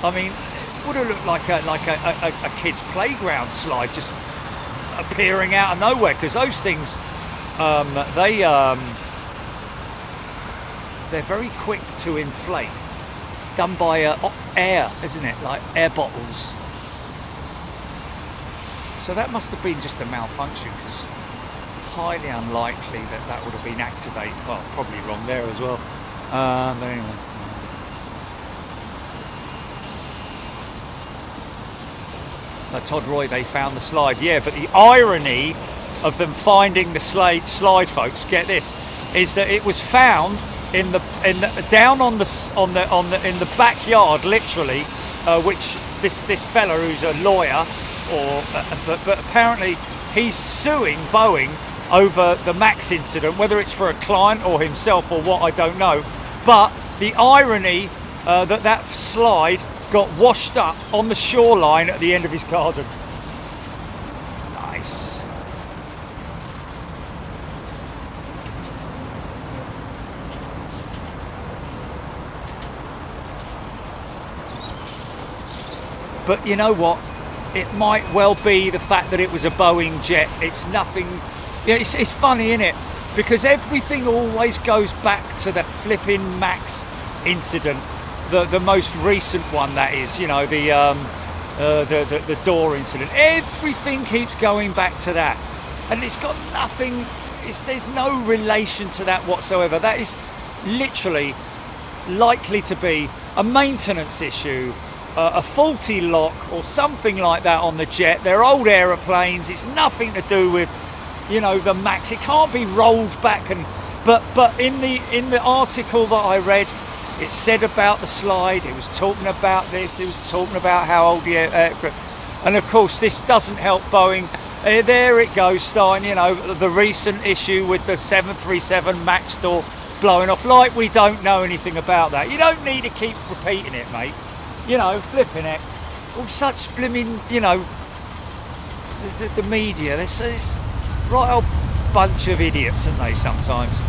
I mean, would have looked like a kid's playground slide just appearing out of nowhere, because those things they're very quick to inflate, done by air, isn't it, like air bottles. So that must have been just a malfunction, because highly unlikely that would have been activated. Well, probably wrong there as well, but anyway. Todd Roy, they found the slide. Yeah, but the irony of them finding the slide, folks, get this, is that it was found in the backyard, literally, which this fella who's a lawyer, but apparently he's suing Boeing over the MAX incident, whether it's for a client or himself or what, I don't know. But the irony that slide got washed up on the shoreline at the end of his garden. Nice. But you know what? It might well be the fact that it was a Boeing jet. It's nothing. Yeah, it's funny, isn't it? Because everything always goes back to the flipping MAX incident. The most recent one, that is, you know, the door incident. Everything keeps going back to that, and it's got nothing. There's no relation to that whatsoever. That is literally likely to be a maintenance issue, a faulty lock or something like that on the jet. They're old aeroplanes. It's nothing to do with, you know, the MAX. It can't be rolled back. But in the article that I read, it said about the slide, it was talking about this, it was talking about how old the aircraft, and of course this doesn't help Boeing. There it goes, starting, you know, the recent issue with the 737 MAX door blowing off, like we don't know anything about that. You don't need to keep repeating it, mate. You know, flipping it. All such blimmin', you know, the media, they're this right old bunch of idiots, aren't they, sometimes?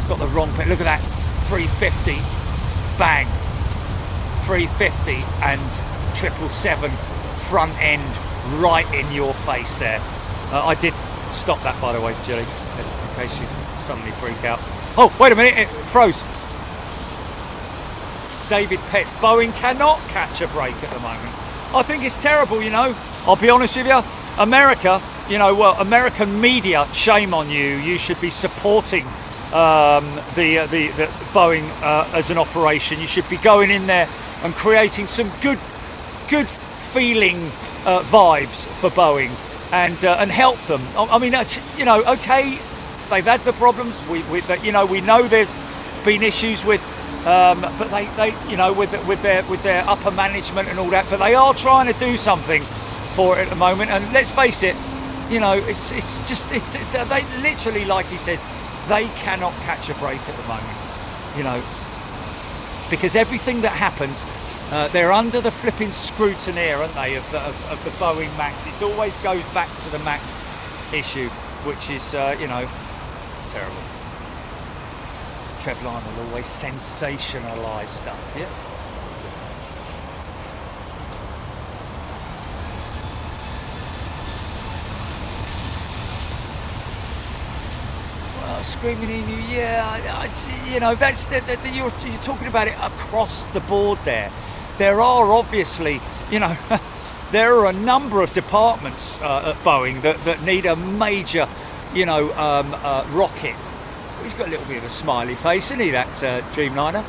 Got the wrong, look at that, 350. Bang, 350 and 777 front end right in your face there. I did stop that, by the way, Jilly, in case you suddenly freak out. Oh, wait a minute, it froze. David Petts, Boeing cannot catch a break at the moment. I think it's terrible, you know. I'll be honest with you. America, you know, well, American media, shame on you. You should be supporting the Boeing as an operation. You should be going in there and creating some good feeling vibes for Boeing and help them. I mean, you know, okay, they've had the problems. We know there's been issues with, but they you know, with their upper management and all that. But they are trying to do something for it at the moment. And let's face it, you know, it's just they literally, like he says, they cannot catch a break at the moment. You know, because everything that happens, they're under the flipping scrutiny, aren't they, of the Boeing Max. It always goes back to the Max issue, which is, you know, terrible. Dreamliner will always sensationalise stuff. Yeah. Screaming in you, yeah. You know, that's you're talking about it across the board. There are obviously, you know, there are a number of departments at Boeing that need a major, you know, rocket. He's got a little bit of a smiley face, isn't he, that Dreamliner?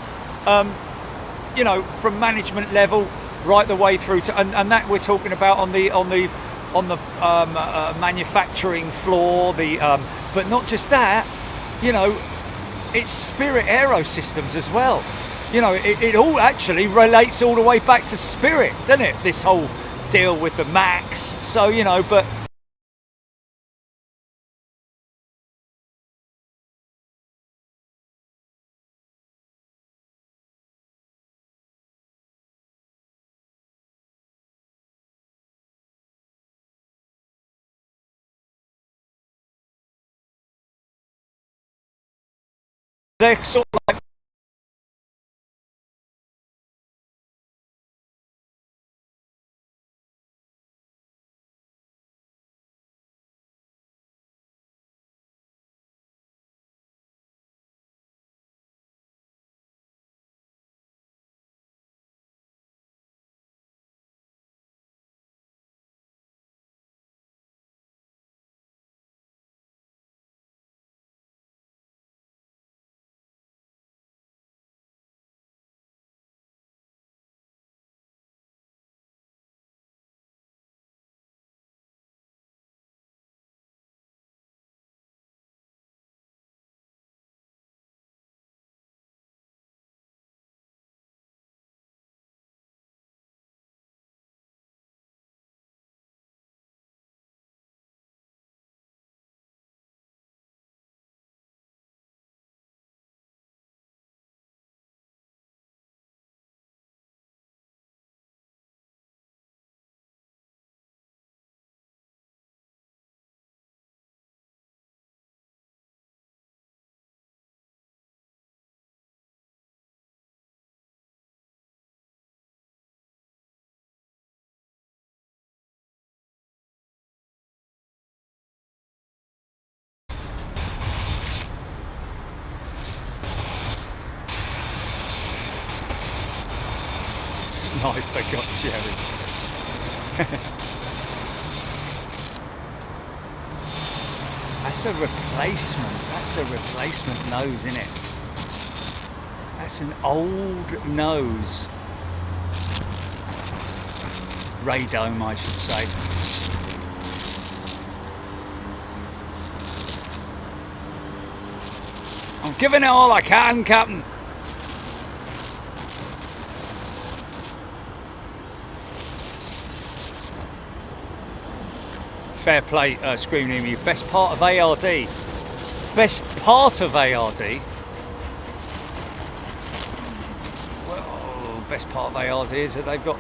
You know, from management level right the way through to, and that we're talking about on the manufacturing floor. But not just that. You know, it's Spirit Aerosystems as well. You know, it all actually relates all the way back to Spirit, doesn't it? This whole deal with the Max. So, you know, but they're sort of like, sniper got Jerry. That's a replacement. That's a replacement nose, isn't it? That's an old nose. Radome, I should say. I'm giving it all I can, Captain. Fair play, Screaming at Me. Best part of ARD. Best part of ARD. Well, best part of ARD is that they've got.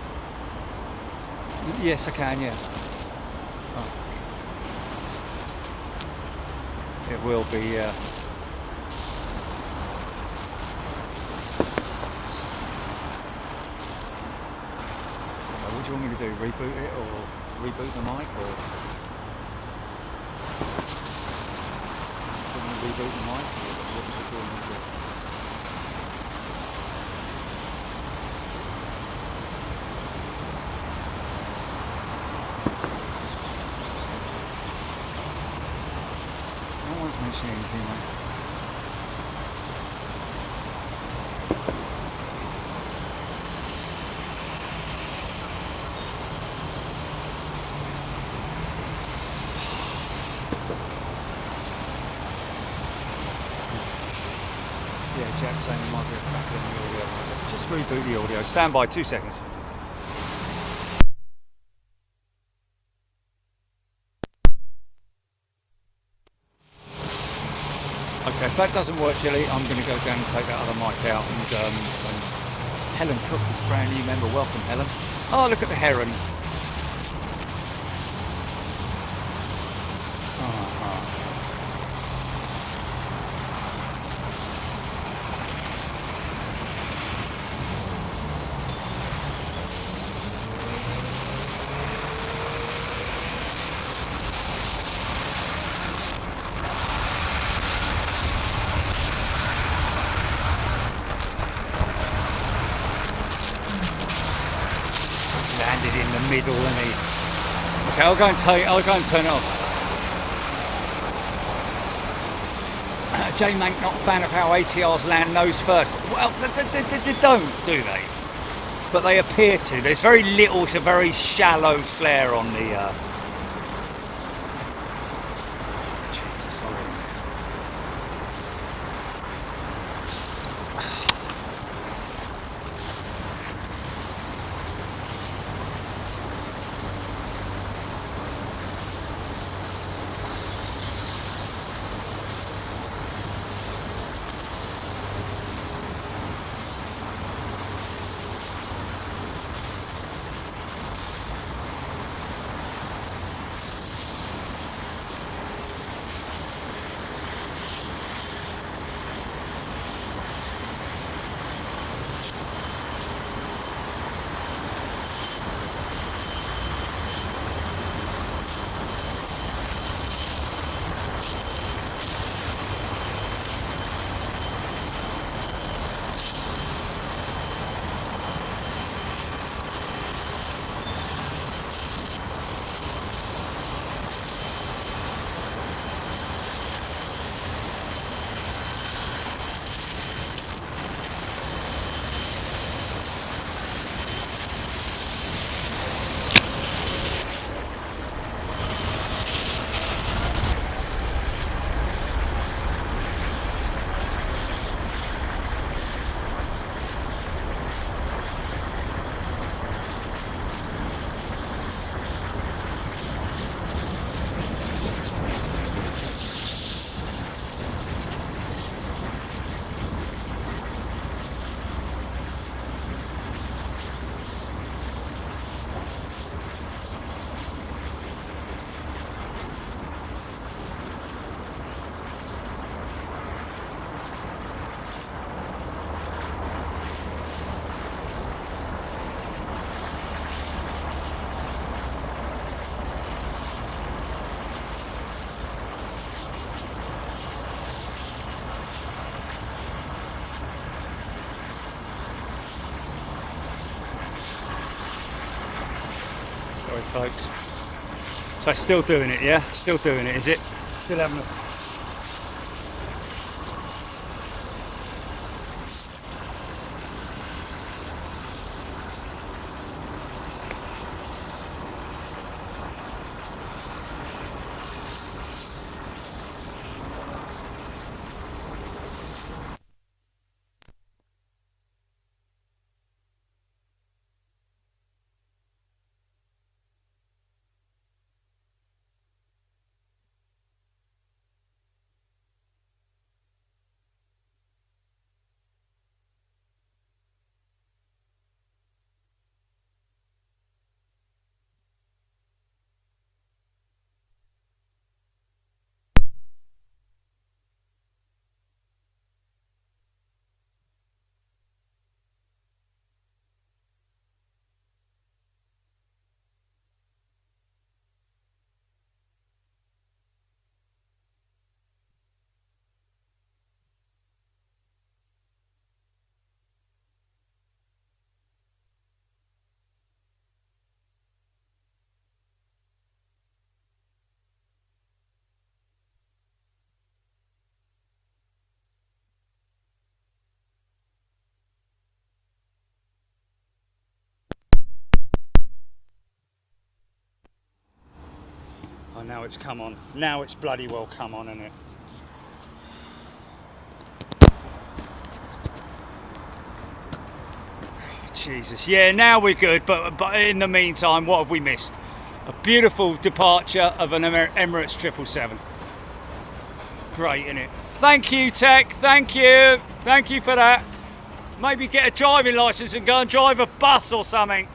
Yes, I can. Yeah. Oh. It will be. What do you want me to do? Reboot it or reboot the mic or? Reboot the mic, or what are we doing? No one's mentioning anything, mate. Yeah, Jack saying there might be a crackle in the audio. Let me just reboot the audio. Stand by, 2 seconds. Okay, if that doesn't work, Jilly, I'm going to go down and take that other mic out. And Helen Cook is a brand new member. Welcome, Helen. Oh, look at the heron. Landed in the middle, and he. Okay, I'll go and turn it off. J Mank not a fan of how ATRs land nose first. Well, they don't, do they? But they appear to. There's very little to very shallow flare on the. Jesus, sorry. Sorry, folks. So still doing it, yeah? Still doing it, is it? Still having a... Oh, now it's come on. Now it's bloody well come on, isn't it? Jesus. Yeah, now we're good, but in the meantime, what have we missed? A beautiful departure of an Emirates 777. Great, isn't it? Thank you, Tech. Thank you. Thank you for that. Maybe get a driving license and go and drive a bus or something.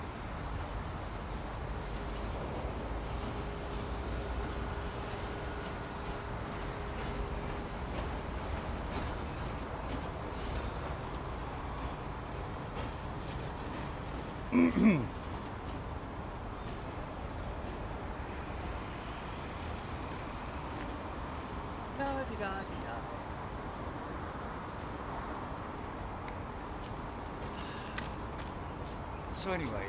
So anyway,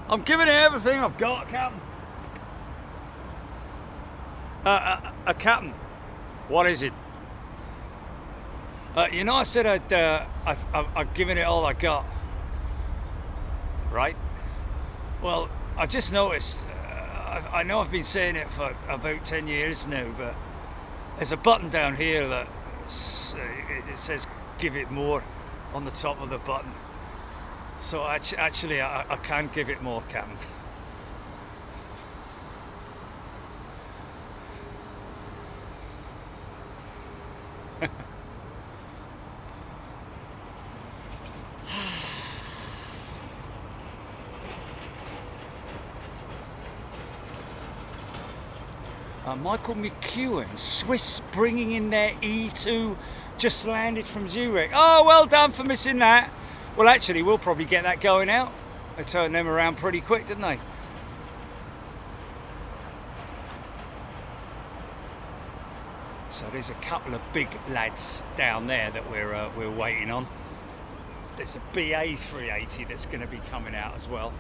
I'm giving it everything I've got, Captain. Captain, what is it? You know, I said I'd given it all I got, right? Well, I just noticed. I know I've been saying it for about 10 years now, but there's a button down here that it says give it more on the top of the button. So actually I can give it more, Captain. Michael McEwen, Swiss bringing in their E2, just landed from Zurich. Oh, well done for missing that. Well, actually, we'll probably get that going out. They turned them around pretty quick, didn't they? So there's a couple of big lads down there that we're waiting on. There's a BA 380 that's going to be coming out as well.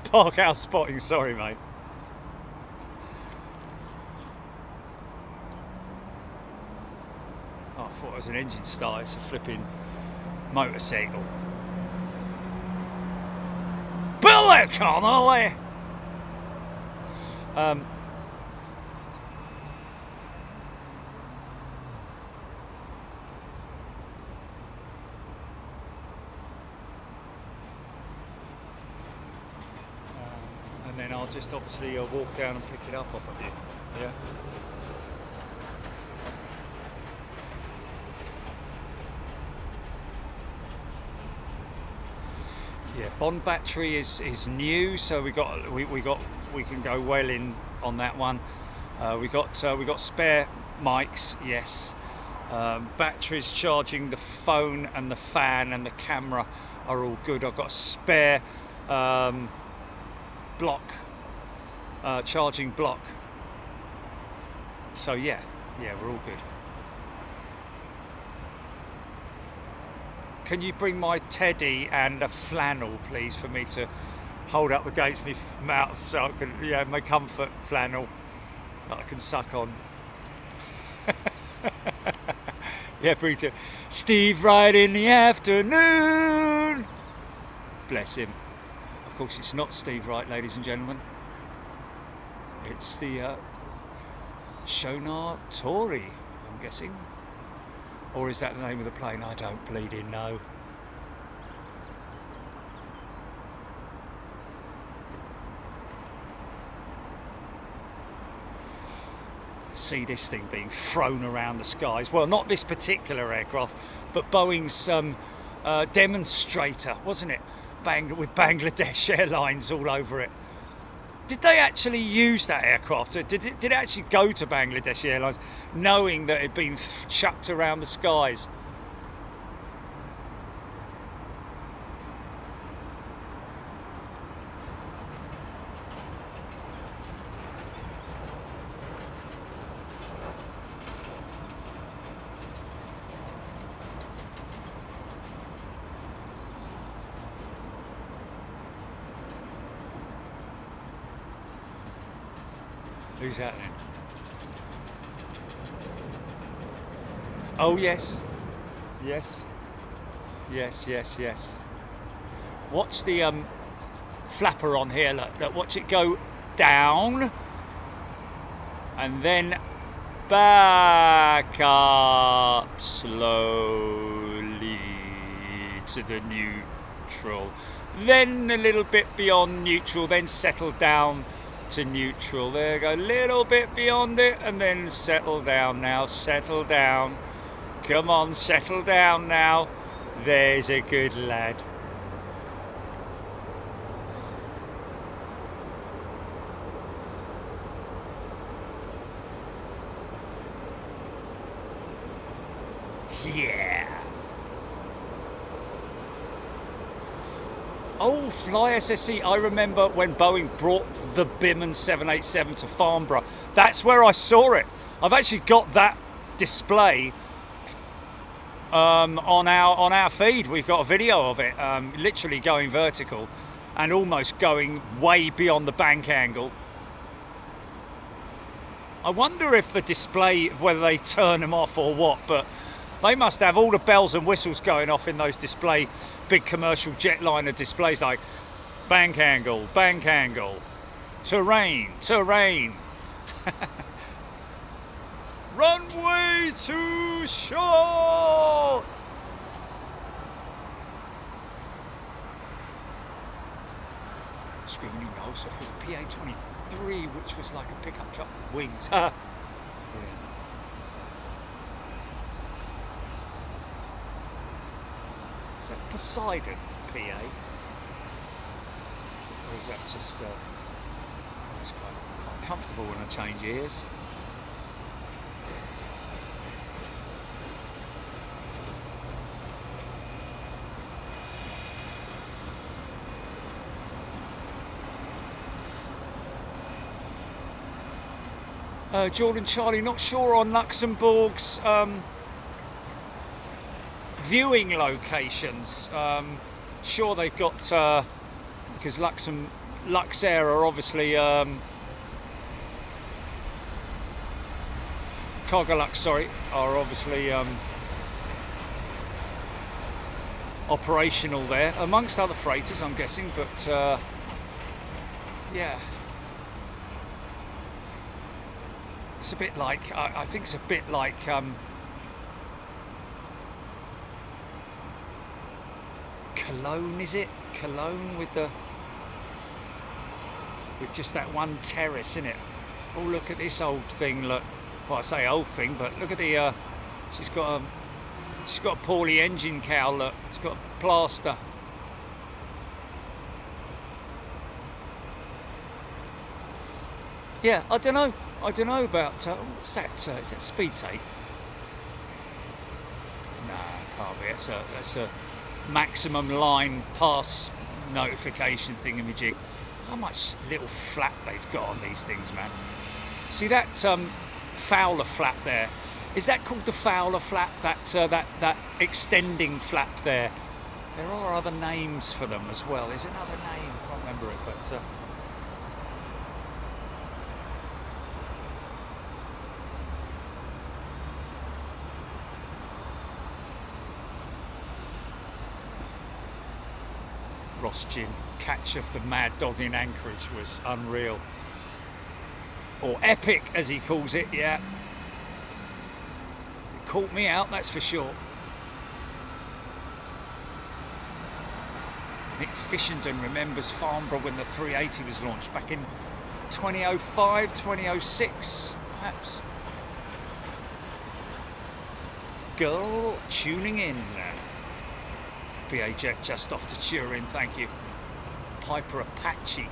Park house spotting, sorry mate. Oh, I thought it was an engine start, it's a flipping motorcycle. Billy Connolly! And then I'll just obviously walk down and pick it up off of you. Yeah. Yeah, Bond battery is new, so we can go well in on that one. We got spare mics, yes. Batteries charging the phone and the fan and the camera are all good. I've got a spare block, charging block. So yeah, we're all good. Can you bring my teddy and a flannel, please, for me to hold up against my mouth so I can, yeah, my comfort flannel that I can suck on. Yeah, bring to Steve right in the afternoon. Bless him. Of course, it's not Steve Wright, ladies and gentlemen. It's the Shonar Tori, I'm guessing. Or is that the name of the plane? I don't bleeding know. See this thing being thrown around the skies. Well, not this particular aircraft, but Boeing's demonstrator, wasn't it? With Bangladesh Airlines all over it. Did they actually use that aircraft? Did it actually go to Bangladesh Airlines knowing that it had been chucked around the skies? Who's that then? Oh yes, yes, yes, yes, yes. Watch the flapper on here. Look, watch it go down and then back up slowly to the neutral, then a little bit beyond neutral, then settle down to neutral. There you go, a little bit beyond it, and then settle down now, settle down. Come on, settle down now. There's a good lad. Yeah. Oh, Fly SSC. I remember when Boeing brought the Biman 787 to Farnborough. That's where I saw it. I've actually got that display on our feed. We've got a video of it, literally going vertical and almost going way beyond the bank angle. I wonder if the display, whether they turn them off or what, but they must have all the bells and whistles going off in those display, big commercial jetliner displays, like bank angle, terrain. Runway too short. Screaming new rolls off with a Pt2, which was like a pickup truck with wings. Brilliant. Is that Poseidon, PA? Or is that just, it's quite comfortable when I change ears. Jordan Charlie, not sure on Luxembourg's viewing locations. Sure they've got, because Luxair are obviously, Cargolux, sorry, are obviously operational there, amongst other freighters I'm guessing, but yeah. It's a bit like, I think it's a bit like Cologne, is it? Cologne with just that one terrace in it. Oh, look at this old thing, look. Well, I say old thing, but look at the she's got a poorly engine cowl, look. It's got a plaster. Yeah, I don't know about, what's that, is that speed tape? No, can't be, that's a maximum line pass notification thingamajig. How much little flap they've got on these things, man. See that Fowler flap there? Is that called the Fowler flap, that extending flap there? There are other names for them as well. There's another name, I can't remember it, but Ross Gin, catch of the Mad Dog in Anchorage was unreal. Or epic, as he calls it, yeah. It caught me out, that's for sure. Nick Fishenden remembers Farnborough when the 380 was launched back in 2005, 2006, perhaps. Girl tuning in. BA Jet just off to Turin, thank you. Piper Apache.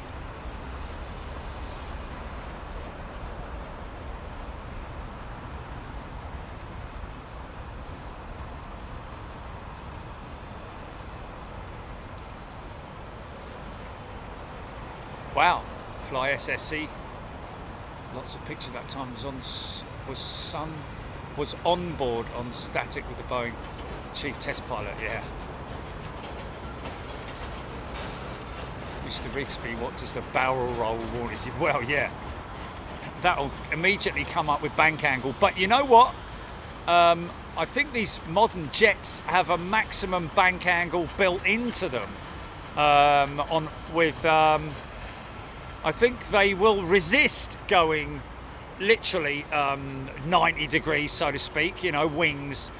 Wow, Fly SSC. Lots of pictures that time was on board on static with the Boeing chief test pilot, yeah. Mr. Rigsby, what does the barrel roll warn? Well, yeah, that'll immediately come up with bank angle. But you know what? I think these modern jets have a maximum bank angle built into them. I think they will resist going literally 90 degrees, so to speak. You know, wings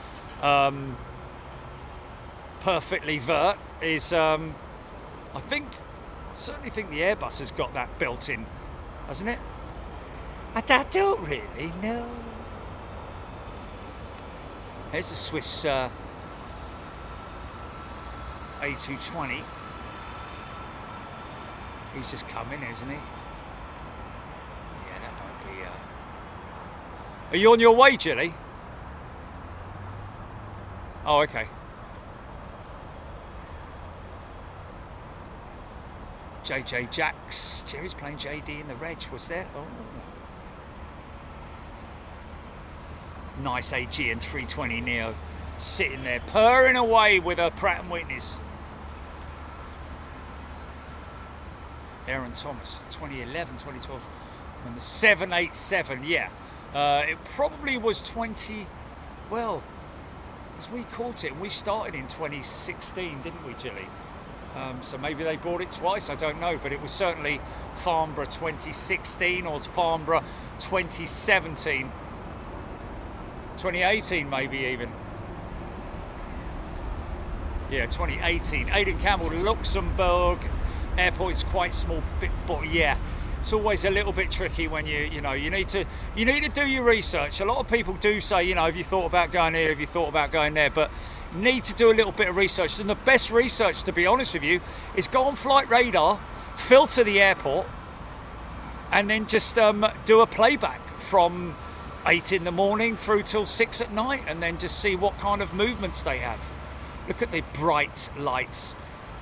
perfectly vert is. I certainly think the Airbus has got that built in, hasn't it? I don't really know. Here's a Swiss A320. He's just coming, isn't he? Yeah, that might be. Are you on your way, Jilly? Oh, okay. JJ Jacks. Jerry's playing JD in the reg, was there? Oh. Nice AG and 320 Neo sitting there, purring away with her Pratt & Whitneys. Aaron Thomas, 2011, 2012, and the 787, yeah. It probably was 20, well, because we caught it, we started in 2016, didn't we, Jilly? So maybe they brought it twice, I don't know, but it was certainly Farnborough 2016 or Farnborough 2017, 2018 maybe even. Yeah, 2018. Aidan Campbell, Luxembourg Airport is quite small bit, but yeah, it's always a little bit tricky when you need to do your research. A lot of people do say, you know, have you thought about going here, have you thought about going there, but you need to do a little bit of research. And the best research, to be honest with you, is go on Flight Radar, filter the airport, and then just do a playback from 8 in the morning through till 6 at night, and then just see what kind of movements they have. Look at the bright lights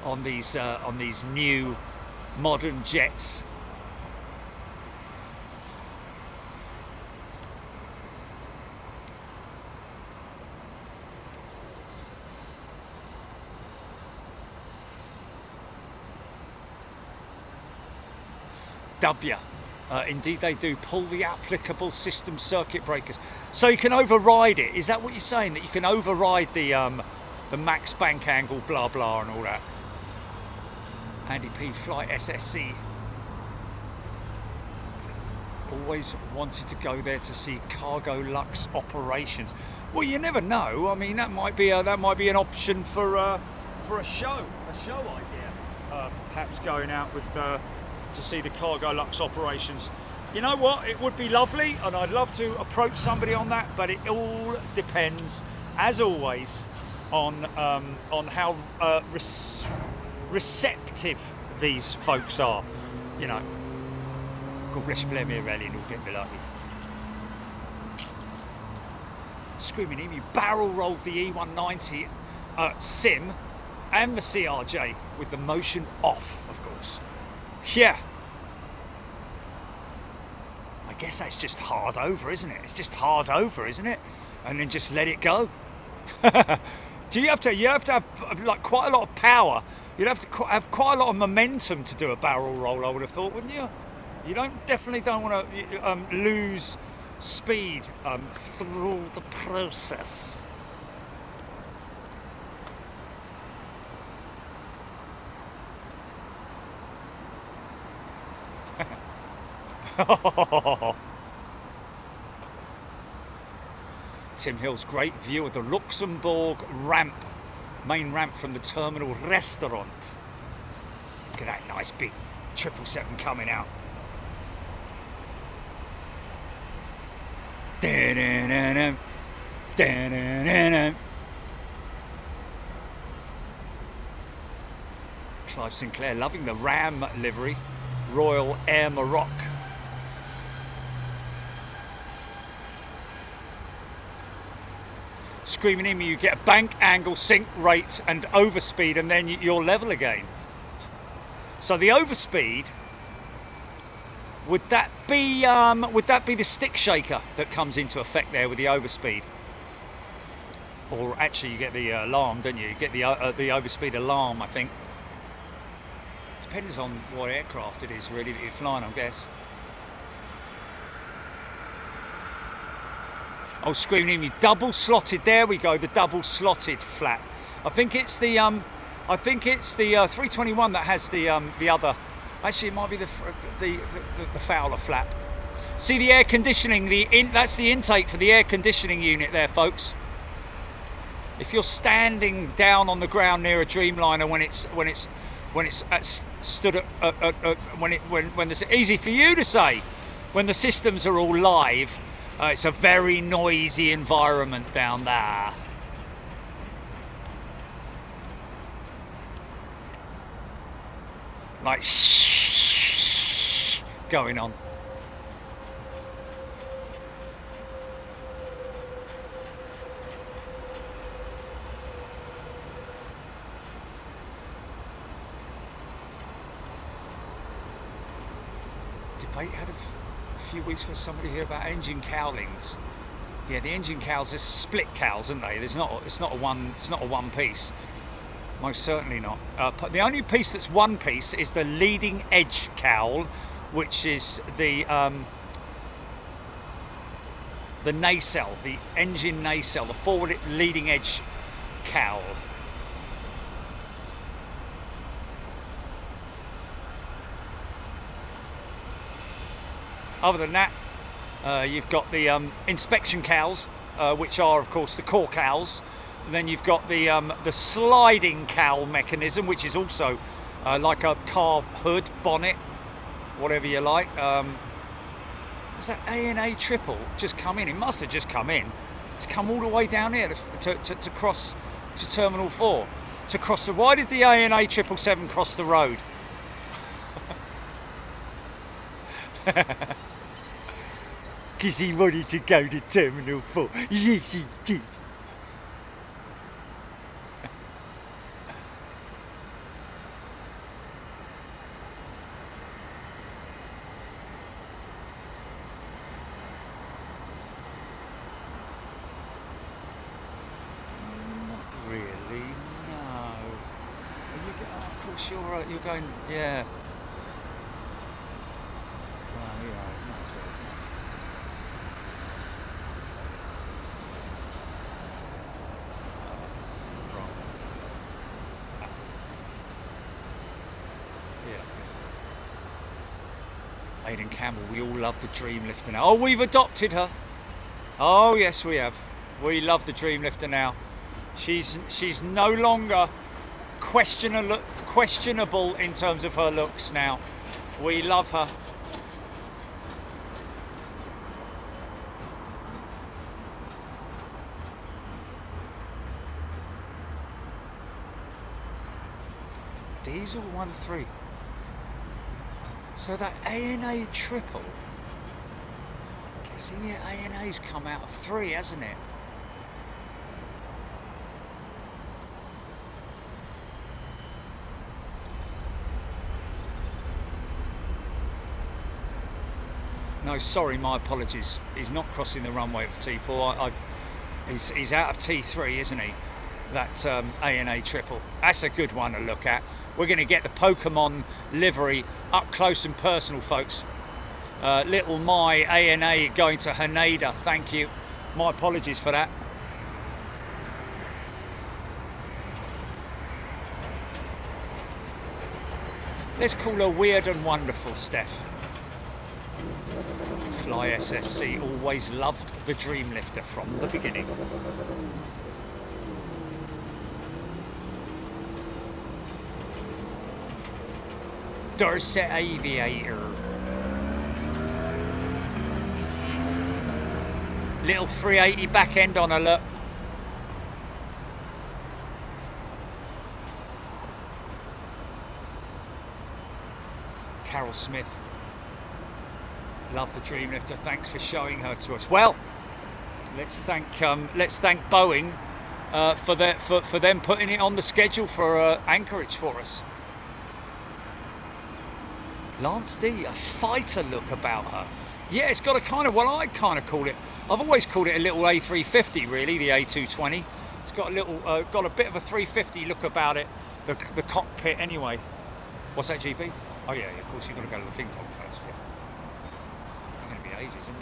on these new modern jets. W. Indeed they do pull the applicable system circuit breakers. So you can override it. Is that what you're saying? That you can override the max bank angle, blah blah and all that? Andy P, Flight SSC. Always wanted to go there to see Cargo Lux operations. Well, you never know. I mean, that might be an option for a show idea. Perhaps going out with to see the Cargo Lux operations. You know what? It would be lovely, and I'd love to approach somebody on that. But it all depends, as always, on how receptive these folks are, you know. God bless you, play me a rally and you'll get me lucky. Screaming Emu barrel rolled the E190 Sim and the CRJ with the motion off, of course. Yeah. I guess that's just hard over, isn't it? It's just hard over, isn't it? And then just let it go. You have to have like quite a lot of power. You'd have to have quite a lot of momentum to do a barrel roll, I would have thought, wouldn't you? You definitely don't want to lose speed through the process. Tim Hill's great view of the Luxembourg ramp, main ramp from the terminal restaurant. Look at that nice big 777 coming out. Da-da-da-da. Da-da-da-da. Clive Sinclair loving the Ram livery, Royal Air Maroc. Screaming in me, you get a bank angle, sink rate and overspeed, and then you're level again. So the overspeed, would that be the stick shaker that comes into effect there with the overspeed? Or actually you get the alarm, don't you? You get the overspeed alarm, I think. Depends on what aircraft it is really that you're flying, I guess. Oh, screaming at me. Double slotted. There we go. The double slotted flap. I think it's the 321 that has the other. Actually, it might be the Fowler flap. See the air conditioning. That's the intake for the air conditioning unit there, folks. If you're standing down on the ground near a Dreamliner when it's stood at when it's easy for you to say, when the systems are all live, it's a very noisy environment down there. Like shh going on. Debate had a few weeks ago somebody here about engine cowlings. Yeah, the engine cowls are split cowls, aren't they? It's not a one piece. Most certainly not. The only piece that's one piece is the leading edge cowl, which is the nacelle, the engine nacelle, the forward leading edge cowl. Other than that, you've got the inspection cowls, which are of course the core cowls. Then you've got the sliding cowl mechanism, which is also like a car hood, bonnet, whatever you like. Is that A&A triple just come in? It must have just come in. It's come all the way down here to cross to Terminal 4. To cross the... Why did the A&A 777 cross the road? Because he wanted to go to Terminal 4. Yes, he did. You're going, yeah. Well, yeah, not very much. Wrong. Yeah. Aidan Campbell, we all love the Dreamlifter now. Oh, we've adopted her. Oh, yes, we have. We love the Dreamlifter now. She's no longer questionable in terms of her looks now. We love her. Diesel 1.3. So that A&A triple. I'm guessing yeah, A&A's come out of 3, hasn't it? No, sorry, my apologies. He's not crossing the runway for T4. He's out of T3, isn't he? That A&A triple. That's a good one to look at. We're going to get the Pokemon livery up close and personal, folks. Little my A&A going to Haneda. Thank you. My apologies for that. Let's call her Weird and Wonderful, Steph. Fly SSC always loved the Dreamlifter from the beginning. Dorset Aviator. Little 380 back end on her, look. Carol Smith. Love the Dreamlifter. Thanks for showing her to us. Well, let's thank Boeing for them putting it on the schedule for Anchorage for us. Lance D, a fighter look about her. Yeah, it's got a kind of, well, I kind of call it. I've always called it a little A350, really, the A220. It's got a little, got a bit of a 350 look about it. The cockpit, anyway. What's that, GP? Oh yeah, of course you've got to go to the thing from first. Yeah. Ages, isn't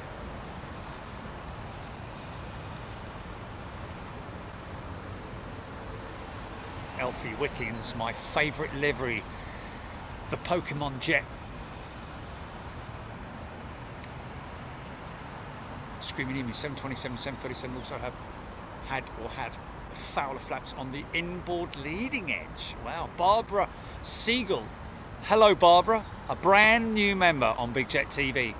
Elfie Wickings, my favourite livery, the Pokemon Jet. Screaming Emu 727, 737 also have Fowler flaps on the inboard leading edge. Wow. Barbara Siegel. Hello, Barbara. A brand new member on Big Jet TV.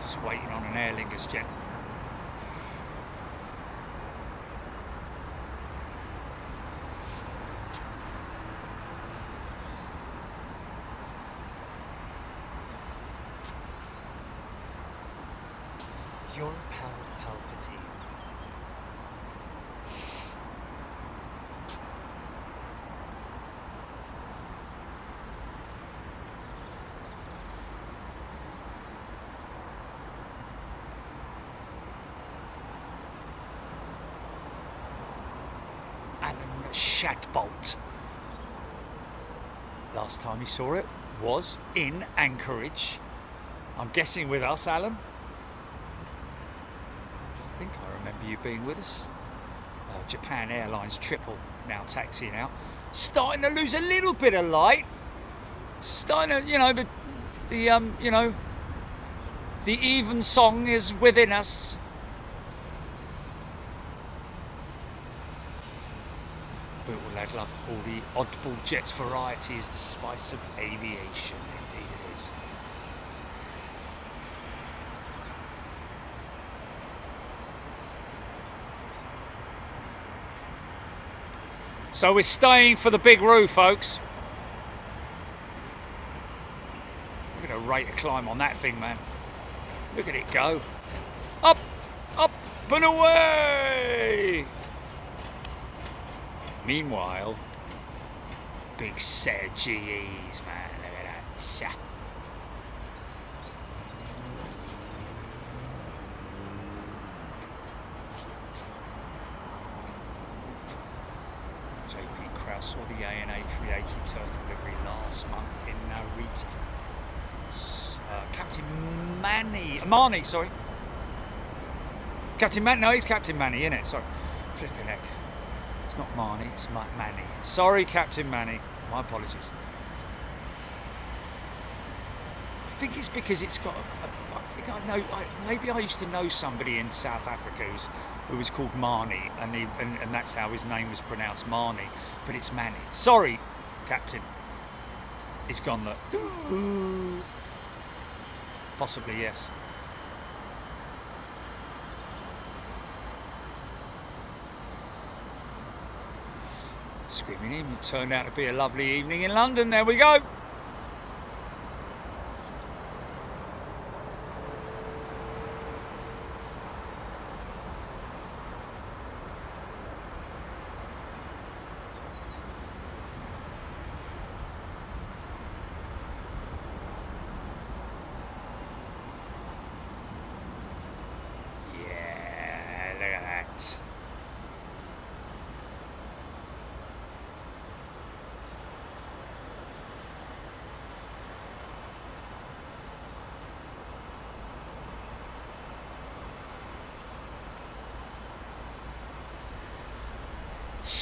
Just waiting on an Aer Lingus jet. You're Palpatine. Alan Shadbolt. Last time he saw it was in Anchorage. I'm guessing with us, Alan. I think I remember you being with us. Japan Airlines triple now taxiing out. Starting to lose a little bit of light. Starting to, you know, the even song is within us. But well, I'd love all the oddball jets. Variety is the spice of aviation. Indeed it is. So we're staying for the big roof, folks. Look at the rate of climb on that thing, man. Look at it go. Up, up and away. Meanwhile, big set of GEs, man. Look at that. Saw the A380 turtle livery last month in Narita. Captain Marnie, sorry. Captain Manny, no, he's Captain Manny, isn't it? Sorry. Flipping heck. It's not Marnie, it's Manny. Sorry, Captain Manny. My apologies. I think it's because it's got I think I know, maybe I used to know somebody in South Africa who was called Marnie, and that's how his name was pronounced, Marnie, but it's Manny. Sorry, Captain. He's gone the possibly, yes. Screaming in, it turned out to be a lovely evening in London. There we go.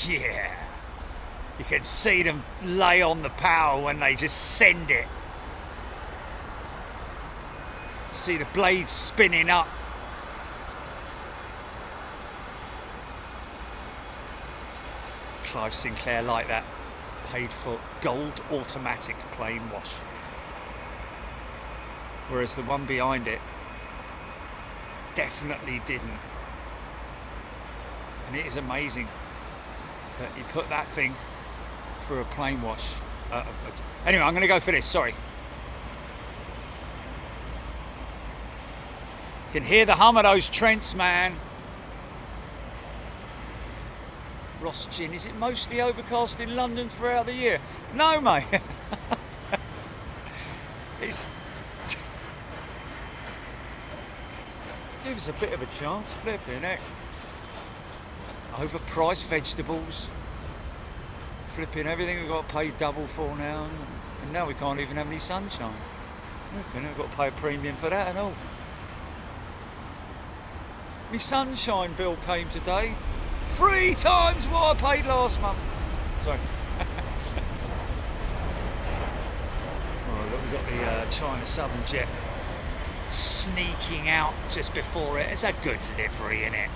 Yeah, you can see them lay on the power when they just send it. See the blades spinning up. Clive Sinclair like that. Paid for gold automatic plane wash. Whereas the one behind it definitely didn't. And it is amazing that he put that thing for a plane wash. Anyway, I'm going to go for this, sorry. You can hear the hum of those Trents, man. Ross Gin, is it mostly overcast in London throughout the year? No, mate. It's... Give us a bit of a chance, flipping heck. Overpriced vegetables, flipping everything we've got to pay double for now, and now we can't even have any sunshine. We've got to pay a premium for that and all. My sunshine bill came today, 3 times what I paid last month. Sorry. Oh, look, we've got the China Southern Jet sneaking out just before it. It's a good livery, isn't it?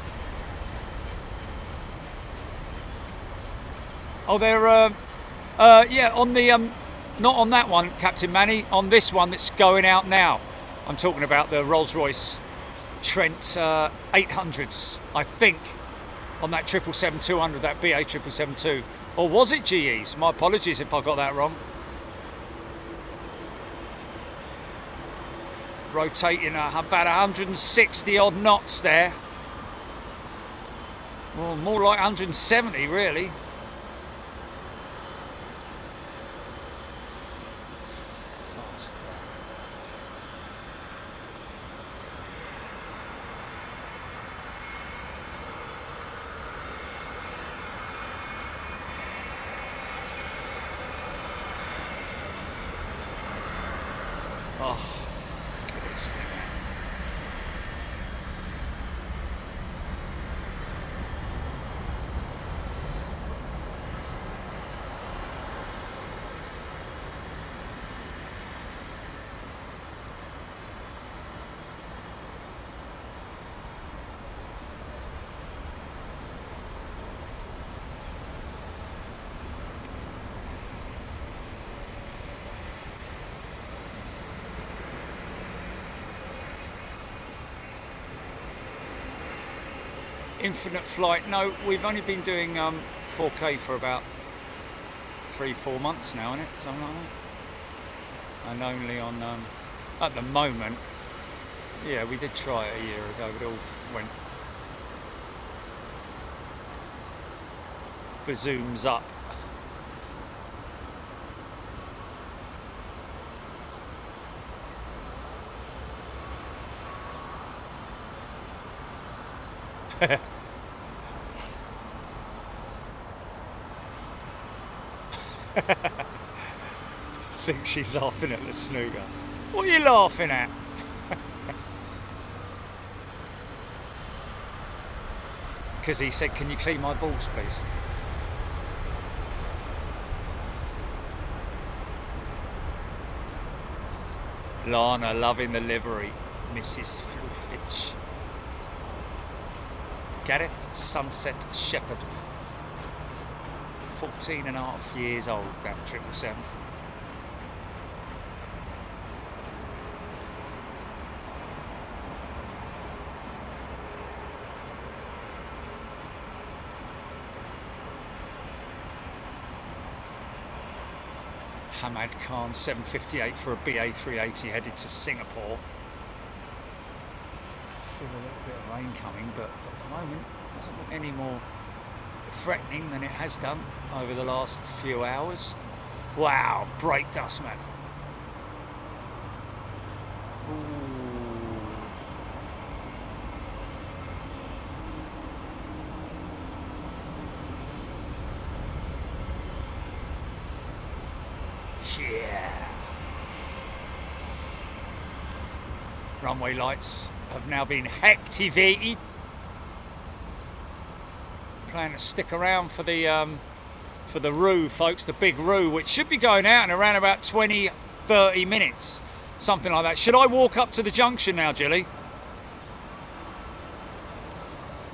Oh, they're yeah, on the not on that one, Captain Manny. On this one that's going out now. I'm talking about the Rolls-Royce Trent 800s, I think, on that 777-200, that BA 777-2, or was it GE's? My apologies if I got that wrong. Rotating about 160 odd knots there. Well, more like 170 really. Oh, look at this thing. Infinite flight. No, we've only been doing 4K for about 3-4 months now, isn't it? Something like that. And only on at the moment, yeah, we did try it a year ago, but it all went bazooms up. I think she's laughing at the snooker. What are you laughing at? Because he said, can you clean my balls, please? Lana loving the livery. Mrs. Fluffitch. Gareth Sunset Shepherd. 14.5 years old, that 777. Hamad Khan 758 for a BA 380 headed to Singapore. Feel a little bit of rain coming, but at the moment it doesn't look any more threatening than it has done over the last few hours. Wow, brake dust, man. Ooh. Yeah. Runway lights have now been activated. Plan to stick around for the ROO, folks, the big ROO, which should be going out in around about 20-30 minutes, something like that. Should I walk up to the junction now, Jilly?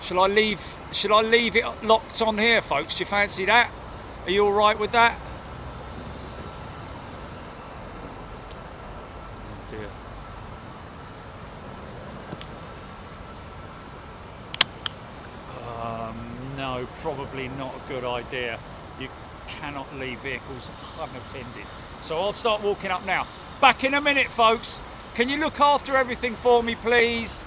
Shall I leave it locked on here, folks? Do you fancy that? Are you all right with that? Oh dear. No, probably not a good idea. You cannot leave vehicles unattended. So I'll start walking up now. Back in a minute, folks. Can you look after everything for me, please?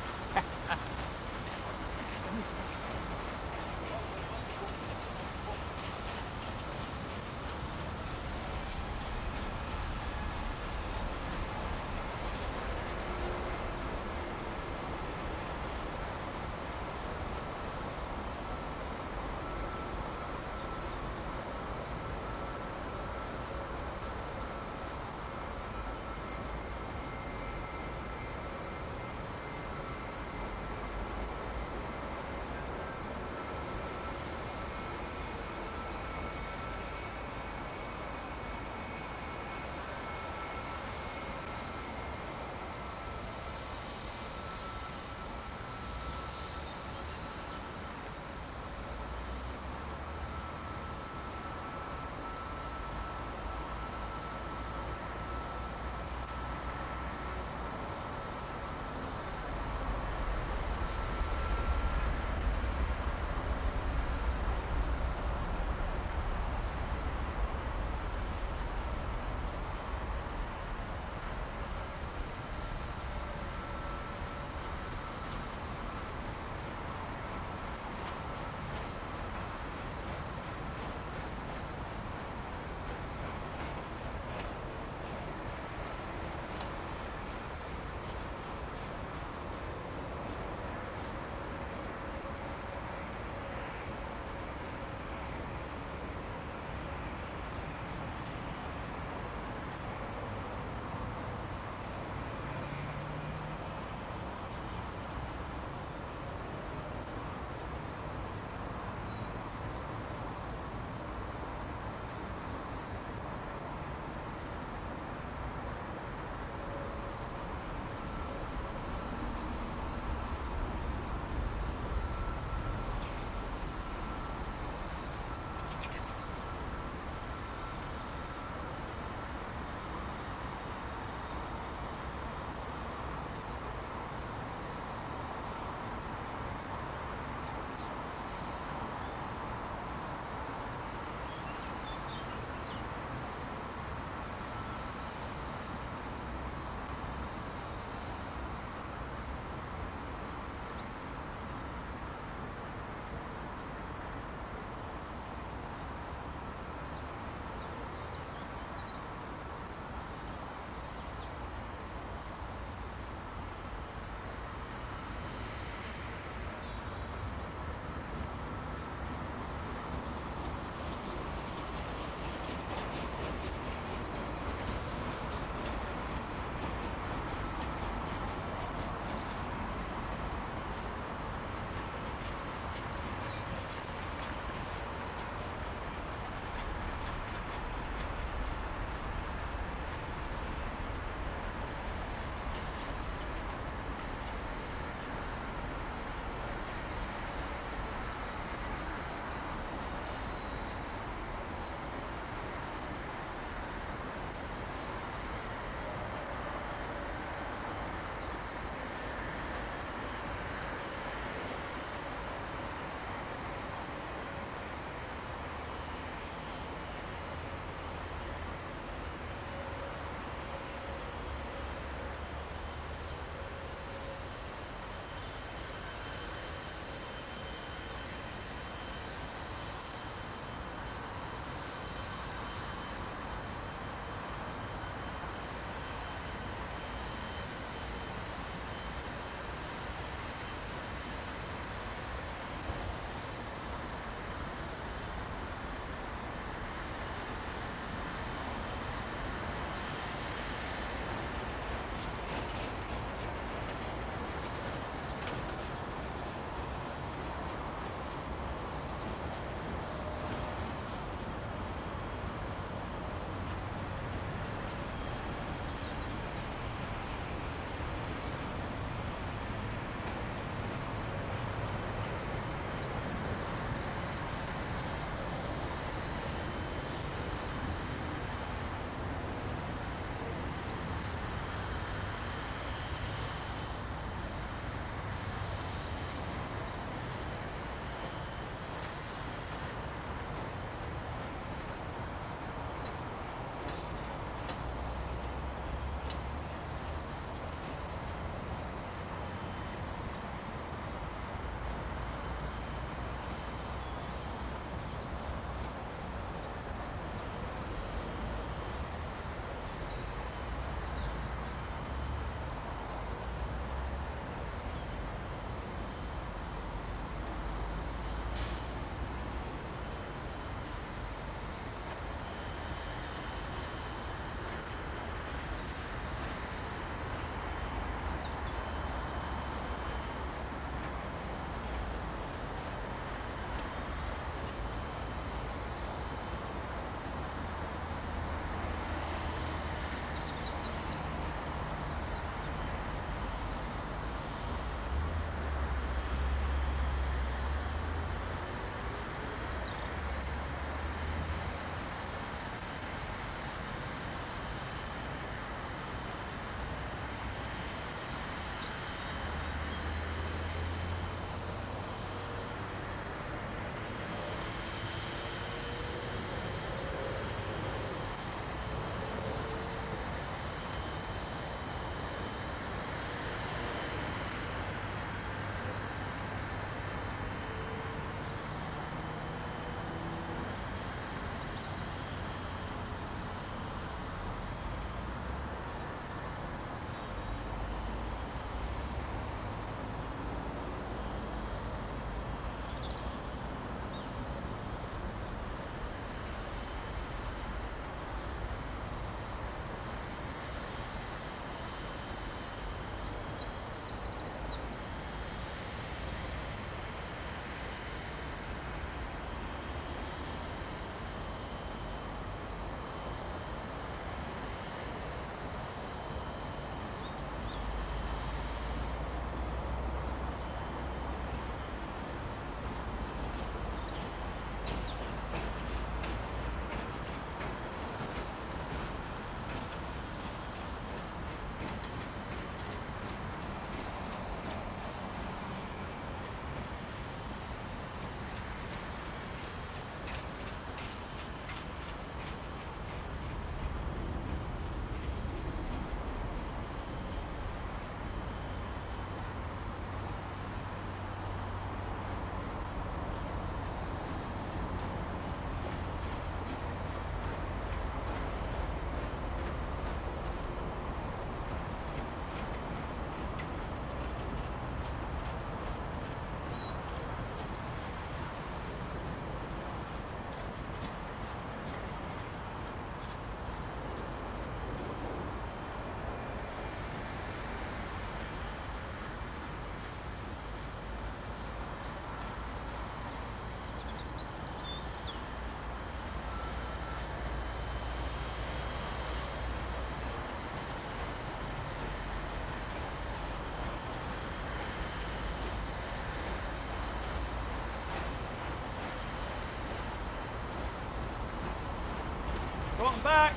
Right, I'm back.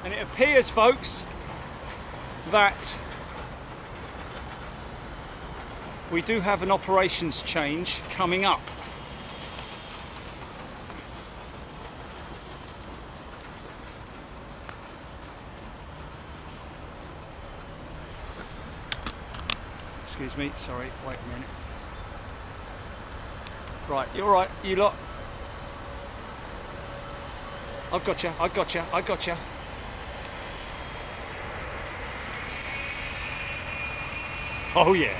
And it appears, folks, that we do have an operations change coming up. Excuse me, sorry, wait a minute. Right, you're right, you lot. I've got you, I got you, I got you. Oh yeah.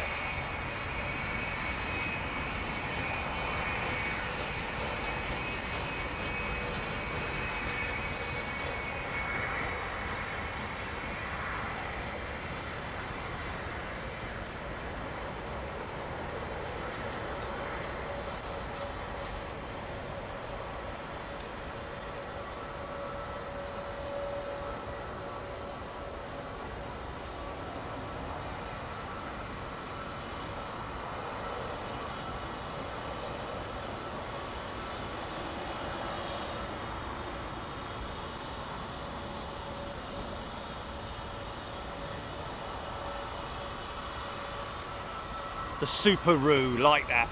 The Subaru, like that.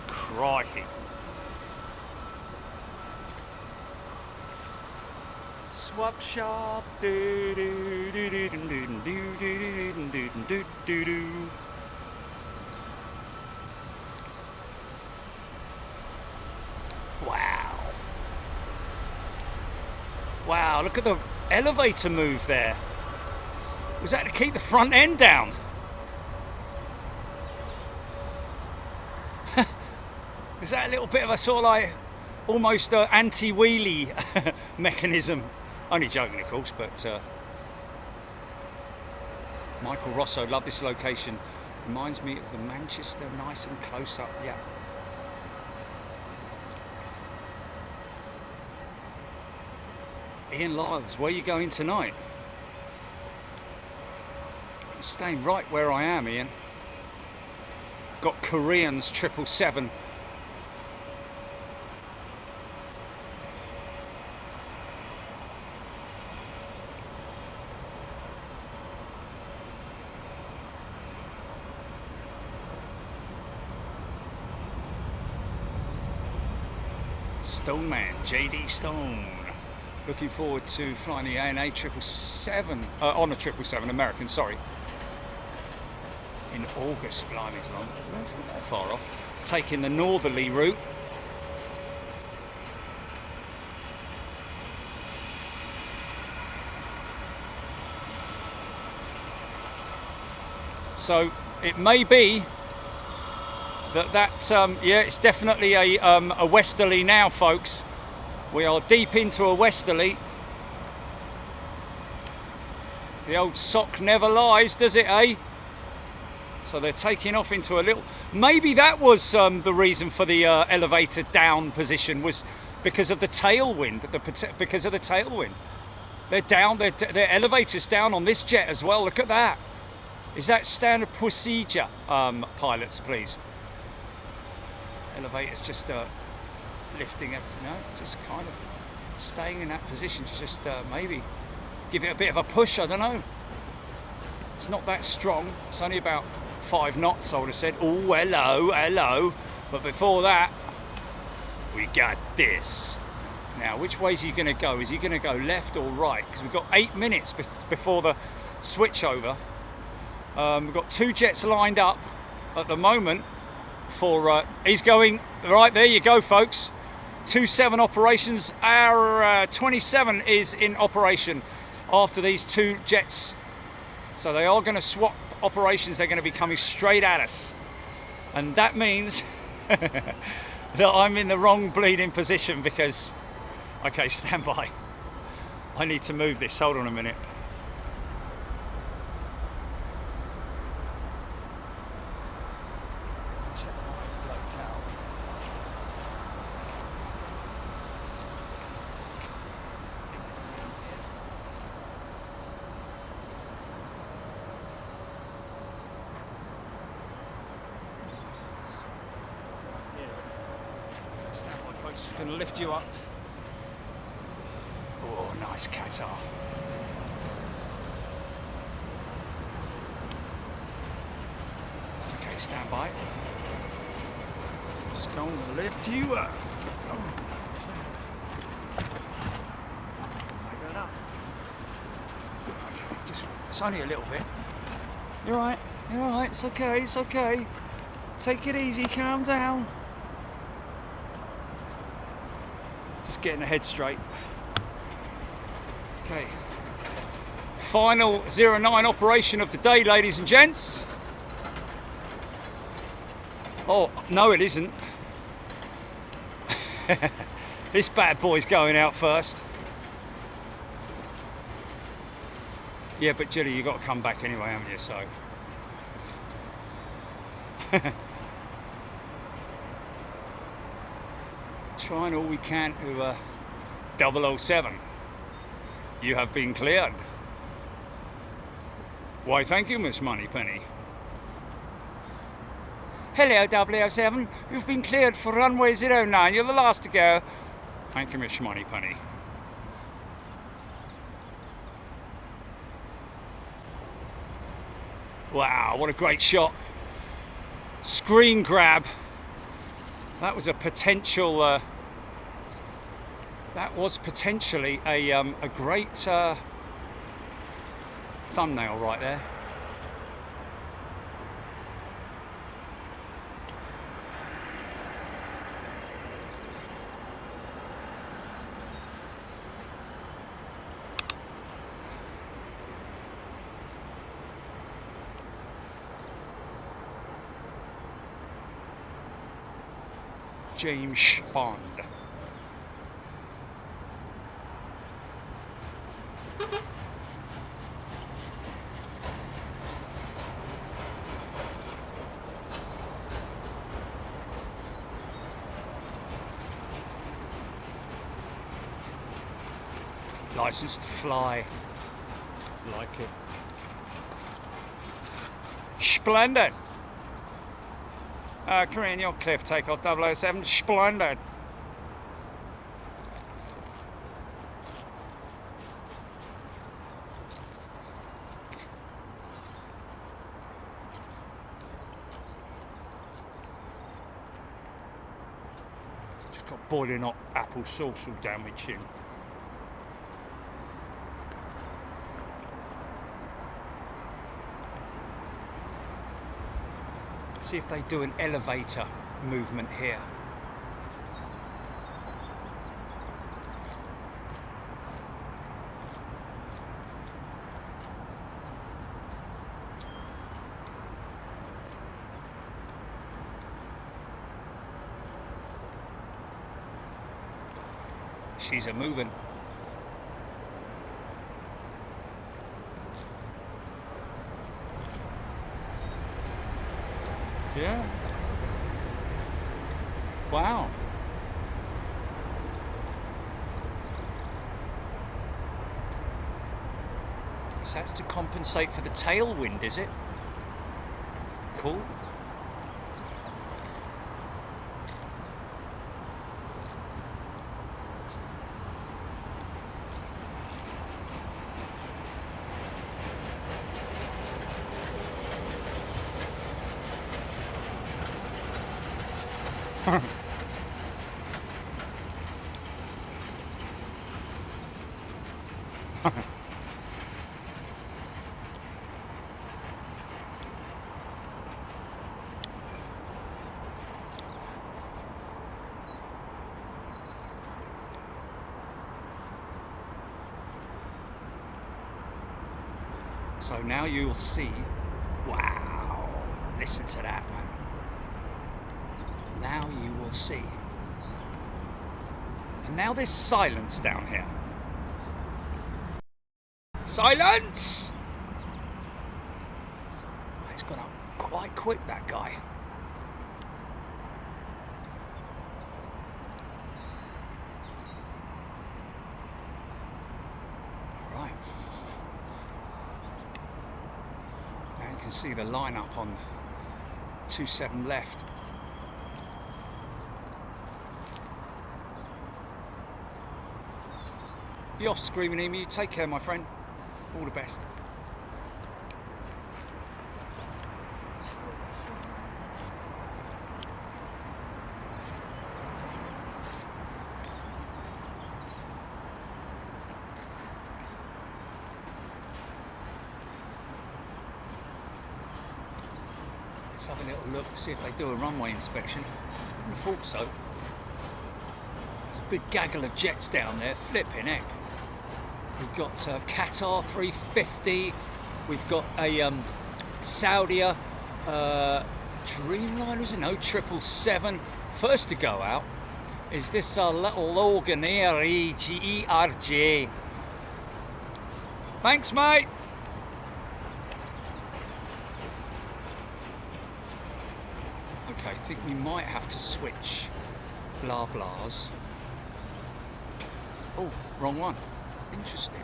Crikey. Swap shop. Do do do do do do do do do do do do. Wow. Wow, look at the elevator move there. Was that to keep the front end down? Is that a little bit of a sort of like almost anti-wheelie mechanism? Only joking, of course, but Michael Rosso, love this location. Reminds me of the Manchester, nice and close up, yeah. Ian Lyles, where are you going tonight? I'm staying right where I am, Ian. Got Koreans 777. Stoneman, JD Stone. Looking forward to flying the ANA 777, on a 777, American, sorry. In August, blimey, it's long. No, it's not that far off. Taking the northerly route. So it may be that yeah, it's definitely a westerly now, folks. We are deep into a westerly. The old sock never lies, does it, eh? So they're taking off into a little... Maybe that was the reason for the elevator down position, was because of the tailwind. Because of the tailwind. They're down, their elevator's down on this jet as well. Look at that. Is that standard procedure, pilots, please? Elevator's just lifting everything. No, just kind of staying in that position to just maybe give it a bit of a push. I don't know. It's not that strong. It's only about 5 knots, I would have said. Oh, hello, hello. But before that, we got this. Now, which way is he going to go? Is he going to go left or right? Because we've got 8 minutes before the switch over. We've got 2 jets lined up at the moment for, he's going, right, there you go, folks. 27 operations. Our 27 is in operation after these 2 jets. So they are going to swap operations. They're going to be coming straight at us. And that means that I'm in the wrong bleeding position because, okay, stand by. I need to move this. Hold on a minute. Going to lift you up. Oh, nice Qatar. Okay, stand by. Just going to lift you up. Okay, just, it's only a little bit. You're right, you're alright, it's okay, it's okay. Take it easy, calm down. Just getting the head straight. Okay. Final 09 operation of the day, ladies and gents. Oh, no it isn't. This bad boy's going out first. Yeah, but Julie, you got to come back anyway, haven't you? So. Trying all we can to 007. You have been cleared. Why, thank you, Miss Moneypenny. Hello, 007. You've been cleared for runway 09. You're the last to go. Thank you, Miss Moneypenny. Wow, what a great shot. Screen grab. That was a potential, that was potentially a great thumbnail right there. James Bond. License to fly. Like it. Splendid. Korean, you're clear for takeoff 007. Splendid. Just got boiling hot apple sauce all down my chin. See if they do an elevator movement here. She's a moving. Yeah. Wow. So that's to compensate for the tailwind, is it? Cool. So now you'll see, wow, listen to that, man. Now you will see. And now there's silence down here. Silence! He's gone up quite quick, that guy. All right. Now you can see the lineup on 27 left. You off, Screaming Emu. Take care, my friend. All the best. Let's have a little look, see if they do a runway inspection. I thought so. There's a big gaggle of jets down there, flipping heck. We've got Qatar 350, we've got a Saudia Dreamliner, is it? No, 777. First to go out is this little Logan Air ERJ. Thanks, mate. Okay, I think we might have to switch blah blahs. Oh, wrong one. Interesting.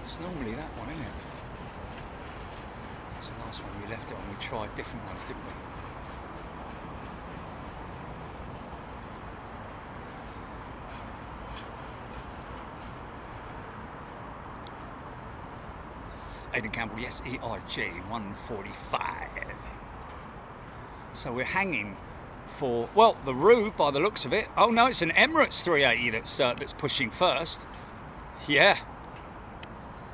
It's normally that one, isn't it? It's the last one we left it on. We tried different ones, didn't we? Aidan Campbell, yes, ERJ 145. So we're hanging for, well, the roue by the looks of it. Oh no, it's an Emirates 380 that's pushing first. Yeah.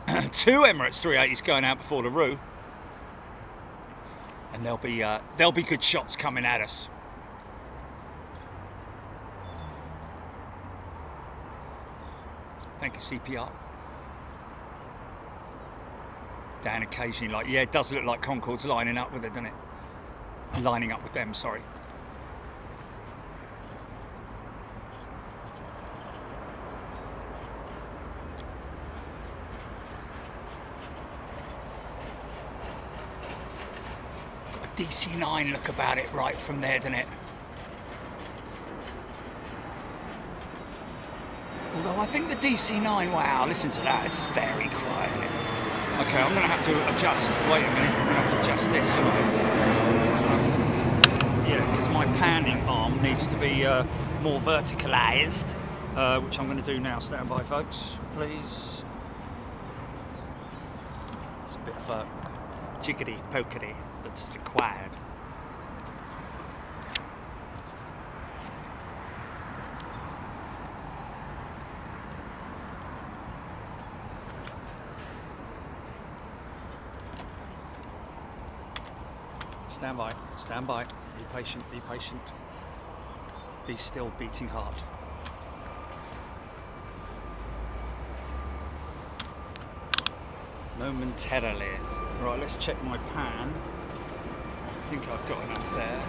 2 Emirates 380s going out before the roue. And there'll be good shots coming at us. Thank you, CPR. Dan occasionally, like, yeah, it does look like Concorde's lining up with it, doesn't it? Lining up with them, sorry. Got a DC-9 look about it right from there, doesn't it? Although I think the DC-9, wow, listen to that, it's very quiet, isn't it? Okay, I'm going to have to adjust. Wait a minute, I'm going to have to adjust this. Yeah, because my panning arm needs to be more verticalised, which I'm going to do now. Stand by, folks, please. It's a bit of a jiggity-pokity that's required. Stand by, stand by. Be patient, be patient. Be still, beating heart. Momentarily. Right, let's check my pan. I think I've got enough there.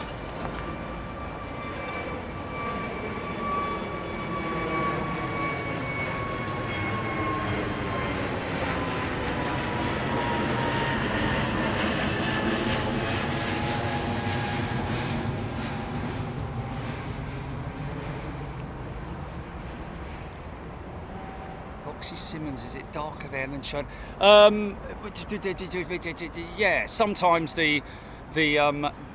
Simmons, is it darker there than shown? Yeah, sometimes the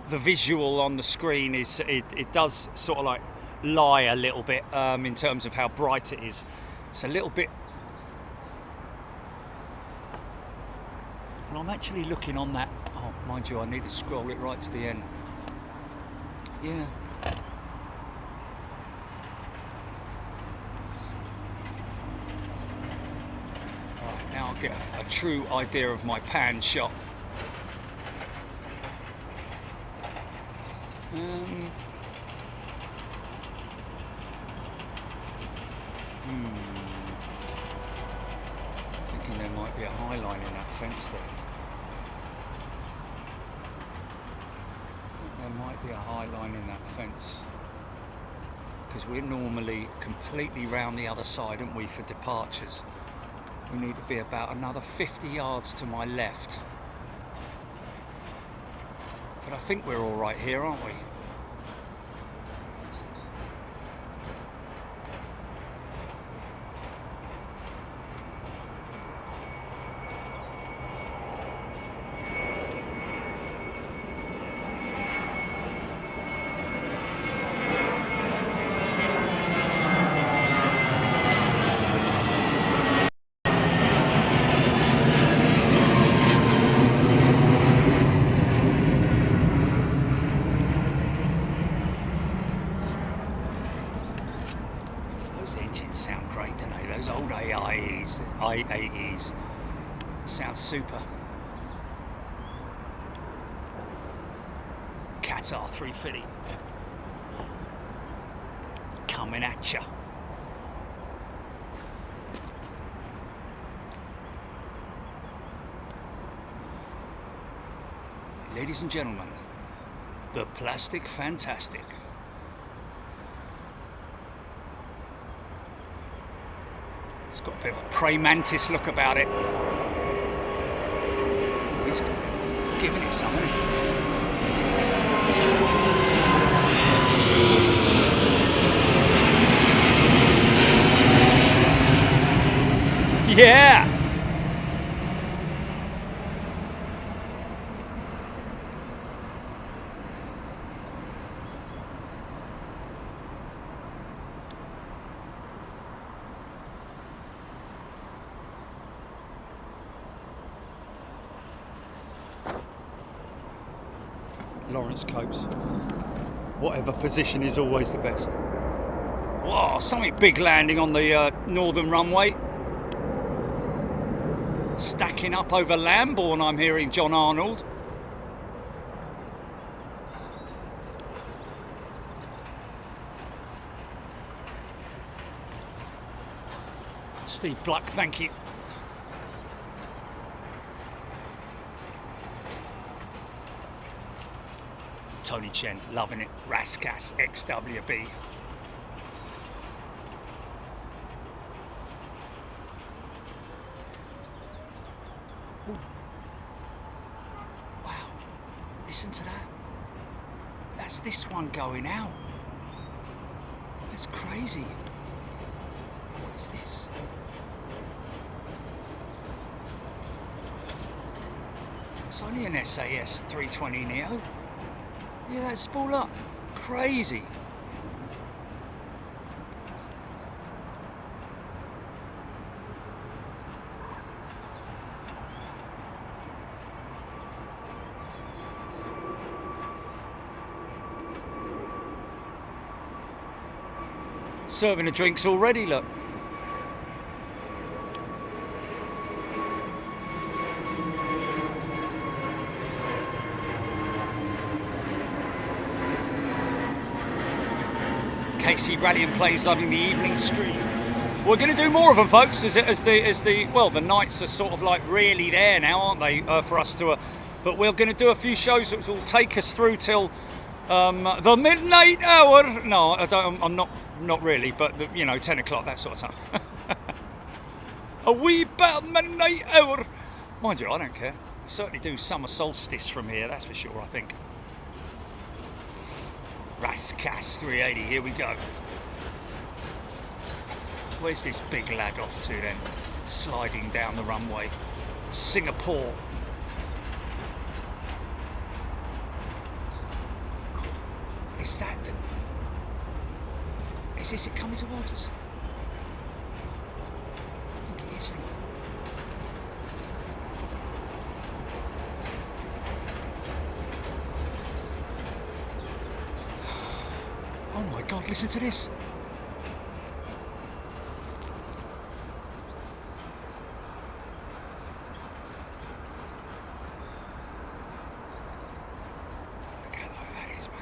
visual on the screen is it does sort of like lie a little bit in terms of how bright it is. It's a little bit, and I'm actually looking on that. Oh, mind you, I need to scroll it right to the end. Yeah. Now I'll get a true idea of my pan shot. Thinking there might be a high line in that fence there. There might be a high line in that fence. Because we're normally completely round the other side, aren't we, for departures? We need to be about another 50 yards to my left. But I think we're all right here, aren't we? engines sound great, don't they? Those old I80s sound super. Qatar 350 coming at ya. Ladies and gentlemen, the plastic fantastic. It's got a bit of a praying mantis look about it. Oh, he's giving it some, isn't he? Yeah! Lawrence copes. Whatever position is always the best. Whoa, something big landing on the northern runway. Stacking up over Lambourne, I'm hearing John Arnold. Steve Bluck, thank you. Tony Chen, loving it. Raskas XWB. Ooh. Wow, listen to that. That's this one going out. That's crazy. What is this? It's only an SAS 320 Neo. Yeah, that spool up. Crazy. Serving the drinks already, look. Casey Rallying Plays loving the evening stream. We're going to do more of them, folks, as the well, the nights are sort of like really there now, aren't they, for us to. But we're going to do a few shows that will take us through till the midnight hour. No, I don't. I'm not really, but you know, 10 o'clock, that sort of time. A wee bit midnight hour. Mind you, I don't care. Certainly do summer solstice from here, that's for sure. I think. Raskas 380, here we go. Where's this big lag off to then? Sliding down the runway. Singapore. Is that the... Is this it coming towards us? I think it is, you know. Oh my God, listen to this. Look how low that is, man.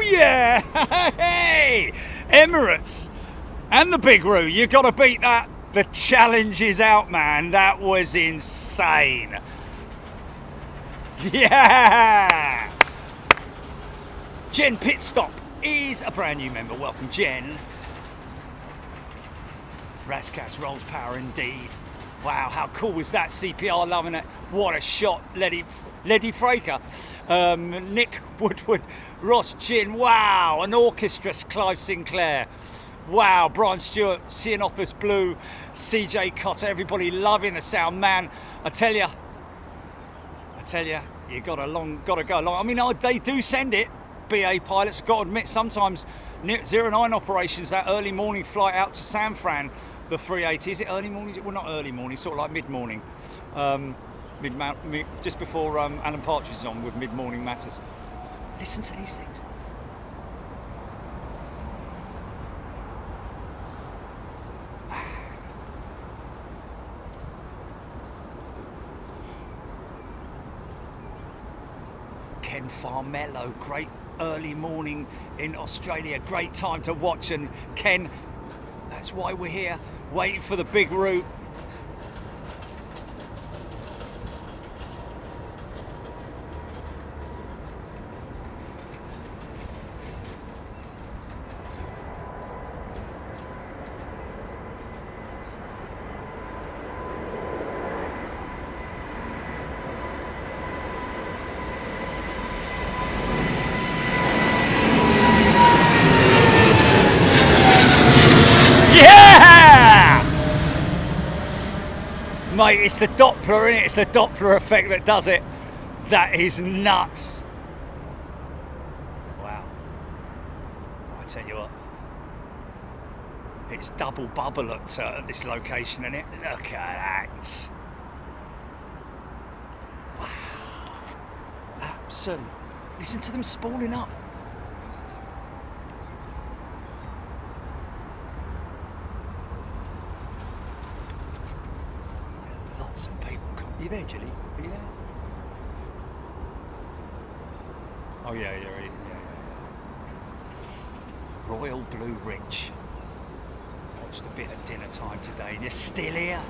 Yeah, hey, Emirates and the Big Roo, you got to beat that. The challenge is out, man. That was insane. Yeah. Jen Pitstop is a brand new member. Welcome, Jen. Raskas rolls power indeed. Wow, how cool was that? CPR loving it. What a shot, Leddy Fraker. Nick Woodward, Ross Gin. Wow, an orchestra, Clive Sinclair. Wow, Brian Stewart, seeing off this blue, CJ Cotter, everybody loving the sound, man. I tell you, you got to go along. I mean, they do send it. BA pilots, I've got to admit, sometimes 09 operations, that early morning flight out to San Fran, the 380. Is it early morning? Well, not early morning, sort of like mid-morning. Just before Alan Partridge is on with Mid-Morning Matters. Listen to these things. Ken Farmello, great early morning in Australia, great time to watch. And Ken, that's why we're here, waiting for the big route. Mate, it's the Doppler, innit? It's the Doppler effect that does it. That is nuts. Wow. I tell you what, it's double bubble at this location, isn't it? Look at that. Wow. Absolutely. Listen to them spooling up. Lots of people come. Are you there, Gilly? Are you there? Oh yeah. Royal Blue Ridge. Watched a bit of dinner time today, and you're still here.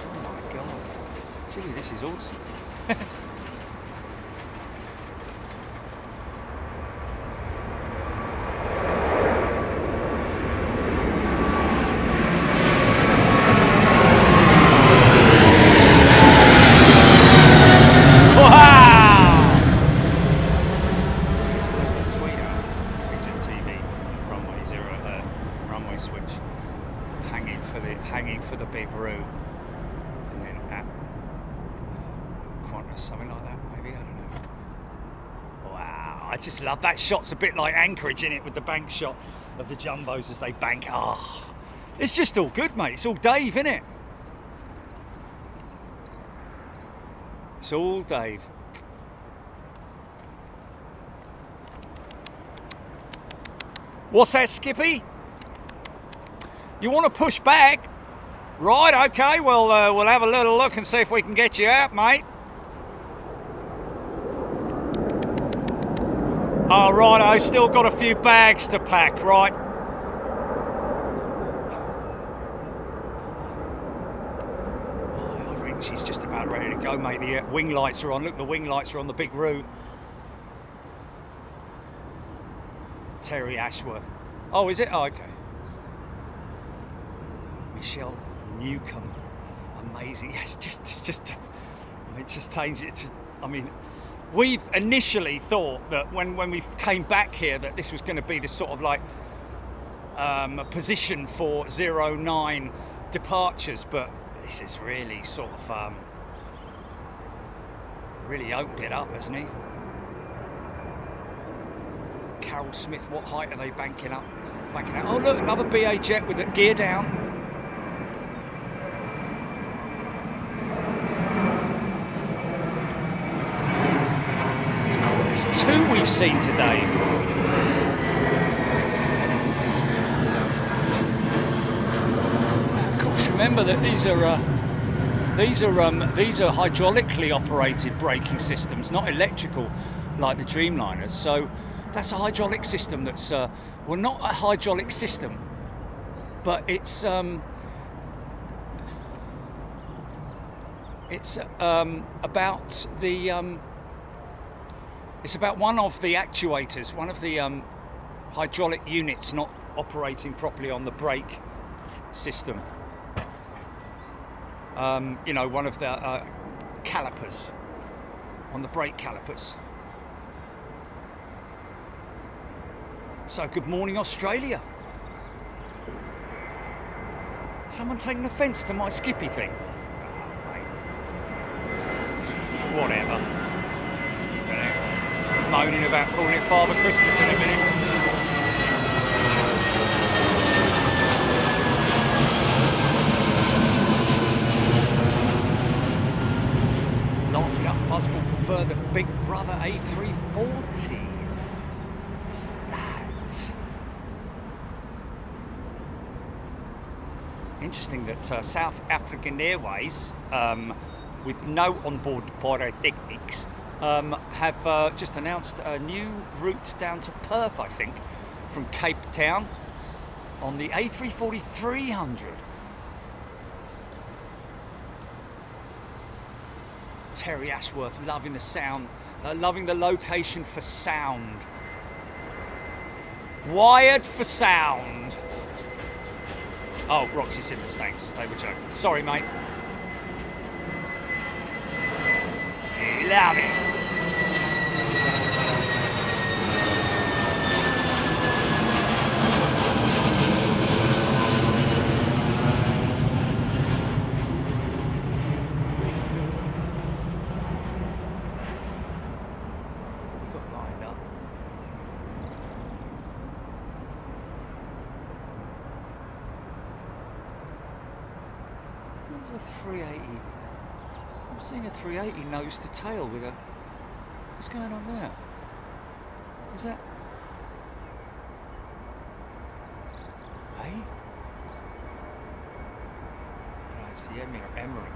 Oh my God, Gilly, this is awesome. Hanging for the big route, and then at Qantas, something like that, maybe, I don't know. Wow, I just love that shot's a bit like Anchorage in it, with the bank shot of the jumbos as they bank. Oh, it's just all good, mate. It's all Dave, isn't it? It's all Dave. What's that, Skippy? You want to push back? Right, okay, well, we'll have a little look and see if we can get you out, mate. Oh, right, I still got a few bags to pack, right? Oh, I think she's just about ready to go, mate. The wing lights are on. Look, the wing lights are on the big route. Terry Ashworth. Oh, is it? Oh, okay. Michelle Newcomb, amazing. Yes, it's just changed it. I mean, we've initially thought that when we came back here that this was going to be this sort of like a position for 09 departures, but this is really sort of really opened it up, hasn't he? Carol Smith, what height are they banking out? Oh look, another BA jet with the gear down. There's two we've seen today. Of course, remember that these are hydraulically operated braking systems, not electrical like the Dreamliners. So that's a hydraulic system that's well, not a hydraulic system, but it's about the it's about one of the actuators, one of the hydraulic units not operating properly on the brake system. You know, one of the calipers. on the brake calipers. So good morning, Australia. Someone taking offence to my Skippy thing? Whatever. Moaning about calling it Father Christmas in a minute. Laughing up fuzzball prefer the Big Brother A340. What's that? Interesting that South African Airways, with no onboard pyrotechnics, have just announced a new route down to Perth, I think, from Cape Town on the A340-300. Terry Ashworth loving the sound, loving the location for sound. Wired for sound. Oh, Roxy Simmons, thanks. They were joking. Sorry, mate. Love it. What we got lined up? There's a 380. I'm seeing a 380 nose to tail with a... What's going on there? Is that... Hey? No, it's the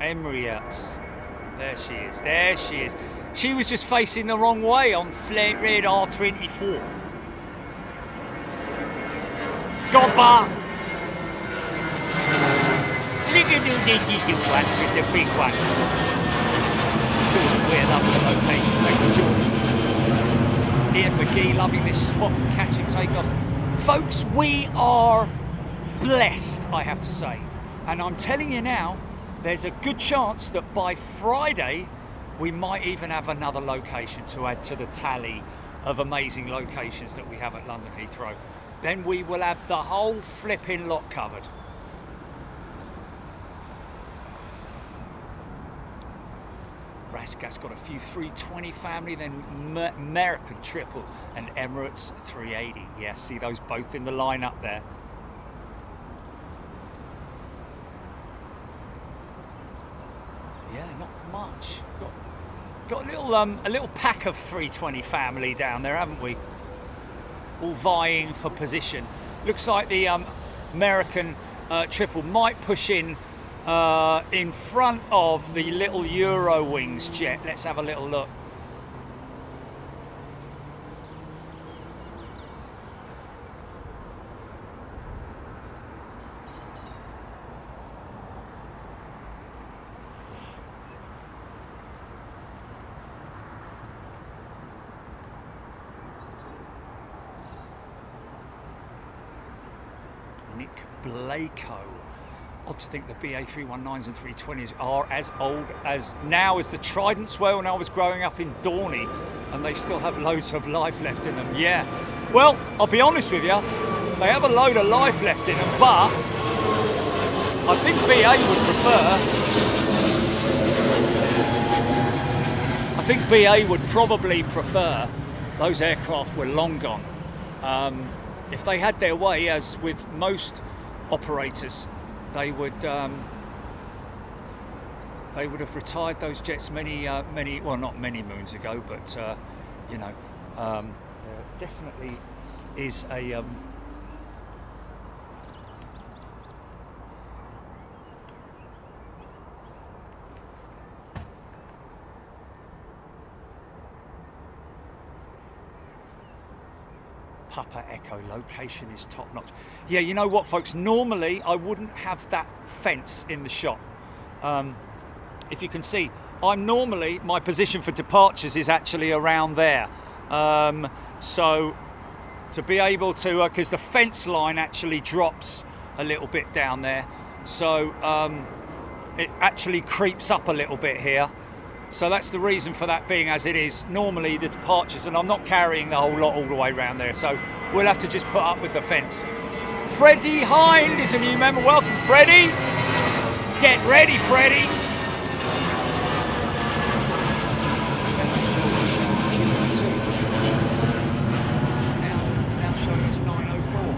Emirates. There she is. There she is. She was just facing the wrong way on flat red R24. Gobba! Look at the ones with the big one. Jordan Weir loving the location, thank you, Jordan. Ian McGee loving this spot for catching takeoffs. Folks, we are blessed, I have to say. And I'm telling you now, there's a good chance that by Friday, we might even have another location to add to the tally of amazing locations that we have at London Heathrow. Then we will have the whole flipping lot covered. Raskas got a few 320 family, then American triple and Emirates 380. Yeah, see those both in the lineup there. Yeah, not much. Got a little pack of 320 family down there, haven't we? All vying for position. Looks like the American triple might push in front of the little Eurowings jet. Let's have a little look. Nick Blako. Odd to think the BA319s and 320s are as old as now as the Tridents were when I was growing up in Dorney, and they still have loads of life left in them. Yeah, well, I'll be honest with you, they have a load of life left in them, but I think BA would prefer, I think BA would probably prefer those aircraft were long gone. If they had their way, as with most operators, they would have retired those jets many, well, not many moons ago, but you know, definitely is a Papa Echo location is top notch. Yeah, you know what, folks? Normally, I wouldn't have that fence in the shot. If you can see, my position for departures is actually around there. So to be able to, because the fence line actually drops a little bit down there, so it actually creeps up a little bit here. So that's the reason for that being as it is. Normally the departures, and I'm not carrying the whole lot all the way around there, so we'll have to just put up with the fence. Freddie Hind is a new member. Welcome, Freddie. Get ready, Freddie. Now showing us 9:04.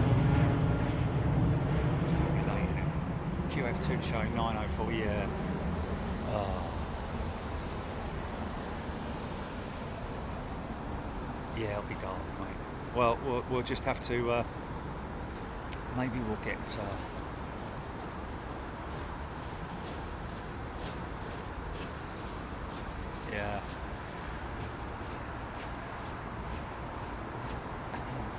It's going to be late, isn't it? QF2 showing 9:04. Yeah. Oh. Yeah, it'll be dark, mate. Well, we'll just have to. Maybe we'll get. Yeah.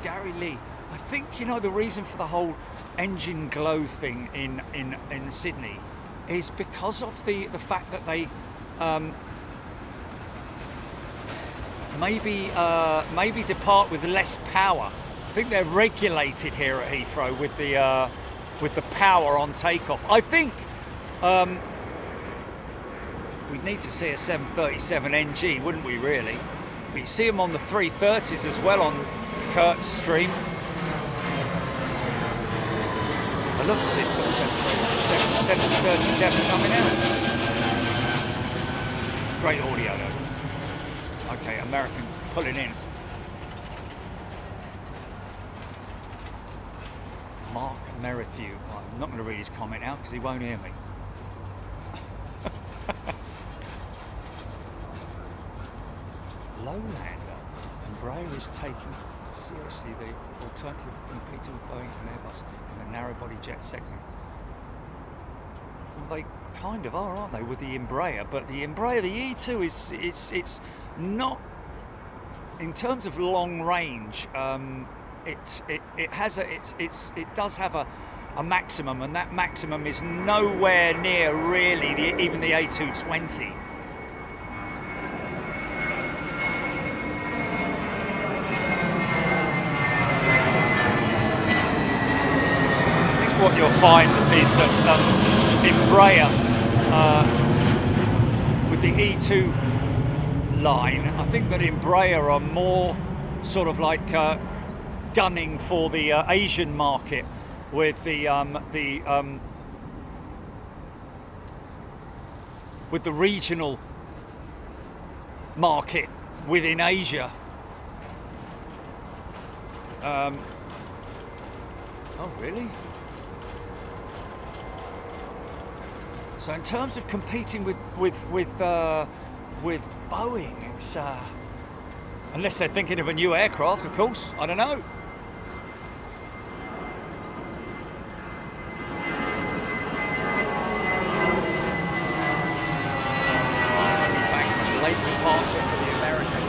Gary Lee, I think the reason for the whole engine glow thing in Sydney is because of the fact that they maybe depart with less power. I think they're regulated here at Heathrow with the power on takeoff. I think we'd need to see a 737 NG, wouldn't we really? But you see them on the 330s as well on Kurt's stream. I look, see, got a 7037 coming out. Great audio though. Okay, American pulling in. Mark Merrithew. Well, I'm not going to read his comment out because he won't hear me. Lowlander. Embraer is taking seriously the alternative of competing with Boeing and Airbus in the narrow-body jet segment. Well, they kind of are, aren't they, with the Embraer? But the Embraer, the E2 it's not, in terms of long range. It does have a maximum, and that maximum is nowhere near really even the A220. What you'll find is that Embraer with the E2 line, I think that Embraer are more sort of like gunning for the Asian market with the regional market within Asia. Oh, really? So in terms of competing with Boeing, it's unless they're thinking of a new aircraft, of course. I don't know. Tony Bankman, late departure for the American.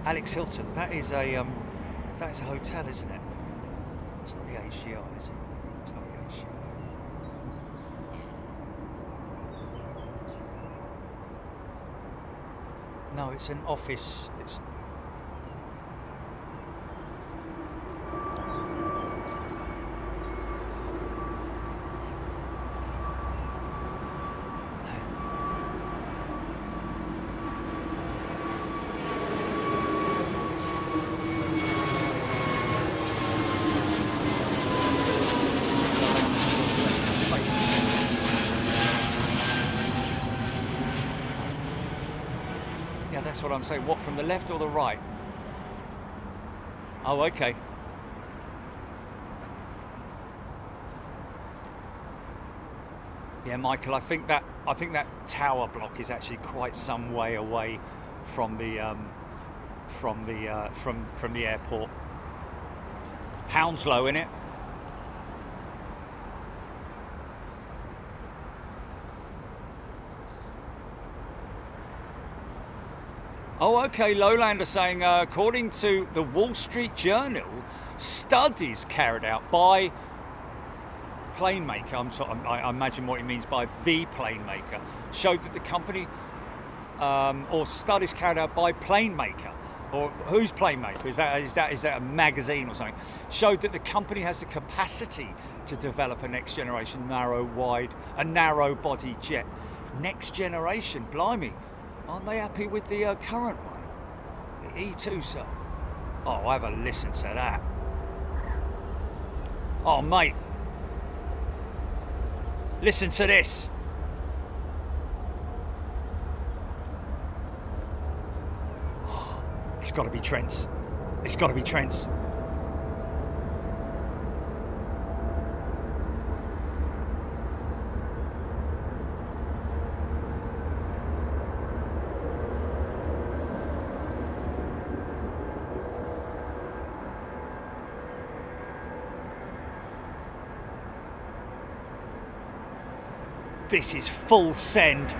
Alex Hilton, that is a hotel, isn't it? It's not the HGI, is it? It's not the HGI. No, it's an office. It's that's what I'm saying. What, from the left or the right? Oh, okay. Yeah, Michael, I think that tower block is actually quite some way away from the airport. Hounslow, innit? Oh, okay, Lowlander saying, according to the Wall Street Journal, studies carried out by plane maker, I imagine what he means by the plane maker, showed that the company or studies carried out by plane maker, or whose plane maker? Is that a magazine or something? Showed that the company has the capacity to develop a next generation narrow body jet. Next generation, blimey, aren't they happy with the current one, the E2, sir? Oh, have a listen to that. Oh, mate, listen to this. It's got to be Trent's. It's got to be Trent's. This is full send.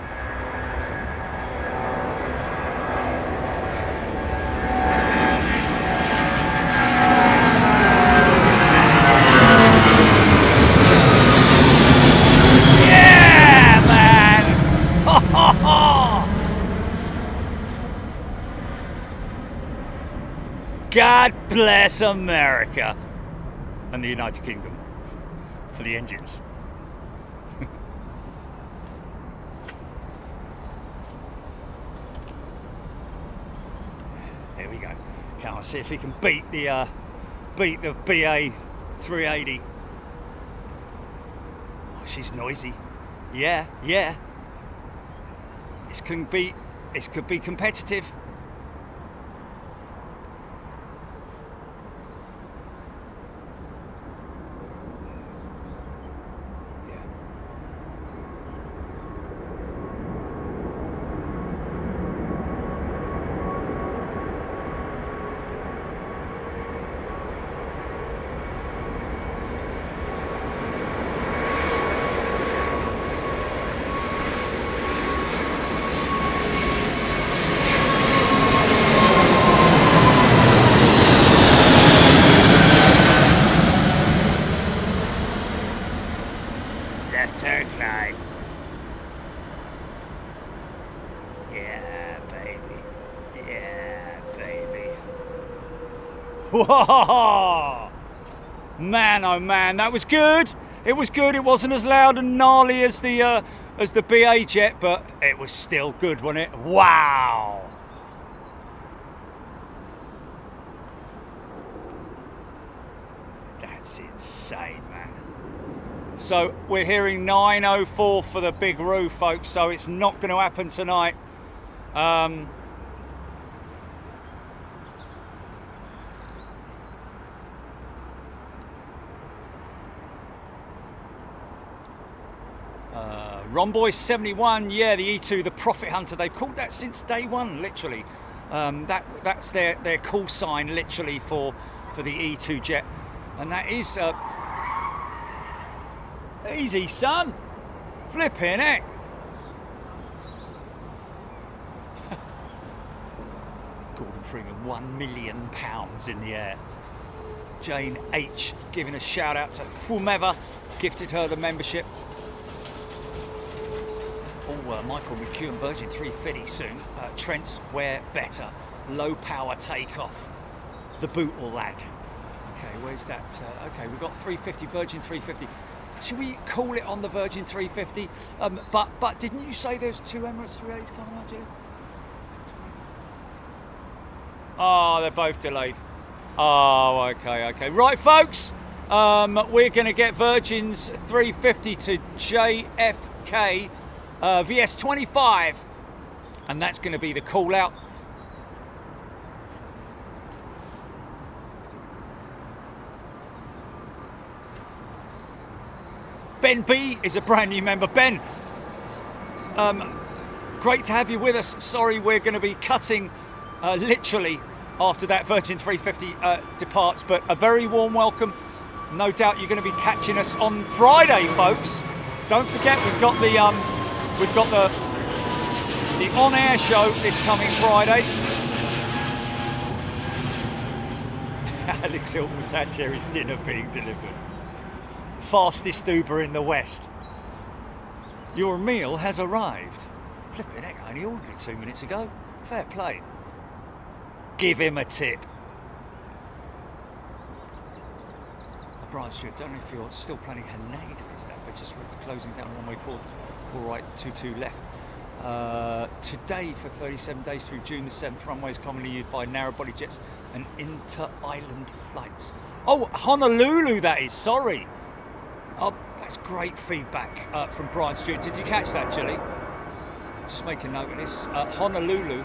God bless America and the United Kingdom for the engines. Here we go. Can't see if he can beat the BA 380. Oh, she's noisy. Yeah. This could be competitive. Turn climb. Yeah, baby. Whoa! Man, oh man, that was good. It was good. It wasn't as loud and gnarly as the BA jet, but it was still good, wasn't it? Wow! That's insane, man. So we're hearing 9:04 for the big roof, folks, so it's not going to happen tonight. Runway 71, yeah, the E2, the Profit Hunter. They've called that since day one, literally. That's their call sign, literally, for the E2 jet. And that is... easy, son. Flipping heck. Gordon Freeman, £1 million in the air. Jane H giving a shout out to whomever gifted her the membership. Oh, Michael McHugh and Virgin 350 soon. Trent's where better. Low power takeoff. The boot will lag. Okay, where's that? Okay, we've got 350, Virgin 350. Should we call it on the Virgin 350? But didn't you say there's two Emirates 380s coming out, Jim? Oh, they're both delayed. Oh, okay. Right, folks. We're going to get Virgin's 350 to JFK VS25, and that's going to be the call out. Ben B is a brand new member. Ben, great to have you with us. Sorry, we're going to be cutting literally after that Virgin 350 departs, but a very warm welcome. No doubt you're going to be catching us on Friday, folks. Don't forget, we've got the on-air show this coming Friday. Alex Hilton had Jerry's dinner being delivered. Fastest Uber in the West. Your meal has arrived. Flipping heck, I only ordered it 2 minutes ago. Fair play. Give him a tip. Brian Stewart, don't know if you're still planning Haneda, is that? But just closing down runway 4 right, 22 left. Today for 37 days through June the 7th, runway is commonly used by narrow-body jets and inter-island flights. Oh, Honolulu, that is, sorry. Oh, that's great feedback from Brian Stewart. Did you catch that, Julie? Just make a note of this. Honolulu,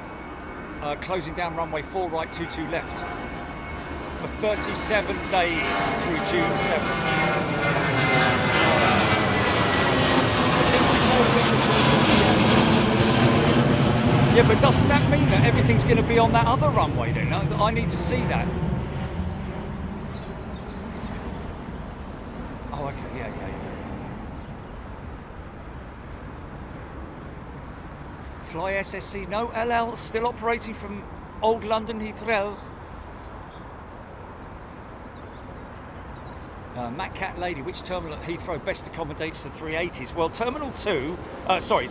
closing down runway 4 right, 22 left. For 37 days through June 7th. Yeah, but doesn't that mean that everything's going to be on that other runway then? No, I need to see that. Oh, okay, yeah. Fly SSC, no LL, still operating from Old London Heathrow. Matt Cat Lady, which terminal at Heathrow best accommodates the 380s? Well, Terminal 2,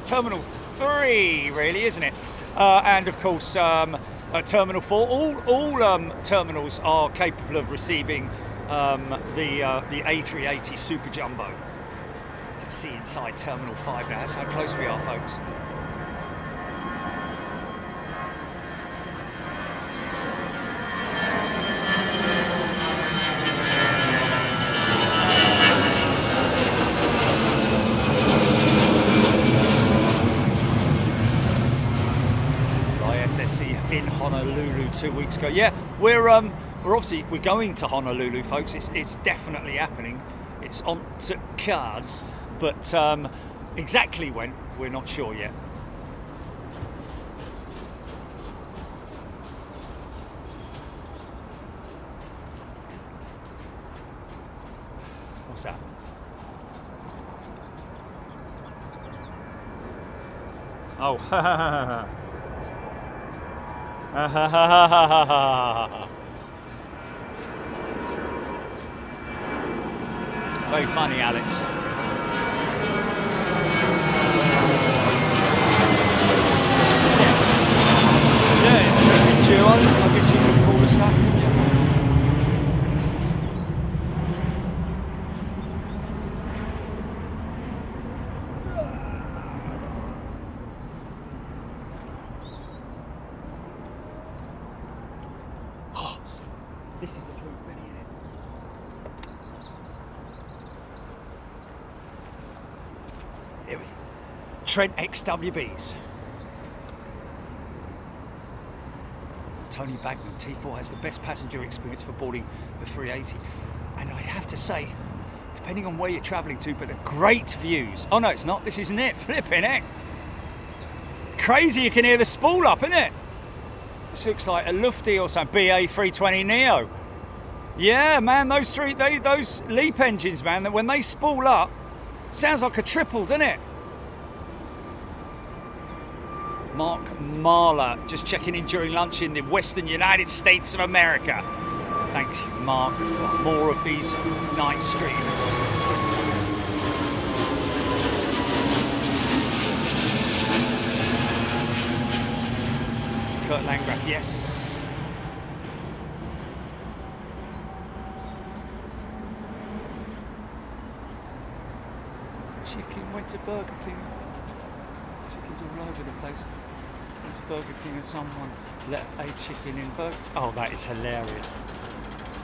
Terminal 3, really, isn't it? And of course, Terminal 4. All terminals are capable of receiving the A380 Super Jumbo. You can see inside Terminal 5 now. That's how close we are, folks. In Honolulu 2 weeks ago. Yeah, we're going to Honolulu, folks. It's definitely happening. It's on to cards, but exactly when, we're not sure yet. What's that? Oh, very funny, Alex. Steph. Yeah, tripping duo. I guess you could call us that, couldn't you? This is the fruit penny in it. Here we go. Trent XWBs. Tony Bagman, T4 has the best passenger experience for boarding the 380. And I have to say, depending on where you're travelling to, but the great views. Oh no, it's not. This isn't it. Flipping it. Crazy, you can hear the spool up, isn't it? This looks like a Lufty or something, BA320 Neo. Yeah, man, those LEAP engines, man, that when they spool up, sounds like a triple, doesn't it? Mark Marler, just checking in during lunch in the Western United States of America. Thanks, Mark. More of these night streams. Kurt Landgraf, yes. Chicken went to Burger King. Chicken's all over the place. Went to Burger King and someone let a chicken in Burger King. Oh, that is hilarious.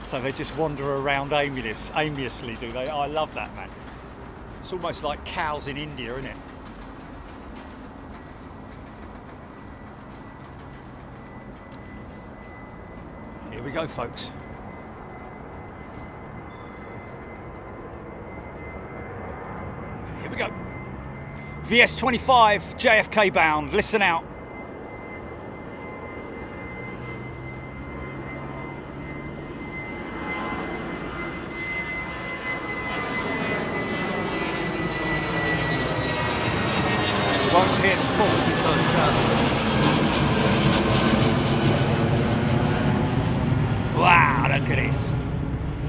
So they just wander around aimlessly, do they? Oh, I love that, man. It's almost like cows in India, isn't it? Here we go, folks. Here we go. VS25, JFK bound. Listen out. Won't hear the sport because wow, look at this.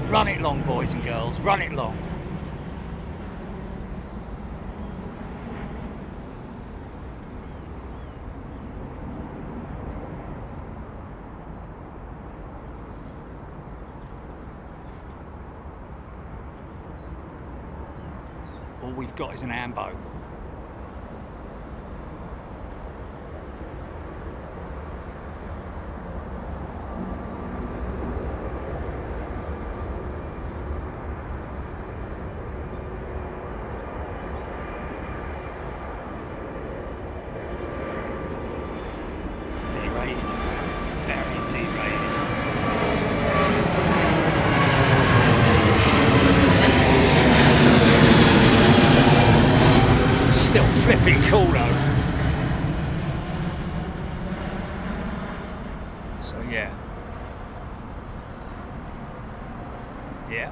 Run it long, boys and girls, run it long. all we've got is an ambo. Derated, very derated. Still flipping cool though. So yeah,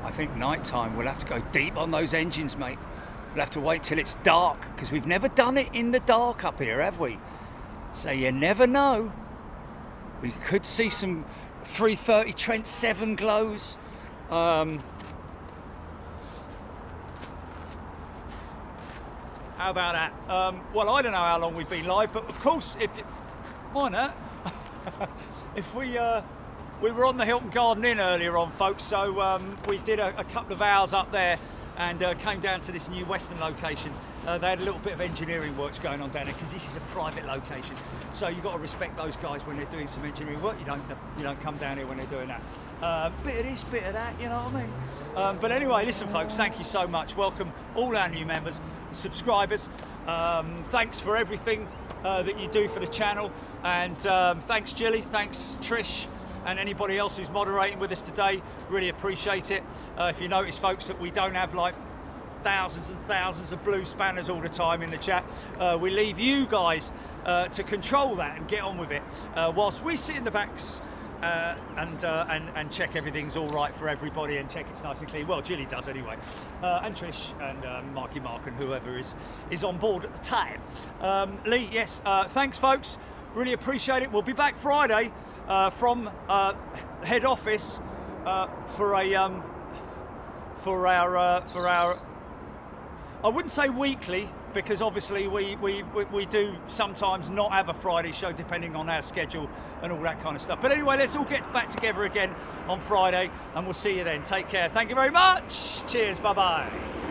I think nighttime we'll have to go deep on those engines, mate. We'll have to wait till it's dark, because we've never done it in the dark up here, have we? So you never know. We could see some 330 Trent 7 glows. How about that? Well, I don't know how long we've been live, but of course, why not? If we were on the Hilton Garden Inn earlier on, folks, so we did a couple of hours up there and came down to this new Western location. They had a little bit of engineering works going on down there, because this is a private location. So you've got to respect those guys when they're doing some engineering work. You don't come down here when they're doing that. Bit of this, bit of that, you know what I mean? But anyway, listen, folks, thank you so much. Welcome all our new members, subscribers. Thanks for everything that you do for the channel. And thanks, Jilly. Thanks, Trish. And anybody else who's moderating with us today, really appreciate it. If you notice, folks, that we don't have like thousands and thousands of blue spanners all the time in the chat, we leave you guys to control that and get on with it, whilst we sit in the backs and check everything's all right for everybody and check it's nice and clean. Well, Jilly does anyway, and Trish and Marky Mark and whoever is on board at the time. Lee, yes, thanks, folks. Really appreciate it. We'll be back Friday from head office for our I wouldn't say weekly, because obviously we do sometimes not have a Friday show depending on our schedule and all that kind of stuff. But anyway, let's all get back together again on Friday, and we'll see you then. Take care. Thank you very much. Cheers. Bye-bye.